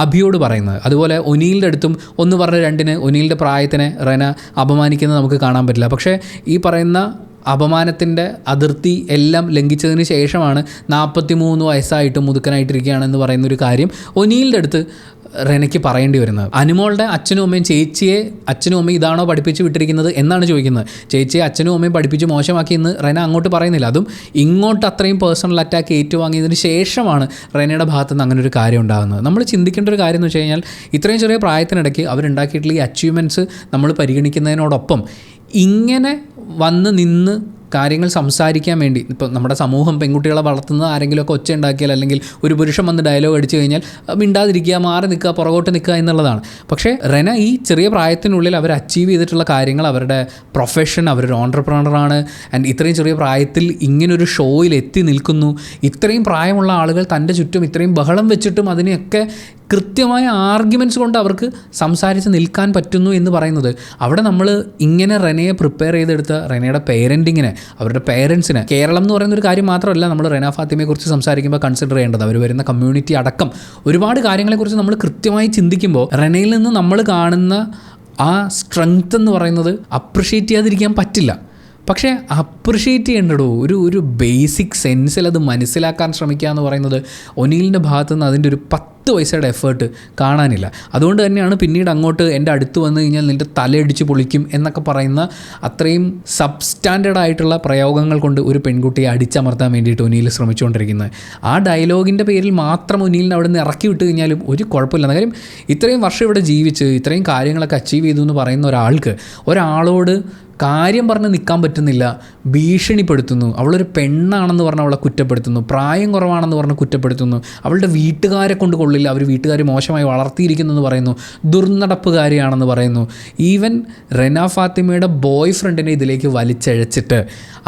അഭിയോട് പറയുന്നത്. അതുപോലെ ഒനിയിലിൻ്റെ അടുത്തും 1 പറഞ്ഞ് 2 ഒനിയിലിൻ്റെ പ്രായത്തിനെ റെന അപമാനിക്കുന്നത് നമുക്ക് കാണാൻ പറ്റില്ല. പക്ഷേ ഈ പറയുന്ന അപമാനത്തിൻ്റെ അതിർത്തി എല്ലാം ലംഘിച്ചതിന് ശേഷമാണ് 43 വയസ്സായിട്ട് മുതുക്കനായിട്ടിരിക്കുകയാണെന്ന് പറയുന്നൊരു കാര്യം ഒനിയിലിൻ്റെ അടുത്ത് റെനയ്ക്ക് പറയേണ്ടി വരുന്നത്. അനുമോളുടെ അച്ഛനും അമ്മയും ചേച്ചിയെ അച്ഛനും അമ്മയും ഇതാണോ പഠിപ്പിച്ച് വിട്ടിരിക്കുന്നത് എന്നാണ് ചോദിക്കുന്നത്. ചേച്ചിയെ അച്ഛനും അമ്മയും പഠിപ്പിച്ച് മോശമാക്കിയെന്ന് റെന അങ്ങോട്ട് പറയുന്നില്ല. അതും ഇങ്ങോട്ട് അത്രയും പേഴ്സണൽ അറ്റാക്ക് ഏറ്റുവാങ്ങിയതിന് ശേഷമാണ് റെനയുടെ ഭാഗത്തു നിന്ന് അങ്ങനെ ഒരു കാര്യം ഉണ്ടാകുന്നത്. നമ്മൾ ചിന്തിക്കേണ്ട ഒരു കാര്യം എന്ന് വെച്ച് കഴിഞ്ഞാൽ ഇത്രയും ചെറിയ പ്രായത്തിനിടയ്ക്ക് അവരുണ്ടാക്കിയിട്ടുള്ള ഈ അച്ചീവ്മെൻറ്റ്സ് നമ്മൾ പരിഗണിക്കുന്നതിനോടൊപ്പം ഇങ്ങനെ വന്ന് നിന്ന് കാര്യങ്ങൾ സംസാരിക്കാൻ വേണ്ടി, ഇപ്പോൾ നമ്മുടെ സമൂഹം പെൺകുട്ടികളെ വളർത്തുന്നത് ആരെങ്കിലുമൊക്കെ ഒച്ച ഉണ്ടാക്കിയാൽ അല്ലെങ്കിൽ ഒരു പുരുഷൻ വന്ന് ഡയലോഗ് അടിച്ചു കഴിഞ്ഞാൽ മിണ്ടാതിരിക്കുക, മാറി നിൽക്കുക, പുറകോട്ട് നിൽക്കുക എന്നുള്ളതാണ്. പക്ഷേ റെന ഈ ചെറിയ പ്രായത്തിനുള്ളിൽ അവർ അച്ചീവ് ചെയ്തിട്ടുള്ള കാര്യങ്ങൾ, അവരുടെ പ്രൊഫഷൻ, അവരൊരു ഓൺട്രപ്രണറാണ്. ആൻഡ് ഇത്രയും ചെറിയ പ്രായത്തിൽ ഇങ്ങനൊരു ഷോയിൽ എത്തി നിൽക്കുന്നു. ഇത്രയും പ്രായമുള്ള ആളുകൾ തൻ്റെ ചുറ്റും ഇത്രയും ബഹളം വെച്ചിട്ടും അതിനെയൊക്കെ കൃത്യമായ ആർഗ്യുമെൻറ്റ്സ് കൊണ്ട് അവർക്ക് സംസാരിച്ച് നിൽക്കാൻ പറ്റുന്നു എന്ന് പറയുന്നത്, അവിടെ നമ്മൾ ഇങ്ങനെ റെനയെ പ്രിപ്പയർ ചെയ്തെടുത്ത റെനയുടെ പേരൻറ്റിങ്ങിനെ, അവരുടെ പേരൻസിന്, കേരളം എന്ന് പറയുന്നൊരു കാര്യം മാത്രമല്ല നമ്മൾ റെന ഫാത്തിമയെക്കുറിച്ച് സംസാരിക്കുമ്പോൾ കൺസിഡർ ചെയ്യേണ്ടത്, അവർ വരുന്ന കമ്മ്യൂണിറ്റി അടക്കം ഒരുപാട് കാര്യങ്ങളെക്കുറിച്ച് നമ്മൾ കൃത്യമായി ചിന്തിക്കുമ്പോൾ റെനയിൽ നിന്ന് നമ്മൾ കാണുന്ന ആ സ്ട്രെങ്ത് എന്ന് പറയുന്നത് അപ്രിഷ്യേറ്റ് ചെയ്യാതിരിക്കാൻ പറ്റില്ല. പക്ഷേ അപ്രിഷ്യേറ്റ് ചെയ്യേണ്ടടോ ഒരു ബേസിക് സെൻസിൽ അത് മനസ്സിലാക്കാൻ ശ്രമിക്കുക എന്ന് പറയുന്നത് ഒനിയിലിൻ്റെ ഭാഗത്തു നിന്ന് അതിൻ്റെ ഒരു 10 പൈസയുടെ എഫേർട്ട് കാണാനില്ല. അതുകൊണ്ട് തന്നെയാണ് പിന്നീട് അങ്ങോട്ട് എൻ്റെ അടുത്ത് വന്നു കഴിഞ്ഞാൽ നിൻ്റെ തലയടിച്ച് പൊളിക്കും എന്നൊക്കെ പറയുന്ന അത്രയും സബ്സ്റ്റാൻഡേർഡ് ആയിട്ടുള്ള പ്രയോഗങ്ങൾ കൊണ്ട് ഒരു പെൺകുട്ടിയെ അടിച്ചമർത്താൻ വേണ്ടിയിട്ട് ഒനിയിൽ ശ്രമിച്ചുകൊണ്ടിരിക്കുന്നത്. ആ ഡയലോഗിൻ്റെ പേരിൽ മാത്രം ഒനിയിലിനെ അവിടെ നിന്ന് ഇറക്കി വിട്ട് കഴിഞ്ഞാലും ഒരു കുഴപ്പമില്ല. കാര്യം ഇത്രയും വർഷം ഇവിടെ ജീവിച്ച് ഇത്രയും കാര്യങ്ങളൊക്കെ അച്ചീവ് ചെയ്തു എന്ന് പറയുന്ന ഒരാളോട് കാര്യം പറഞ്ഞ് നിൽക്കാൻ പറ്റുന്നില്ല, ഭീഷണിപ്പെടുത്തുന്നു, അവളൊരു പെണ്ണാണെന്ന് പറഞ്ഞ് അവളെ കുറ്റപ്പെടുത്തുന്നു, പ്രായം കുറവാണെന്ന് പറഞ്ഞ് കുറ്റപ്പെടുത്തുന്നു, അവളുടെ വീട്ടുകാരെ കൊണ്ട് കൊള്ളില്ല, അവർ വീട്ടുകാർ മോശമായി വളർത്തിയിരിക്കുന്നെന്ന് പറയുന്നു, ദുർനടപ്പുകാരിയാണെന്ന് പറയുന്നു. ഈവൻ റെന ഫാത്തിമയുടെ ബോയ് ഫ്രണ്ടിനെ ഇതിലേക്ക് വലിച്ചഴച്ചിട്ട്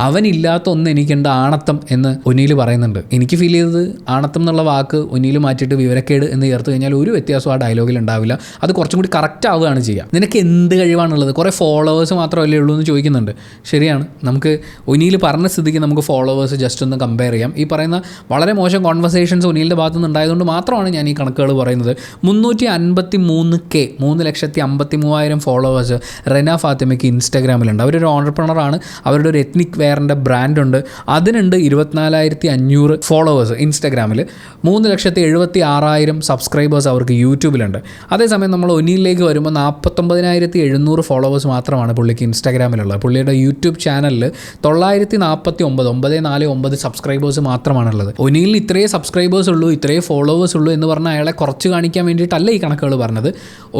അവനില്ലാത്ത ഒന്ന് എനിക്കുണ്ട് ആണത്തം എന്ന് ഒനിയിൽ പറയുന്നുണ്ട്. എനിക്ക് ഫീൽ ചെയ്തത് ആണത്തം എന്നുള്ള വാക്ക് ഒനിയിൽ മാറ്റിയിട്ട് വിവരക്കേട് എന്ന് ചേർത്ത് കഴിഞ്ഞാൽ ഒരു വ്യത്യാസം ആ ഡയലോഗിൽ ഉണ്ടാവില്ല. അത് കുറച്ചും കൂടി കറക്റ്റ് ആവുകയാണ് ചെയ്യുക. നിനക്ക് എന്ത് കഴിവാണുള്ളത്? കുറേ ഫോളോവേഴ്സ് മാത്രമല്ലേ ഉള്ളൂ എന്ന് ചോദിക്കുന്നുണ്ട്. ശരിയാണ്, നമുക്ക് ഒനീൽ പറഞ്ഞ സ്ഥിതിക്ക് നമുക്ക് ഫോളോവേഴ്സ് ജസ്റ്റ് ഒന്ന് കമ്പയർ ചെയ്യാം. ഈ പറയുന്ന വളരെ മോശം കോൺവെർസേഷൻസ് ഒനീലിൻ്റെ ഭാഗത്തു നിന്ന് ഉണ്ടായതുകൊണ്ട് മാത്രമാണ് ഞാൻ ഈ കണക്കുകൾ പറയുന്നത്. 353K 3,53,000 followers Rena ഫാത്തിമയ്ക്ക് ഇൻസ്റ്റാഗ്രാമിലുണ്ട്. അവരൊരു ഓൺടർപ്രണറാണ്. അവരുടെ ഒരു എത്നിക് വെയറിൻ്റെ ബ്രാൻഡുണ്ട്. അതിനുണ്ട് 24,500 ഫോളോവേഴ്സ് ഇൻസ്റ്റാഗ്രാമിൽ. 3,76,000 സബ്സ്ക്രൈബേഴ്സ് അവർക്ക് യൂട്യൂബിലുണ്ട്. അതേസമയം നമ്മൾ ഒനീലിലേക്ക് വരുമ്പോൾ 49,700 ഫോളോവേഴ്സ് മാത്രമാണ് പുള്ളിക്ക് ഇൻസ്റ്റാഗ്രാമിലുള്ളത്. പുള്ളിയുടെ യൂട്യൂബ് ചാനലിൽ 949 സബ്സ്ക്രൈബേഴ്സ് മാത്രമാണുള്ളത്. ഒനീലിന് ഇത്രയും സബ്സ്ക്രൈബേഴ്സ് ഉള്ളൂ, ഇത്രയും ഫോളോവേഴ്സ് ഉള്ളൂ എന്ന് പറഞ്ഞാൽ അയാളെ കുറച്ച് കാണിക്കാൻ വേണ്ടിയിട്ടല്ല ഈ കണക്കുകൾ പറഞ്ഞത്.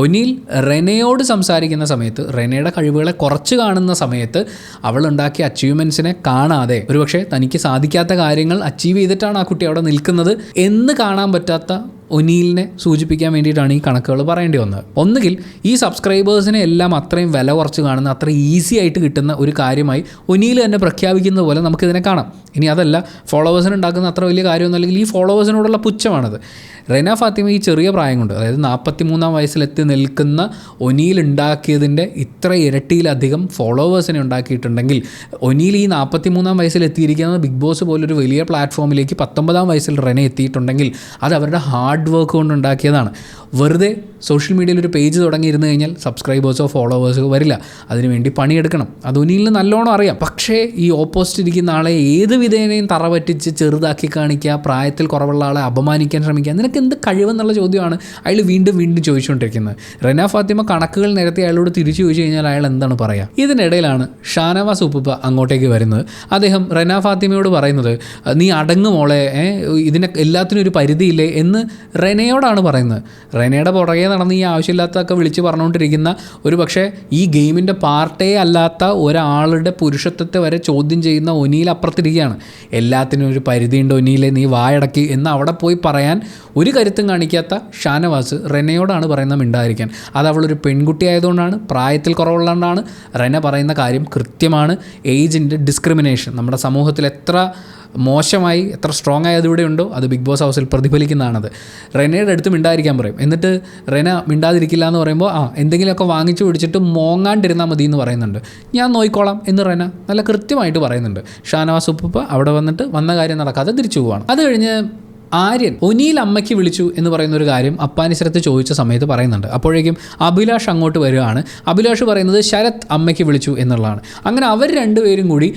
ഒനീൽ റെനയോട് സംസാരിക്കുന്ന സമയത്ത്, റെനയുടെ കഴിവുകളെ കുറച്ച് കാണുന്ന സമയത്ത് അവൾ ഉണ്ടാക്കിയ അച്ചീവ്മെൻറ്റ്സിനെ കാണാതെ ഒരുപക്ഷെ തനിക്ക് സാധിക്കാത്ത കാര്യങ്ങൾ അച്ചീവ് ചെയ്തിട്ടാണ് ആ കുട്ടി അവിടെ നിൽക്കുന്നത് എന്ന് കാണാൻ പറ്റാത്ത ഒനീലിനെ സൂചിപ്പിക്കാൻ വേണ്ടിയിട്ടാണ് ഈ കണക്കുകൾ പറയേണ്ടി വന്നത്. ഒന്നുകിൽ ഈ സബ്സ്ക്രൈബേഴ്സിനെ എല്ലാം അത്രയും വില കുറച്ച് കാണുന്ന, അത്ര ഈസി ആയിട്ട് കിട്ടുന്ന ഒരു കാര്യമായി ഒനീൽ തന്നെ പ്രഖ്യാപിക്കുന്നത് പോലെ നമുക്കിതിനെ കാണാം. ഇനി അതല്ല, ഫോളോവേഴ്സിന് ഉണ്ടാക്കുന്ന അത്ര വലിയ കാര്യമൊന്നുമല്ലെങ്കിൽ ഈ ഫോളോവേഴ്സിനോടുള്ള പുച്ഛമാണത്. റെന ഫാത്തിമ ഈ ചെറിയ പ്രായം കൊണ്ട്, അതായത് 43-ാം വയസ്സിലെത്തി നിൽക്കുന്ന ഒനീൽ ഉണ്ടാക്കിയതിൻ്റെ ഇത്ര ഇരട്ടിയിലധികം ഫോളോവേഴ്സിനെ ഉണ്ടാക്കിയിട്ടുണ്ടെങ്കിൽ, ഒനീൽ ഈ 43-ാം വയസ്സിലെത്തിയിരിക്കുന്നത് ബിഗ് ബോസ് പോലൊരു വലിയ പ്ലാറ്റ്ഫോമിലേക്ക് 19-ാം വയസ്സിൽ റെന എത്തിയിട്ടുണ്ടെങ്കിൽ അത് അവരുടെ ഹാർഡ് വർക്ക് കൊണ്ട് ഉണ്ടാക്കിയതാണ്. വെറുതെ സോഷ്യൽ മീഡിയയിൽ ഒരു പേജ് തുടങ്ങിയിരുന്നു കഴിഞ്ഞാൽ സബ്സ്ക്രൈബേഴ്സോ ഫോളോവേഴ്സോ വരില്ല. അതിനുവേണ്ടി പണിയെടുക്കണം. അത് ഒനീലിന് നല്ലോണം അറിയാം. പക്ഷേ ഈ ഓപ്പോസിറ്റ് ഇരിക്കുന്ന ആളെ ഏത് വിധേനയും തറ പറ്റിച്ച് ചെറുതാക്കി കാണിക്കുക, പ്രായത്തിൽ കുറവുള്ള ആളെ അപമാനിക്കാൻ ശ്രമിക്കുക, നിനക്ക് എന്ത് കഴിവെന്നുള്ള ചോദ്യമാണ് അയാൾ വീണ്ടും ചോദിച്ചുകൊണ്ടിരിക്കുന്നത്. റെന ഫാത്തിമ കണക്കുകൾ നിരത്തി അയാളോട് തിരിച്ചു ചോദിച്ചു കഴിഞ്ഞാൽ അയാൾ എന്താണ് പറയുക? ഇതിനിടയിലാണ് ഷാനവാസ് ഉപ്പുപ്പ അങ്ങോട്ടേക്ക് വരുന്നത്. അദ്ദേഹം റെന ഫാത്തിമയോട് പറയുന്നത്, നീ അടങ്ങ് മോളെ, ഇതിനെ എല്ലാത്തിനും ഒരു പരിധിയില്ലേ എന്ന് റെനയോടാണ് പറയുന്നത്. റെനയുടെ പുറകെ നടന്ന് ഈ ആവശ്യമില്ലാത്തതൊക്കെ വിളിച്ച് പറഞ്ഞുകൊണ്ടിരിക്കുന്ന, ഒരു പക്ഷേ ഈ ഗെയിമിൻ്റെ പാർട്ടേ അല്ലാത്ത ഒരാളുടെ പുരുഷത്വത്തെ വരെ ചോദ്യം ചെയ്യുന്ന ഒനീൽ അപ്പുറത്തിരിക്കുകയാണ്. എല്ലാത്തിനും ഒരു പരിധിയുണ്ട് ഒനീലെ, നീ വായടക്കി എന്ന് അവിടെ പോയി പറയാൻ ഒരു കരുത്തും കാണിക്കാത്ത ഷാനവാസ് റെനയോടാണ് പറയുന്നത് മിണ്ടാതിരിക്കാൻ. അത് അവളൊരു പെൺകുട്ടി ആയതുകൊണ്ടാണ്, പ്രായത്തിൽ കുറവുള്ളതുകൊണ്ടാണ്. റെന പറയുന്ന കാര്യം കൃത്യമാണ്. ഏജിൻ്റെ ഡിസ്ക്രിമിനേഷൻ നമ്മുടെ സമൂഹത്തിൽ എത്ര മോശമായി, എത്ര സ്ട്രോങ് ആയത് ഇവിടെ ഉണ്ടോ അത് ബിഗ് ബോസ് ഹൗസിൽ പ്രതിഫലിക്കുന്നതാണത്. റെനയുടെ അടുത്ത് മിണ്ടാതിരിക്കാൻ പറയും. എന്നിട്ട് റെന മിണ്ടാതിരിക്കില്ല എന്ന് പറയുമ്പോൾ എന്തെങ്കിലുമൊക്കെ വാങ്ങിച്ചു പിടിച്ചിട്ട് മോങ്ങാണ്ടിരുന്നാൽ മതി എന്ന് പറയുന്നുണ്ട്. ഞാൻ നോക്കിക്കോളാം എന്ന് റെന നല്ല കൃത്യമായിട്ട് പറയുന്നുണ്ട്. ഷാനവാസ് ഉപ്പുപ്പ അവിടെ വന്ന കാര്യം നടക്കാതെ തിരിച്ചു പോവാണ്. അത് കഴിഞ്ഞ് ആര്യൻ ഒനീൽ അമ്മയ്ക്ക് വിളിച്ചു എന്ന് പറയുന്ന ഒരു കാര്യം അപ്പാനിസരത്ത് ചോദിച്ച സമയത്ത് പറയുന്നുണ്ട്. അപ്പോഴേക്കും അഭിലാഷ് അങ്ങോട്ട് വരികയാണ്. അഭിലാഷ് പറയുന്നത് ശരത് അമ്മയ്ക്ക് വിളിച്ചു എന്നുള്ളതാണ്. അങ്ങനെ അവർ രണ്ടുപേരും കൂടി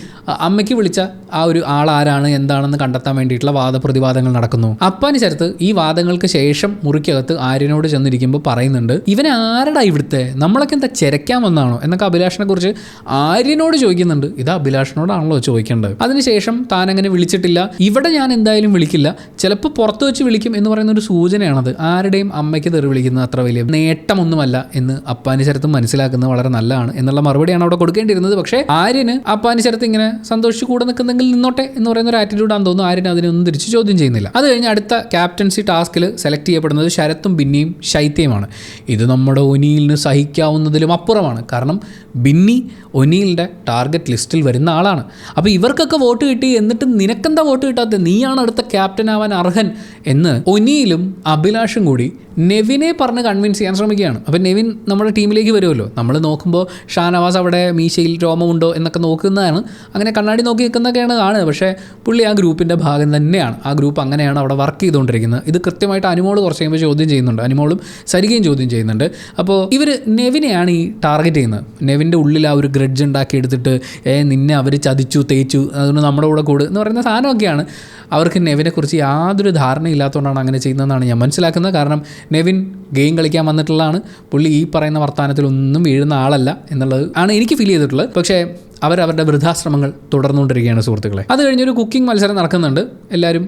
അമ്മയ്ക്ക് വിളിച്ച ആ ഒരു ആളാരാണ് എന്താണെന്ന് കണ്ടെത്താൻ വേണ്ടിയിട്ടുള്ള വാദപ്രതിവാദങ്ങൾ നടക്കുന്നു. അപ്പാനിസരത്ത് ഈ വാദങ്ങൾക്ക് ശേഷം മുറിക്കകത്ത് ആര്യനോട് ചെന്നിരിക്കുമ്പോൾ പറയുന്നുണ്ട്, ഇവനെ ആരടാ ഇവിടുത്തെ, നമ്മളൊക്കെ എന്താ ചെരയ്ക്കാൻ വന്നാണോ എന്നൊക്കെ അഭിലാഷിനെ കുറിച്ച് ആര്യനോട് ചോദിക്കുന്നുണ്ട്. ഇത് അഭിലാഷിനോടാണല്ലോ ചോദിക്കേണ്ടത്. അതിനുശേഷം താൻ അങ്ങനെ വിളിച്ചിട്ടില്ല, ഇവിടെ ഞാൻ എന്തായാലും വിളിക്കില്ല, ചിലപ്പോൾ പുറത്ത് വെച്ച് വിളിക്കും എന്ന് പറയുന്ന ഒരു സൂചനയാണത്. ആരുടെയും അമ്മയ്ക്ക് തെറി വിളിക്കുന്നത് അത്ര വലിയ നേട്ടമൊന്നുമല്ല എന്ന് അപ്പാനിശരത്ത് മനസ്സിലാക്കുന്നത് വളരെ നല്ലതാണ് എന്നുള്ള മറുപടിയാണ് അവിടെ കൊടുക്കേണ്ടിയിരുന്നത്. പക്ഷേ ആര്യന് അപ്പാനിശരത്ത് ഇങ്ങനെ സന്തോഷിച്ച് കൂടെ നിൽക്കുന്നെങ്കിൽ നിന്നോട്ടെ എന്ന് പറയുന്ന ഒരു ആറ്റിറ്റ്യൂഡാണെന്ന് തോന്നുന്നു. ആര്യൻ അതിനൊന്നും തിരിച്ച് ചോദ്യം ചെയ്യുന്നില്ല. അത് കഴിഞ്ഞ് അടുത്ത ക്യാപ്റ്റൻസി ടാസ്കിൽ സെലക്ട് ചെയ്യപ്പെടുന്നത് ശരത്തും ബിന്നിയും ശൈത്യയുമാണ്. ഇത് നമ്മുടെ ഒനീലിന് സഹിക്കാവുന്നതിലും അപ്പുറമാണ്. കാരണം ബിന്നി ഒനീലിൻ്റെ ടാർഗറ്റ് ലിസ്റ്റിൽ വരുന്ന ആളാണ്. അപ്പോൾ ഇവർക്കൊക്കെ വോട്ട് കിട്ടി, എന്നിട്ട് നിനക്കെന്താ വോട്ട് കിട്ടാത്തത്, നീയാണ് അടുത്ത ക്യാപ്റ്റൻ ആവാൻ അർഹൻ എന്ന് ഒനീലും അഭിലാഷും കൂടി നെവിനെ പറഞ്ഞ് കൺവിൻസ് ചെയ്യാൻ ശ്രമിക്കുകയാണ്. അപ്പോൾ നെവിൻ നമ്മുടെ ടീമിലേക്ക് വരുമല്ലോ. നമ്മൾ നോക്കുമ്പോൾ ഷാനവാസ് അവിടെ മീശയിൽ രോമമുണ്ടോ എന്നൊക്കെ നോക്കുന്നതാണ്, അങ്ങനെ കണ്ണാടി നോക്കി നിൽക്കുന്നതൊക്കെയാണ് കാണുന്നത്. പക്ഷേ പുള്ളി ആ ഗ്രൂപ്പിൻ്റെ ഭാഗം തന്നെയാണ്. ആ ഗ്രൂപ്പ് അങ്ങനെയാണ് അവിടെ വർക്ക് ചെയ്തുകൊണ്ടിരിക്കുന്നത്. ഇത് കൃത്യമായിട്ട് അനുമോൾ കുറച്ച് കഴിയുമ്പോൾ ചോദ്യം ചെയ്യുന്നുണ്ട്. അനുമോളും സരികയും ചോദ്യം ചെയ്യുന്നുണ്ട്. അപ്പോൾ ഇവർ നെവിനെയാണ് ഈ ടാർഗറ്റ് ചെയ്യുന്നത്. നെവിൻ്റെ ഉള്ളിൽ ആ ഒരു ഗ്രഡ്ജ് ഉണ്ടാക്കി എടുത്തിട്ട് നിന്നെ അവർ ചതിച്ചു തേച്ചു, അതുകൊണ്ട് നമ്മുടെ കൂടെ കൂട് എന്ന് പറയുന്ന സാധനമൊക്കെയാണ്. അവർക്ക് നെവിനെക്കുറിച്ച് യാതൊരു ധാരണയില്ലാത്തതുകൊണ്ടാണ് അങ്ങനെ ചെയ്യുന്നതെന്നാണ് ഞാൻ മനസ്സിലാക്കുന്നത്. കാരണം നെവിൻ ഗെയിം കളിക്കാൻ വന്നിട്ടുള്ളതാണ്. പുള്ളി ഈ പറയുന്ന വർത്തമാനത്തിലൊന്നും വീഴുന്ന ആളല്ല എന്നുള്ളത് ആണ് എനിക്ക് ഫീൽ ചെയ്തിട്ടുള്ളത്. പക്ഷേ അവരവരുടെ വൃദ്ധാശ്രമങ്ങൾ തുടർന്നുകൊണ്ടിരിക്കുകയാണ് സുഹൃത്തുക്കളെ. അത് കഴിഞ്ഞൊരു കുക്കിംഗ് മത്സരം നടക്കുന്നുണ്ട്. എല്ലാവരും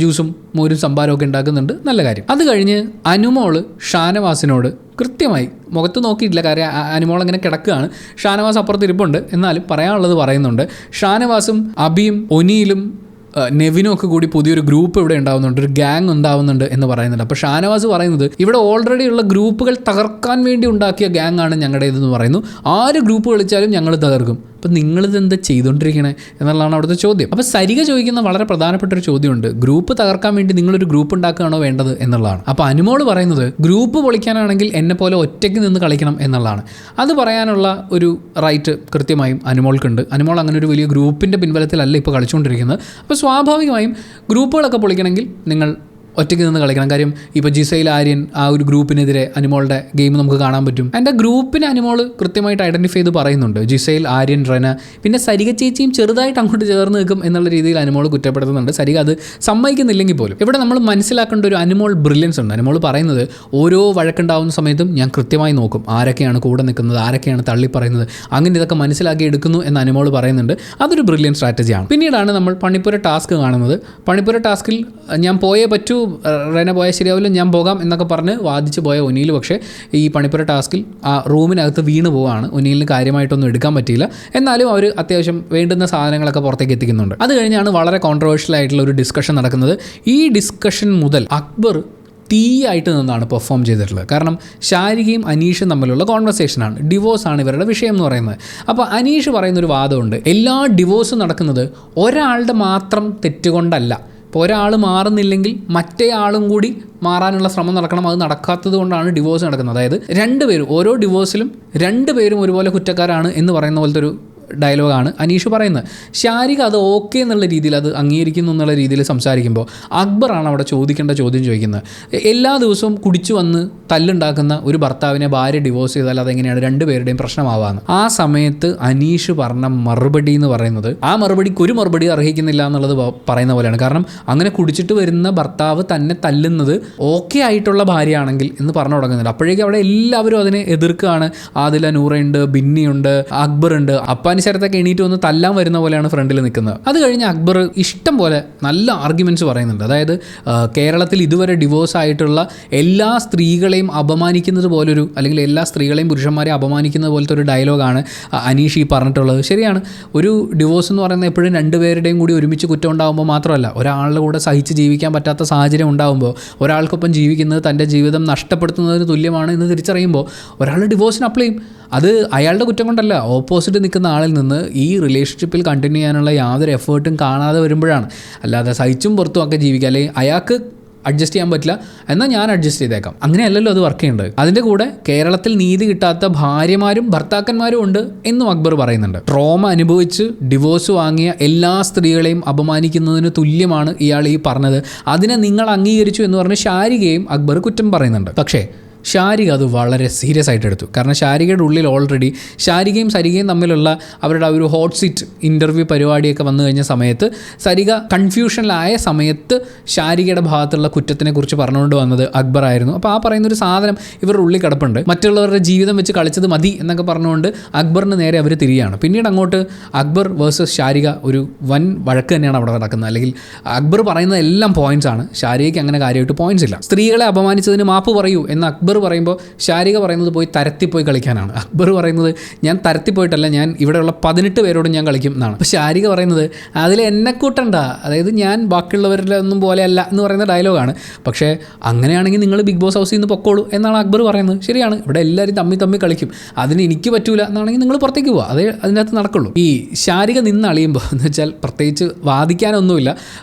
ജ്യൂസും മോരും സംഭാരമൊക്കെ ഉണ്ടാക്കുന്നുണ്ട്, നല്ല കാര്യം. അത് കഴിഞ്ഞ് അനുമോള് ഷാനവാസിനോട് കൃത്യമായി മുഖത്ത് നോക്കിയിട്ടില്ല, കാര്യം അനുമോൾ അങ്ങനെ കിടക്കുകയാണ്. ഷാനവാസ് അപ്പുറത്ത് ഇരിപ്പുണ്ട്, എന്നാലും പറയാനുള്ളത് പറയുന്നുണ്ട്. ഷാനവാസും അബിയും ഒനീലും നെവിനും ഒക്കെ കൂടി പുതിയൊരു ഗ്രൂപ്പ് ഇവിടെ ഉണ്ടാവുന്നുണ്ട്, ഒരു ഗ്യാങ് ഉണ്ടാവുന്നുണ്ട് എന്ന് പറയുന്നുണ്ട്. അപ്പോൾ ഷാനവാസ് പറയുന്നത് ഇവിടെ ഓൾറെഡി ഉള്ള ഗ്രൂപ്പുകൾ തകർക്കാൻ വേണ്ടി ഉണ്ടാക്കിയ ഗ്യാങ് ആണ് ഞങ്ങളുടേതെന്ന് പറയുന്നു. ആര് ഗ്രൂപ്പ് കളിച്ചാലും ഞങ്ങൾ തകർക്കും. അപ്പോൾ നിങ്ങളിത് എന്താ ചെയ്തുകൊണ്ടിരിക്കണേ എന്നുള്ളതാണ് അവിടുത്തെ ചോദ്യം. അപ്പോൾ സരിക ചോദിക്കുന്ന വളരെ പ്രധാനപ്പെട്ട ഒരു ചോദ്യമുണ്ട്, ഗ്രൂപ്പ് തകർക്കാൻ വേണ്ടി നിങ്ങളൊരു ഗ്രൂപ്പ് ഉണ്ടാക്കുകയാണോ വേണ്ടത് എന്നുള്ളതാണ്. അപ്പോൾ അനുമോൾ പറയുന്നത് ഗ്രൂപ്പ് പൊളിക്കാനാണെങ്കിൽ എന്നെ പോലെ ഒറ്റയ്ക്ക് നിന്ന് കളിക്കണം എന്നുള്ളതാണ്. അത് പറയാനുള്ള ഒരു റൈറ്റ് കൃത്യമായും അനുമോൾക്കുണ്ട്. അനുമോൾ അങ്ങനെ ഒരു വലിയ ഗ്രൂപ്പിൻ്റെ പിൻബലത്തിലല്ല ഇപ്പോൾ കളിച്ചുകൊണ്ടിരിക്കുന്നത്. അപ്പോൾ സ്വാഭാവികമായും ഗ്രൂപ്പുകളൊക്കെ പൊളിക്കണമെങ്കിൽ നിങ്ങൾ ഒറ്റയ്ക്ക് നിന്ന് കളിക്കണം. കാര്യം ഇപ്പോൾ ജിസൈൽ ആര്യൻ ആ ഒരു ഗ്രൂപ്പിനെതിരെ അനുമോളുടെ ഗെയിം നമുക്ക് കാണാൻ പറ്റും. എൻ്റെ ഗ്രൂപ്പിനെ അനുമോൾ കൃത്യമായിട്ട് ഐഡൻറ്റിഫൈ ചെയ്ത് പറയുന്നുണ്ട്. ജിസൈൽ, ആര്യൻ, റെന, പിന്നെ സരിക ചേച്ചിയും ചെറുതായിട്ട് അങ്ങോട്ട് ചേർന്ന് നിൽക്കും എന്നുള്ള രീതിയിൽ അനുമോൾ കുറ്റപ്പെടുത്തുന്നുണ്ട്. സരിക അത് സമ്മതിക്കുന്നില്ലെങ്കിൽ പോലും ഇവിടെ നമ്മൾ മനസ്സിലാക്കേണ്ട ഒരു അനുമോൾ ബ്രില്യൻസ് ഉണ്ട്. അനുമോൾ പറയുന്നത് ഓരോ വഴക്കുണ്ടാവുന്ന സമയത്തും ഞാൻ കൃത്യമായി നോക്കും ആരൊക്കെയാണ് കൂടെ നിൽക്കുന്നത്, ആരൊക്കെയാണ് തള്ളി പറയുന്നത്, അങ്ങനെ ഇതൊക്കെ മനസ്സിലാക്കി എടുക്കുന്നു എന്ന് അനുമോൾ പറയുന്നുണ്ട്. അതൊരു ബ്രില്യൻ സ്ട്രാറ്റജിയാണ്. പിന്നീടാണ് നമ്മൾ പണിപ്പുര ടാസ്ക് കാണുന്നത്. പണിപ്പുര ടാസ്കിൽ ഞാൻ പോയേ പറ്റൂ, റെന പോയാൽ ശരിയാവില്ല, ഞാൻ പോകാം എന്നൊക്കെ പറഞ്ഞ് വാദിച്ച് പോയ ഒനീൽ പക്ഷേ ഈ പണിപ്പുര ടാസ്കിൽ ആ റൂമിനകത്ത് വീണ് പോവാണ്. ഒനീലിന് കാര്യമായിട്ടൊന്നും എടുക്കാൻ പറ്റിയില്ല. എന്നാലും അവർ അത്യാവശ്യം വേണ്ടുന്ന സാധനങ്ങളൊക്കെ പുറത്തേക്ക് എത്തിക്കുന്നുണ്ട്. അത് കഴിഞ്ഞാണ് വളരെ കോൺട്രവേഴ്ഷ്യൽ ആയിട്ടുള്ള ഒരു ഡിസ്കഷൻ നടക്കുന്നത്. ഈ ഡിസ്കഷൻ മുതൽ അക്ബർ തീയായിട്ട് നിന്നാണ് പെർഫോം ചെയ്തിട്ടുള്ളത്. കാരണം ശാരികയും അനീഷും തമ്മിലുള്ള കോൺവെർസേഷനാണ്, ഡിവോഴ്സാണ് ഇവരുടെ വിഷയം എന്ന് പറയുന്നത്. അപ്പോൾ അനീഷ് പറയുന്നൊരു വാദമുണ്ട്, എല്ലാ ഡിവോഴ്സും നടക്കുന്നത് ഒരാളുടെ മാത്രം തെറ്റുകൊണ്ടല്ല. ഇപ്പോൾ ഒരാൾ മാറുന്നില്ലെങ്കിൽ മറ്റേ ആളും കൂടി മാറാനുള്ള ശ്രമം നടക്കണം. അത് നടക്കാത്തത് കൊണ്ടാണ് ഡിവോഴ്സ് നടക്കുന്നത്. അതായത് രണ്ടുപേരും ഓരോ ഡിവോഴ്സിലും രണ്ടുപേരും ഒരുപോലെ കുറ്റക്കാരാണ് എന്ന് പറയുന്ന പോലത്തെ ഒരു ഡയലോഗാണ് അനീഷ് പറയുന്നത്. ശാരിക അത് ഓക്കെ എന്നുള്ള രീതിയിൽ അത് അംഗീകരിക്കുന്നു എന്നുള്ള രീതിയിൽ സംസാരിക്കുമ്പോൾ അക്ബറാണ് അവിടെ ചോദിക്കേണ്ട ചോദ്യം ചോദിക്കുന്നത്. എല്ലാ ദിവസവും കുടിച്ചു വന്ന് തല്ലുണ്ടാക്കുന്ന ഒരു ഭർത്താവിനെ ഭാര്യ ഡിവോഴ്സ് ചെയ്താൽ അതെങ്ങനെയാണ് രണ്ടുപേരുടെയും പ്രശ്നമാവാന്ന്. ആ സമയത്ത് അനീഷ് പറഞ്ഞ മറുപടി എന്ന് പറയുന്നത് ആ മറുപടിക്ക് ഒരു മറുപടി അർഹിക്കുന്നില്ല എന്നുള്ളത് പറയുന്ന പോലെയാണ്. കാരണം അങ്ങനെ കുടിച്ചിട്ട് വരുന്ന ഭർത്താവ് തന്നെ തല്ലുന്നത് ഓക്കെ ആയിട്ടുള്ള ഭാര്യയാണെങ്കിൽ എന്ന് പറഞ്ഞു തുടങ്ങുന്നുണ്ട്. അപ്പോഴേക്കും അവിടെ എല്ലാവരും അതിനെ എതിർക്കുകയാണ്. ആദില, നൂറയുണ്ട്, ബിന്നിയുണ്ട്, അക്ബറുണ്ട്. അപ്പാൻ ശരത്തൊക്കെ എണീറ്റ് വന്ന് തല്ലാൻ വരുന്ന പോലെയാണ് ഫ്രണ്ടിൽ നിൽക്കുന്നത്. അത് കഴിഞ്ഞ് അക്ബർ ഇഷ്ടം പോലെ നല്ല ആർഗ്യുമെൻറ്റ്സ് പറയുന്നുണ്ട്. അതായത് കേരളത്തിൽ ഇതുവരെ ഡിവോഴ്സ് ആയിട്ടുള്ള എല്ലാ സ്ത്രീകളെയും അപമാനിക്കുന്നത് പോലൊരു, അല്ലെങ്കിൽ എല്ലാ സ്ത്രീകളെയും പുരുഷന്മാരെ അപമാനിക്കുന്നത് പോലത്തെ ഒരു ഡയലോഗാണ് അനീഷ് ഈ പറഞ്ഞിട്ടുള്ളത്. ശരിയാണ്, ഒരു ഡിവോഴ്സ് എന്ന് പറയുന്നത് എപ്പോഴും രണ്ടുപേരുടെയും കൂടി ഒരുമിച്ച് കുറ്റം ഉണ്ടാകുമ്പോൾ മാത്രമല്ല, ഒരാളുടെ കൂടെ സഹിച്ച് ജീവിക്കാൻ പറ്റാത്ത സാഹചര്യം ഉണ്ടാകുമ്പോൾ ഒരാൾക്കൊപ്പം ജീവിക്കുന്നത് തൻ്റെ ജീവിതം നഷ്ടപ്പെടുത്തുന്നതിന് തുല്യമാണ് എന്ന് തിരിച്ചറിയുമ്പോൾ ഒരാൾ ഡിവോഴ്സിന് അപ്ലൈ ചെയ്യും. അത് അയാളുടെ കുറ്റം കൊണ്ടല്ല, ഓപ്പോസിറ്റ് നിൽക്കുന്ന ആളിൽ നിന്ന് ഈ റിലേഷൻഷിപ്പിൽ കണ്ടിന്യൂ ചെയ്യാനുള്ള യാതൊരു എഫേർട്ടും കാണാതെ വരുമ്പോഴാണ്. അല്ലാതെ സഹിച്ചും പുറത്തും ഒക്കെ ജീവിക്കുക, അല്ലെങ്കിൽ അയാൾക്ക് അഡ്ജസ്റ്റ് ചെയ്യാൻ പറ്റില്ല എന്നാൽ ഞാൻ അഡ്ജസ്റ്റ് ചെയ്തേക്കാം, അങ്ങനെയല്ലല്ലോ അത് വർക്ക് ചെയ്യേണ്ടത്. അതിൻ്റെ കൂടെ കേരളത്തിൽ നീതി കിട്ടാത്ത ഭാര്യമാരും ഭർത്താക്കന്മാരും ഉണ്ട് എന്നും അക്ബർ പറയുന്നുണ്ട്. ട്രോമ അനുഭവിച്ച് ഡിവോഴ്സ് വാങ്ങിയ എല്ലാ സ്ത്രീകളെയും അപമാനിക്കുന്നതിന് തുല്യമാണ് ഇയാൾ ഈ പറഞ്ഞത്. അതിനെ നിങ്ങൾ അംഗീകരിച്ചു എന്ന് പറഞ്ഞ് ശാരികയും അക്ബർ കുറ്റം പറയുന്നുണ്ട്. പക്ഷേ ശാരിക അത് വളരെ സീരിയസ് ആയിട്ട് എടുത്തു. കാരണം ശാരികയുടെ ഉള്ളിൽ ഓൾറെഡി ശാരികയും സരികയും തമ്മിലുള്ള അവരുടെ ആ ഒരു ഹോട്ട് സീറ്റ് ഇൻ്റർവ്യൂ പരിപാടിയൊക്കെ വന്നു കഴിഞ്ഞ സമയത്ത് സരിക കൺഫ്യൂഷനിലായ സമയത്ത് ശാരികയുടെ ഭാഗത്തുള്ള കുറ്റത്തിനെ കുറിച്ച് പറഞ്ഞുകൊണ്ട് വന്നത് അക്ബർ ആയിരുന്നു. അപ്പോൾ ആ പറയുന്നൊരു സാധനം ഇവരുടെ ഉള്ളിൽ കിടപ്പുണ്ട്. മറ്റുള്ളവരുടെ ജീവിതം വെച്ച് കളിച്ചത് മതി എന്നൊക്കെ പറഞ്ഞുകൊണ്ട് അക്ബറിന് നേരെ അവർ തിരിയാണ്. പിന്നീട് അങ്ങോട്ട് അക്ബർ വേഴ്സസ് ശാരിക ഒരു വൻ വഴക്ക് തന്നെയാണ് അവിടെ നടക്കുന്നത്. അല്ലെങ്കിൽ അക്ബർ പറയുന്ന എല്ലാം പോയിന്റ്സ് ആണ്, ശാരികയ്ക്ക് അങ്ങനെ കാര്യമായിട്ട് പോയിന്റ്സ് ഇല്ല. സ്ത്രീകളെ അപമാനിച്ചതിന് മാപ്പ് പറയൂ എന്ന് അക്ബർ പറയുമ്പോൾ ശാരിക പറയുന്നത് പോയി തരത്തിപ്പോയി കളിക്കാനാണ്. അക്ബർ പറയുന്നത് ഞാൻ തരത്തിപ്പോയിട്ടല്ല, ഞാൻ ഇവിടെയുള്ള 18 പേരോടും ഞാൻ കളിക്കും എന്നാണ്. അപ്പോൾ ശാരിക പറയുന്നത് അതിൽ എന്നെ കൂട്ടണ്ട, അതായത് ഞാൻ ബാക്കിയുള്ളവരുടെ ഒന്നും പോലെയല്ല എന്ന് പറയുന്ന ഡയലോഗാണ്. പക്ഷേ അങ്ങനെയാണെങ്കിൽ നിങ്ങൾ ബിഗ് ബോസ് ഹൗസിൽ നിന്ന് പൊക്കോളൂ എന്നാണ് അക്ബർ പറയുന്നത്. ശരിയാണ്, ഇവിടെ എല്ലാവരും തമ്മി കളിക്കും, അതിന് എനിക്ക് പറ്റൂല എന്നാണെങ്കിൽ നിങ്ങൾ പുറത്തേക്ക് പോവുക, അതേ അതിനകത്ത് നടക്കുള്ളൂ. ഈ ശാരിക നിന്ന് അളിയുമ്പോൾ എന്ന് വെച്ചാൽ പ്രത്യേകിച്ച് വാദിക്കാനൊന്നുമില്ല,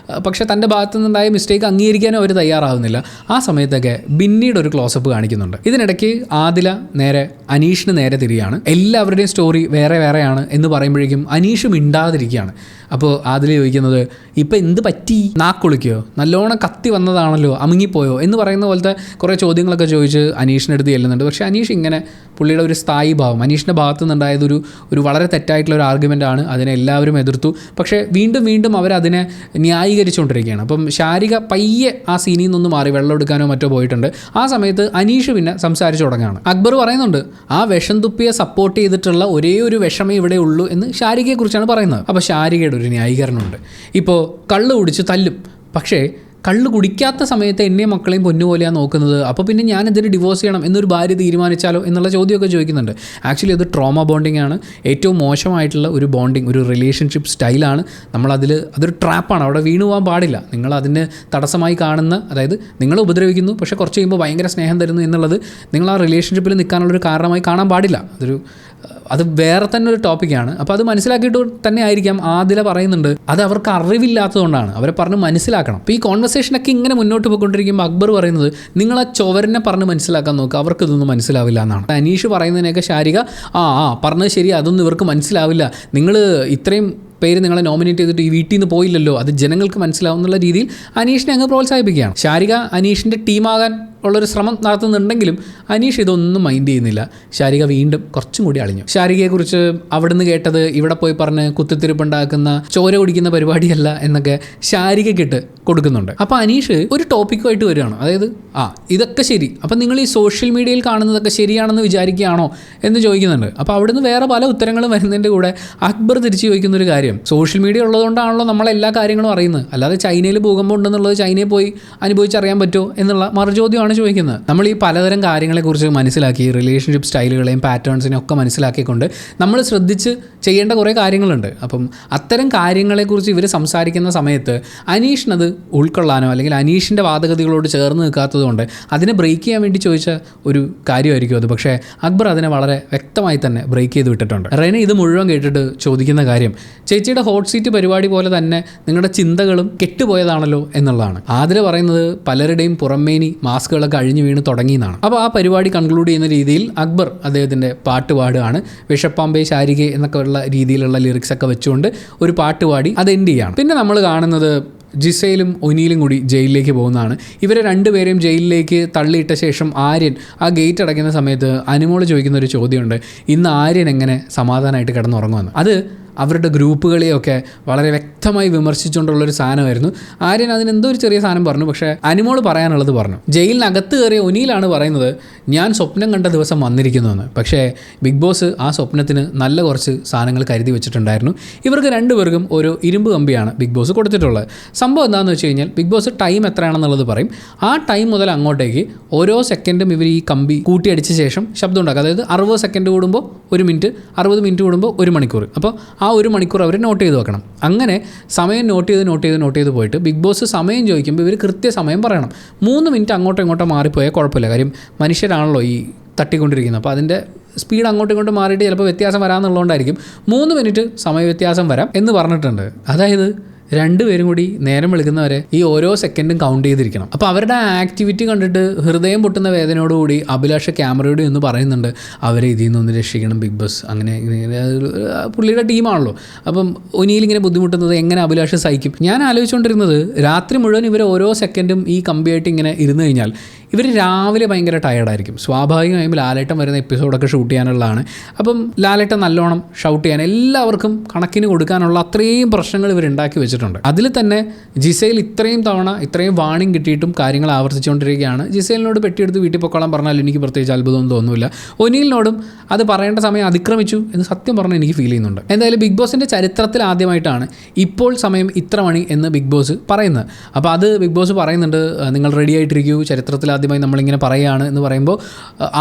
പക്ഷേ തൻ്റെ ഭാഗത്തു നിന്നുണ്ടായ മിസ്റ്റേക്ക് അംഗീകരിക്കാനും അവർ തയ്യാറാവുന്നില്ല. ആ സമയത്തൊക്കെ ബിന്നിയുടെ ഒരു ക്ലോസപ്പ് കാണിക്കുന്നുണ്ട്. ഇതിനിടയ്ക്ക് ആദില നേരെ അനീഷിന് നേരെ തിരിയാണ്. എല്ലാവരുടെയും സ്റ്റോറി വേറെ വേറെയാണ് എന്ന് പറയുമ്പോഴേക്കും അനീഷ് മിണ്ടാതിരിക്കുകയാണ്. അപ്പോൾ ആദില ചോദിക്കുന്നത് ഇപ്പം എന്ത് പറ്റി, നാക്കൊളിക്കുകയോ, നല്ലോണം കത്തി വന്നതാണല്ലോ, അമുങ്ങിപ്പോയോ എന്ന് പറയുന്ന പോലത്തെ കുറേ ചോദ്യങ്ങളൊക്കെ ചോദിച്ച് അനീഷിൻ്റെ അടുത്ത് ചെല്ലുന്നുണ്ട്. പക്ഷേ അനീഷ് ഇങ്ങനെ പുള്ളിയുടെ ഒരു സ്ഥായി ഭാവം, അനീഷിൻ്റെ ഭാഗത്തു നിന്നുണ്ടായത് ഒരു വളരെ തെറ്റായിട്ടുള്ള ഒരു ആർഗ്യുമെൻ്റാണ്. അതിനെ എല്ലാവരും എതിർത്തു. പക്ഷേ വീണ്ടും അവരതിനെ ന്യായീകരിച്ചുകൊണ്ടിരിക്കുകയാണ്. അപ്പം ശാരിക പയ്യെ ആ സീനിൽ നിന്നൊന്ന് മാറി വെള്ളം എടുക്കാനോ മറ്റോ പോയിട്ടുണ്ട്. ആ സമയത്ത് അനീഷ് പിന്നെ സംസാരിച്ചു തുടങ്ങുകയാണ്. അക്ബർ പറയുന്നുണ്ട് ആ വിഷം തുപ്പിയെ സപ്പോർട്ട് ചെയ്തിട്ടുള്ള ഒരേ ഒരു വിഷമേ ഇവിടെ ഉള്ളൂ എന്ന് ശാരികയെക്കുറിച്ചാണ് പറയുന്നത്. അപ്പോൾ ശാരികയുടെ ഒരു ന്യായീകരണമുണ്ട്. ഇപ്പോൾ കള്ള് കുടിച്ച് തല്ലും, പക്ഷേ കള്ള് കുടിക്കാത്ത സമയത്ത് എന്നെയും മക്കളെയും പൊന്നുപോലെയാണ് നോക്കുന്നത്, അപ്പോൾ പിന്നെ ഞാൻ എന്തിന് ഡിവോഴ്സ് ചെയ്യണം എന്നൊരു ഭാര്യ തീരുമാനിച്ചാലോ എന്നുള്ള ചോദ്യമൊക്കെ ചോദിക്കുന്നുണ്ട്. ആക്ച്വലി അത് ട്രോമ ബോണ്ടിങ് ആണ്, ഏറ്റവും മോശമായിട്ടുള്ള ഒരു ബോണ്ടിങ്, ഒരു റിലേഷൻഷിപ്പ് സ്റ്റൈലാണ്. അതൊരു ട്രാപ്പാണ്, അവിടെ വീണു പോകാൻ പാടില്ല. നിങ്ങൾ അതിന് തടസ്സമായി കാണുന്ന, അതായത് നിങ്ങളെ ഉപദ്രവിക്കുന്നു പക്ഷേ കുറച്ച് കഴിയുമ്പോൾ ഭയങ്കര സ്നേഹം തരുന്നു എന്നുള്ളത് നിങ്ങൾ ആ റിലേഷൻഷിപ്പിൽ നിൽക്കാനുള്ളൊരു കാരണമായി കാണാൻ പാടില്ല. അതൊരു അത് വേറെ തന്നെ ഒരു ടോപ്പിക്കാണ്. അപ്പോൾ അത് മനസ്സിലാക്കിയിട്ട് തന്നെ ആയിരിക്കാം ആദില പറയുന്നുണ്ട് അത് അവർക്ക് അറിവില്ലാത്തതുകൊണ്ടാണ്, അവരെ പറഞ്ഞ് മനസ്സിലാക്കണം. അപ്പോൾ ഈ കോൺവെർസേഷനൊക്കെ ഇങ്ങനെ മുന്നോട്ട് പോയിക്കൊണ്ടിരിക്കുമ്പോൾ അക്ബർ പറയുന്നത് നിങ്ങൾ ആ ചുവരനെ പറഞ്ഞ് മനസ്സിലാക്കാൻ നോക്കുക, അവർക്ക് ഇതൊന്നും മനസ്സിലാവില്ല എന്നാണ്. അനീഷ് പറയുന്നതിനൊക്കെ ശാരിക പറഞ്ഞത് ശരി, അതൊന്നും ഇവർക്ക് മനസ്സിലാവില്ല, നിങ്ങൾ ഇത്രയും പേര് നിങ്ങളെ നോമിനേറ്റ് ചെയ്തിട്ട് ഈ വീട്ടിൽ നിന്ന് പോയില്ലല്ലോ, അത് ജനങ്ങൾക്ക് മനസ്സിലാവുന്നുള്ള രീതിയിൽ അനീഷിനെ അങ്ങ് പ്രോത്സാഹിപ്പിക്കുകയാണ്. ശാരിക അനീഷിൻ്റെ ടീമാകാൻ ഉള്ളൊരു ശ്രമം നടത്തുന്നുണ്ടെങ്കിലും അനീഷ് ഇതൊന്നും മൈൻഡ് ചെയ്യുന്നില്ല. ശാരിക വീണ്ടും കുറച്ചും കൂടി അളിഞ്ഞു. ശാരികയെക്കുറിച്ച് അവിടുന്ന് കേട്ടത് ഇവിടെ പോയി പറഞ്ഞ് കുത്തിത്തിരിപ്പുണ്ടാക്കുന്ന ചോര കുടിക്കുന്ന പരിപാടിയല്ല എന്നൊക്കെ ശാരികയ്ക്കിട്ട് കൊടുക്കുന്നുണ്ട്. അപ്പോൾ അനീഷ് ഒരു ടോപ്പിക്കുമായിട്ട് വരികയാണ്. അതായത് ഇതൊക്കെ ശരി, അപ്പം നിങ്ങൾ ഈ സോഷ്യൽ മീഡിയയിൽ കാണുന്നതൊക്കെ ശരിയാണെന്ന് വിചാരിക്കുകയാണോ എന്ന് ചോദിക്കുന്നുണ്ട്. അപ്പോൾ അവിടുന്ന് വേറെ പല ഉത്തരങ്ങളും വരുന്നതിൻ്റെ കൂടെ അക്ബർ തിരിച്ച് ചോദിക്കുന്ന ഒരു കാര്യം, സോഷ്യൽ മീഡിയ ഉള്ളതുകൊണ്ടാണല്ലോ നമ്മളെല്ലാ കാര്യങ്ങളും അറിയുന്നത്, അല്ലാതെ ചൈനയിൽ ഭൂകമ്പം ഉണ്ടെന്നുള്ളത് ചൈനയിൽ പോയി അനുഭവിച്ചറിയാൻ പറ്റുമോ എന്നുള്ള മറുചോദ്യമാണ് ചോദിക്കുന്നത്. നമ്മൾ ഈ പലതരം കാര്യങ്ങളെക്കുറിച്ച് മനസ്സിലാക്കി റിലേഷൻഷിപ്പ് സ്റ്റൈലുകളെയും പാറ്റേൺസിനെയും ഒക്കെ മനസ്സിലാക്കിക്കൊണ്ട് നമ്മൾ ശ്രദ്ധിച്ച് ചെയ്യേണ്ട കുറേ കാര്യങ്ങളുണ്ട്. അപ്പം അത്തരം കാര്യങ്ങളെക്കുറിച്ച് ഇവർ സംസാരിക്കുന്ന സമയത്ത് അനീഷിനത് ഉൾക്കൊള്ളാനോ അല്ലെങ്കിൽ അനീഷിൻ്റെ വാദഗതികളോട് ചേർന്ന് നിൽക്കാത്തതുകൊണ്ട് അതിനെ ബ്രേക്ക് ചെയ്യാൻ വേണ്ടി ചോദിച്ച ഒരു കാര്യമായിരിക്കും അത്. പക്ഷേ അക്ബർ അതിനെ വളരെ വ്യക്തമായി തന്നെ ബ്രേക്ക് ചെയ്ത് വിട്ടിട്ടുണ്ട്. റെന ഇത് മുഴുവൻ കേട്ടിട്ട് ചോദിക്കുന്ന കാര്യം, ചേച്ചിയുടെ ഹോട്ട് സീറ്റ് പരിപാടി പോലെ തന്നെ നിങ്ങളുടെ ചിന്തകളും കെട്ടുപോയതാണല്ലോ എന്നുള്ളതാണ്. ആദില പറയുന്നത് പലരുടെയും പുറമേനി മാസ്കുകളൊക്കെ അഴിഞ്ഞു വീണ് തുടങ്ങിയെന്നാണ്. അപ്പോൾ ആ പരിപാടി കൺക്ലൂഡ് ചെയ്യുന്ന രീതിയിൽ അക്ബർ അദ്ദേഹത്തിൻ്റെ പാട്ട് പാടുകയാണ്. വിഷപ്പാമ്പേ ശാരികെ എന്നൊക്കെ ഉള്ള രീതിയിലുള്ള ലിറിക്സ് ഒക്കെ വെച്ചുകൊണ്ട് ഒരു പാട്ട് പാടി അത് എൻഡ് ചെയ്യാണ്. പിന്നെ നമ്മൾ കാണുന്നത് ജിസയിലും ഒനീലും കൂടി ജയിലിലേക്ക് പോകുന്നതാണ്. ഇവരെ രണ്ടുപേരെയും ജയിലിലേക്ക് തള്ളിയിട്ട ശേഷം ആര്യൻ ആ ഗേറ്റ് അടയ്ക്കുന്ന സമയത്ത് അനുമോള് ചോദിക്കുന്ന ഒരു ചോദ്യമുണ്ട്, ഇന്ന് ആര്യൻ എങ്ങനെ സമാധാനമായിട്ട് കിടന്നുറങ്ങുമെന്ന്. അത് അവരുടെ ഗ്രൂപ്പുകളെയൊക്കെ വളരെ വ്യക്തമായി വിമർശിച്ചുകൊണ്ടുള്ളൊരു സാധനമായിരുന്നു. ആര്യൻ അതിനെന്തോ ഒരു ചെറിയ സാധനം പറഞ്ഞു, പക്ഷേ അനിമോൾ പറയാനുള്ളത് പറഞ്ഞു. ജയിലിനകത്ത് കയറിയ ഒനീലാണ് പറയുന്നത് ഞാൻ സ്വപ്നം കണ്ട ദിവസം വന്നിരിക്കുന്നുവെന്ന്. പക്ഷേ ബിഗ് ബോസ് ആ സ്വപ്നത്തിന് നല്ല കുറച്ച് സാധനങ്ങൾ കരുതി വെച്ചിട്ടുണ്ടായിരുന്നു. ഇവർക്ക് രണ്ടുപേർക്കും ഒരു ഇരുമ്പ് കമ്പിയാണ് ബിഗ് ബോസ് കൊടുത്തിട്ടുള്ളത്. സംഭവം എന്താണെന്ന് വെച്ച് കഴിഞ്ഞാൽ ബിഗ് ബോസ് ടൈം എത്രയാണെന്നുള്ളത് പറയും. ആ ടൈം മുതൽ അങ്ങോട്ടേക്ക് ഓരോ സെക്കൻഡും ഇവർ ഈ കമ്പി കൂട്ടിയടിച്ച ശേഷം ശബ്ദം ഉണ്ടാക്കും. അതായത് 60 സെക്കൻഡ് കൂടുമ്പോൾ 1 മിനിറ്റ്, 60 മിനിറ്റ് കൂടുമ്പോൾ 1 മണിക്കൂർ. അപ്പോൾ ആ 1 മണിക്കൂർ അവർ നോട്ട് ചെയ്ത് വെക്കണം. അങ്ങനെ സമയം നോട്ട് ചെയ്ത് പോയിട്ട് ബിഗ് ബോസ് സമയം ചോദിക്കുമ്പോൾ ഇവർ കൃത്യസമയം പറയണം. 3 മിനിറ്റ് അങ്ങോട്ടോ ഇങ്ങോട്ടോ മാറിപ്പോയാൽ കുഴപ്പമില്ല, കാര്യം മനുഷ്യരാണല്ലോ ഈ തട്ടിക്കൊണ്ടിരിക്കുന്നത്. അപ്പോൾ അതിൻ്റെ സ്പീഡ് അങ്ങോട്ടും ഇങ്ങോട്ടും മാറിയിട്ട് ചിലപ്പോൾ വ്യത്യാസം വരാമെന്നുള്ളതുകൊണ്ടായിരിക്കും 3 മിനിറ്റ് സമയ വ്യത്യാസം വരാം എന്ന് പറഞ്ഞിട്ടുണ്ട്. അതായത് രണ്ടുപേരും കൂടി നേരം വിളിക്കുന്നവരെ ഈ ഓരോ സെക്കൻഡും കൗണ്ട് ചെയ്തിരിക്കണം. അപ്പോൾ അവരുടെ ആക്ടിവിറ്റി കണ്ടിട്ട് ഹൃദയം പൊട്ടുന്ന വേദനയോടുകൂടി അഭിലാഷ് ക്യാമറയോട് എന്ന് പറയുന്നുണ്ട് അവരെ ഇതിൽ നിന്നൊന്ന് രക്ഷിക്കണം ബിഗ് ബോസ്. അങ്ങനെ പുള്ളിയുടെ ടീമാണല്ലോ. അപ്പം ഒനിയിലിങ്ങനെ ബുദ്ധിമുട്ടുന്നത് എങ്ങനെ അഭിലാഷ് സഹിക്കും? ഞാൻ ആലോചിച്ചുകൊണ്ടിരുന്നത് രാത്രി മുഴുവൻ ഇവർ ഓരോ സെക്കൻഡും ഈ കമ്പിയായിട്ട് ഇങ്ങനെ ഇരുന്ന് കഴിഞ്ഞാൽ ഇവർ രാവിലെ ഭയങ്കര ടയർഡായിരിക്കും. സ്വാഭാവികമായും ലാലേട്ടൻ വരുന്ന എപ്പിസോഡൊക്കെ ഷൂട്ട് ചെയ്യാനുള്ളതാണ്. അപ്പം ലാലേട്ടൻ നല്ലോണം ഷൗട്ട് ചെയ്യാൻ എല്ലാവർക്കും കണക്കിന് കൊടുക്കാനുള്ള അത്രയും പ്രശ്നങ്ങൾ ഇവർ ഉണ്ടാക്കി വെച്ചിട്ടുണ്ട്. അതിൽ തന്നെ ജിസയിൽ ഇത്രയും തവണ ഇത്രയും വാണിംഗ് കിട്ടിയിട്ടും കാര്യങ്ങൾ ആവർത്തിച്ചുകൊണ്ടിരിക്കുകയാണ്. ജിസയിലിനോട് പെട്ടിയെടുത്ത് വീട്ടിൽ പൊക്കോളാൻ പറഞ്ഞാൽ എനിക്ക് പ്രത്യേകിച്ച് അത്ഭുതമൊന്നും തോന്നുന്നില്ല. ഒനീലിനോടും അത് പറയേണ്ട സമയം അതിക്രമിച്ചു എന്ന് സത്യം പറഞ്ഞാൽ എനിക്ക് ഫീൽ ചെയ്യുന്നുണ്ട്. എന്തായാലും ബിഗ് ബോസിൻ്റെ ചരിത്രത്തിൽ ആദ്യമായിട്ടാണ് ഇപ്പോൾ സമയം ഇത്ര മണി എന്ന് ബിഗ് ബോസ് പറയുന്നത്. അപ്പോൾ അത് ബിഗ് ബോസ് പറയുന്നുണ്ട്, നിങ്ങൾ റെഡി ആയിട്ടിരിക്കൂ, ചരിത്രത്തിൽ ആദ്യമായി നമ്മളിങ്ങനെ പറയുകയാണ് എന്ന് പറയുമ്പോൾ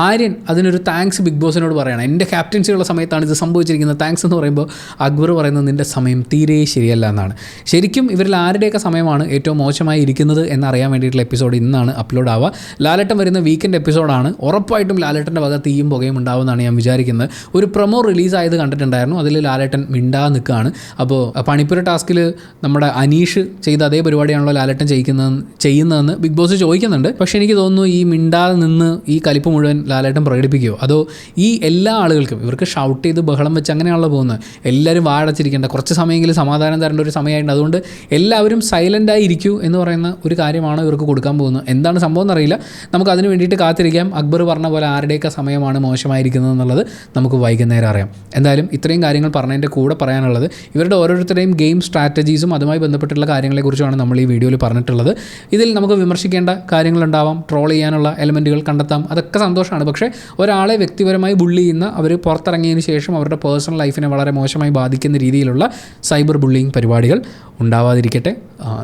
ആര്യൻ അതിനൊരു താങ്ക്സ് ബിഗ് ബോസിനോട് പറയുകയാണ്. എൻ്റെ ക്യാപ്റ്റൻസിയുള്ള സമയത്താണ് ഇത് സംഭവിച്ചിരിക്കുന്നത്, താങ്ക്സ് എന്ന് പറയുമ്പോൾ അക്ബർ പറയുന്നത് നിൻ്റെ സമയം തീരെ ശരിയല്ല എന്നാണ്. ശരിക്കും ഇവരിൽ ആരുടെയൊക്കെ സമയമാണ് ഏറ്റവും മോശമായി ഇരിക്കുന്നത് എന്നറിയാൻ വേണ്ടിയിട്ടുള്ള എപ്പിസോഡ് ഇന്നാണ് അപ്ലോഡ് ആവുക. ലാലേട്ടൻ വരുന്ന വീക്കെൻഡ് എപ്പിസോഡാണ്. ഉറപ്പായിട്ടും ലാലേട്ടൻ്റെ വക തീയും പുകയും ഉണ്ടാവുമെന്നാണ് ഞാൻ വിചാരിക്കുന്നത്. ഒരു പ്രൊമോ റിലീസായത് കണ്ടിട്ടുണ്ടായിരുന്നു, അതിൽ ലാലേട്ടൻ മിണ്ടാതെ നിൽക്കുകയാണ്. അപ്പോൾ പണിപ്പുര ടാസ്കിൽ നമ്മുടെ അനീഷ് ചെയ്ത അതേ പരിപാടിയാണല്ലോ ലാലേട്ടൻ ചെയ്യുന്നതെന്ന് ബിഗ് ബോസ് ചോദിക്കുന്നുണ്ട്. പക്ഷേ എനിക്ക് തോന്നുന്നു ഈ മിണ്ടാതെ നിന്ന് ഈ കലിപ്പ് മുഴുവൻ ലാലേട്ടൻ പ്രകടിപ്പിക്കുമോ, അതോ ഈ എല്ലാ ആളുകൾക്കും ഇവർക്ക് ഷൗട്ട് ചെയ്ത് ബഹളം വെച്ച് അങ്ങനെയാണല്ലോ പോകുന്നത്. എല്ലാവരും വാടച്ചിരിക്കേണ്ട കുറച്ച് സമയമെങ്കിലും സമാധാനം തരേണ്ട ഒരു സമയമായിട്ടുണ്ട്. അതുകൊണ്ട് എല്ലാവരും സൈലൻ്റായി ഇരിക്കൂ എന്ന് പറയുന്ന ഒരു കാര്യമാണ് ഇവർക്ക് കൊടുക്കാൻ പോകുന്നത്. എന്താണ് സംഭവം എന്നറിയില്ല, നമുക്ക് അതിന് വേണ്ടിയിട്ട് കാത്തിരിക്കാം. അക്ബർ പറഞ്ഞ പോലെ ആരുടെയൊക്കെ സമയമാണ് മോശമായിരിക്കുന്നത് എന്നുള്ളത് നമുക്ക് വൈകുന്നേരം അറിയാം. എന്തായാലും ഇത്രയും കാര്യങ്ങൾ പറഞ്ഞതിൻ്റെ കൂടെ പറയാനുള്ളത് ഇവരുടെ ഓരോരുത്തരുടെയും ഗെയിം സ്ട്രാറ്റജീസും അതുമായി ബന്ധപ്പെട്ടുള്ള കാര്യങ്ങളെക്കുറിച്ചാണ് നമ്മൾ ഈ വീഡിയോയിൽ പറഞ്ഞിട്ടുള്ളത്. ഇതിൽ നമുക്ക് വിമർശിക്കേണ്ട കാര്യങ്ങളുണ്ടാവാം, ട്രോൾ ചെയ്യാനുള്ള എലമെൻറ്റുകൾ കണ്ടെത്താം, അതൊക്കെ സന്തോഷമാണ്. പക്ഷേ ഒരാളെ വ്യക്തിപരമായി ബുള്ളി ചെയ്യുന്ന, അവർ പുറത്തിറങ്ങിയതിന് ശേഷം അവരുടെ പേഴ്സണൽ ലൈഫിനെ വളരെ മോശമായി ബാധിക്കുന്ന രീതിയിലുള്ള സൈബർ ബുള്ളിങ് പരിപാടികൾ ഉണ്ടാവാതിരിക്കട്ടെ.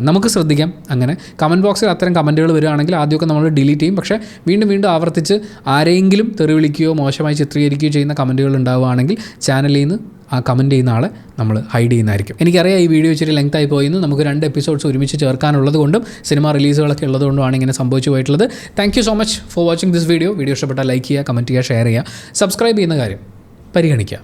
നമുക്ക് ശ്രദ്ധിക്കാം. അങ്ങനെ കമൻറ്റ് ബോക്സിൽ അത്തരം കമൻറ്റുകൾ വരികയാണെങ്കിൽ ആദ്യമൊക്കെ നമ്മൾ ഡിലീറ്റ് ചെയ്യും. പക്ഷേ വീണ്ടും ആവർത്തിച്ച് ആരെങ്കിലും തെറി വിളിക്കുകയോ മോശമായി ചിത്രീകരിക്കുകയോ ചെയ്യുന്ന കമൻറ്റുകൾ ഉണ്ടാവുകയാണെങ്കിൽ ചാനലിൽ നിന്ന് ആ കമൻറ്റ് ചെയ്യുന്ന ആളെ നമ്മൾ ഹൈഡ് ചെയ്യുന്നതായിരിക്കും. എനിക്കറിയാം ഈ വീഡിയോ ഇച്ചിരി ലെങ്ത് ആയി പോയെന്ന്, നമുക്ക് 2 എപ്പിസോഡ്സ് ഒരുമിച്ച് ചേർക്കാനുള്ളത് കൊണ്ടും സിനിമ റിലീസുകളൊക്കെ ഉള്ളതുകൊണ്ടുമാണ് ഇങ്ങനെ സംഭവിച്ചു പോയിട്ടുള്ളത്. Thank you so much for watching this video. Video ഇഷ്ടപ്പെട്ടാൽ ലൈക്ക് ചെയ്യുക, കമൻറ്റ് ചെയ്യുക, ഷെയർ ചെയ്യുക, സബ്സ്ക്രൈബ് ചെയ്യുന്ന കാര്യം പരിഗണിക്കാം.